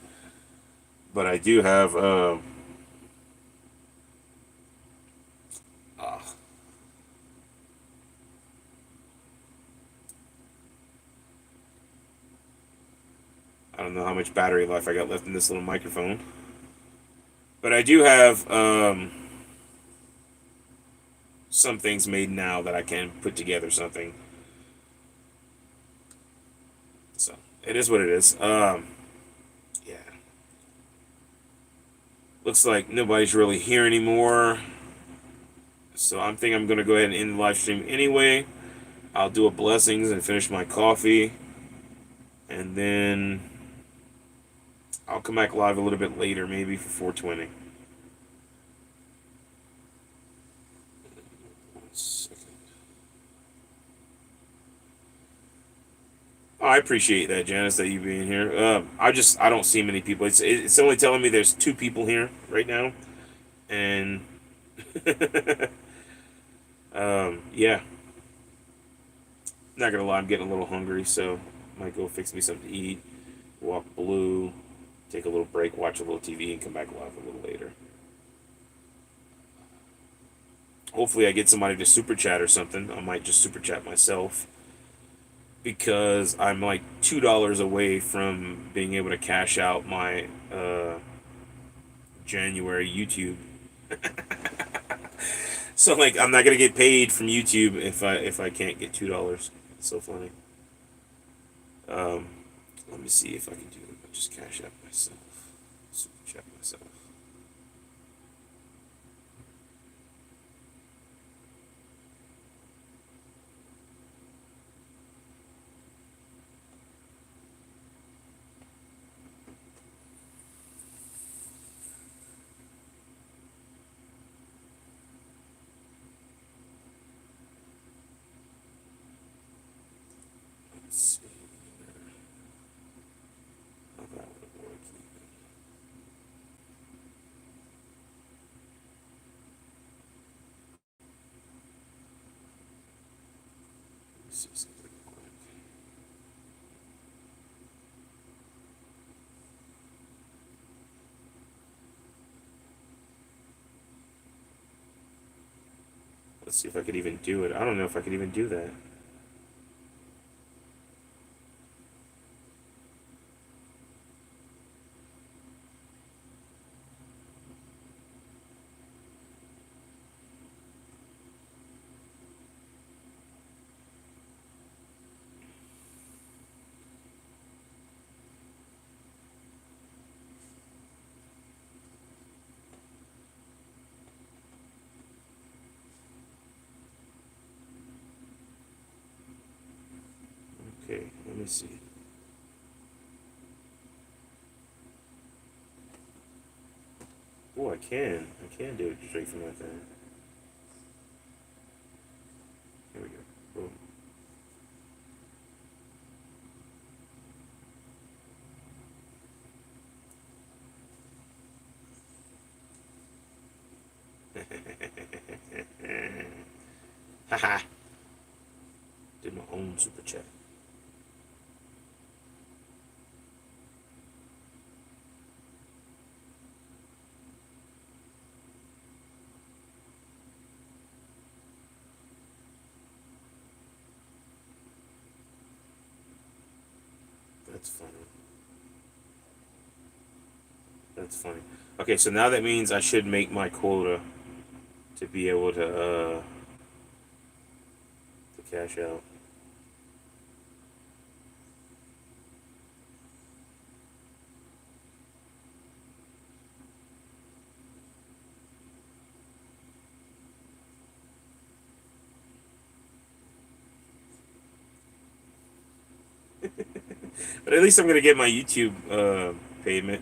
But I do have uh I don't know how much battery life I got left in this little microphone. But I do have some things made now that I can put together something. So it is what it is. Yeah. Looks like nobody's really here anymore. So I'm thinking I'm gonna go ahead and end the live stream anyway. I'll do a blessings and finish my coffee, and then I'll come back live a little bit later, maybe for 420. Oh, I appreciate that, Janice, that you being here. I don't see many people. It's only telling me there's two people here right now, and yeah, not gonna lie, I'm getting a little hungry, so might go fix me something to eat, walk blue, take a little break, watch a little TV, and come back live a little later. Hopefully, I get somebody to super chat or something. I might just super chat myself because I'm like $2 away from being able to cash out my January YouTube. So like, I'm not gonna get paid from YouTube if I can't get $2. It's so funny. Um, Let me see if I can do it. I'll just cash out myself, super chat myself. Let's see. How that would work. Let's see something quick. Let's see if I could even do it. I don't know if I could even do that. Okay, let me see. Oh, I can. I can do it straight from that thing. Here we go. Boom. Haha. Did my own super chat. That's funny. That's funny. Okay, so now that means I should make my quota to be able to cash out. But at least I'm gonna get my YouTube payment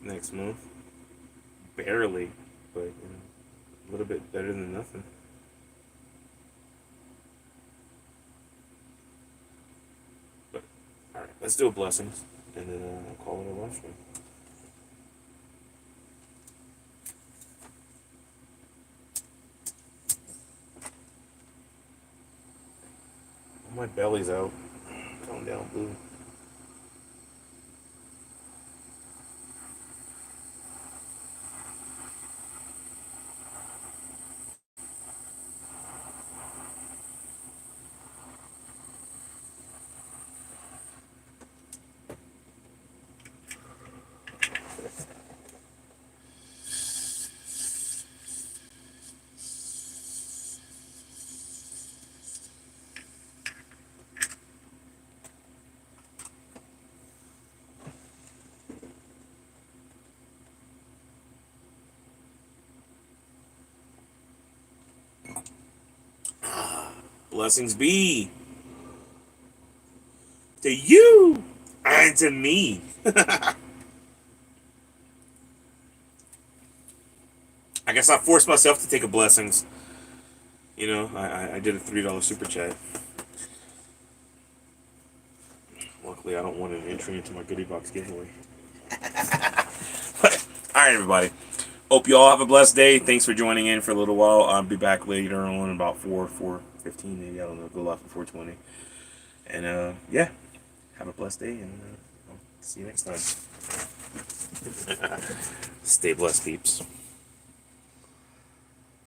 next month. Barely, but a little bit better than nothing. But all right, let's do a blessings, and then I'll call it a live stream. My belly's out. Calm down, Blue. Blessings be to you and to me. I guess I forced myself to take a blessings. I did a $3 super chat. Luckily, I don't want an entry into my goodie box giveaway. But, all right, everybody. Hope you all have a blessed day. Thanks for joining in for a little while. I'll be back later on about 4:15 maybe. I don't know. Go live for 4:20. And yeah, have a blessed day, and I'll see you next time. Stay blessed, peeps.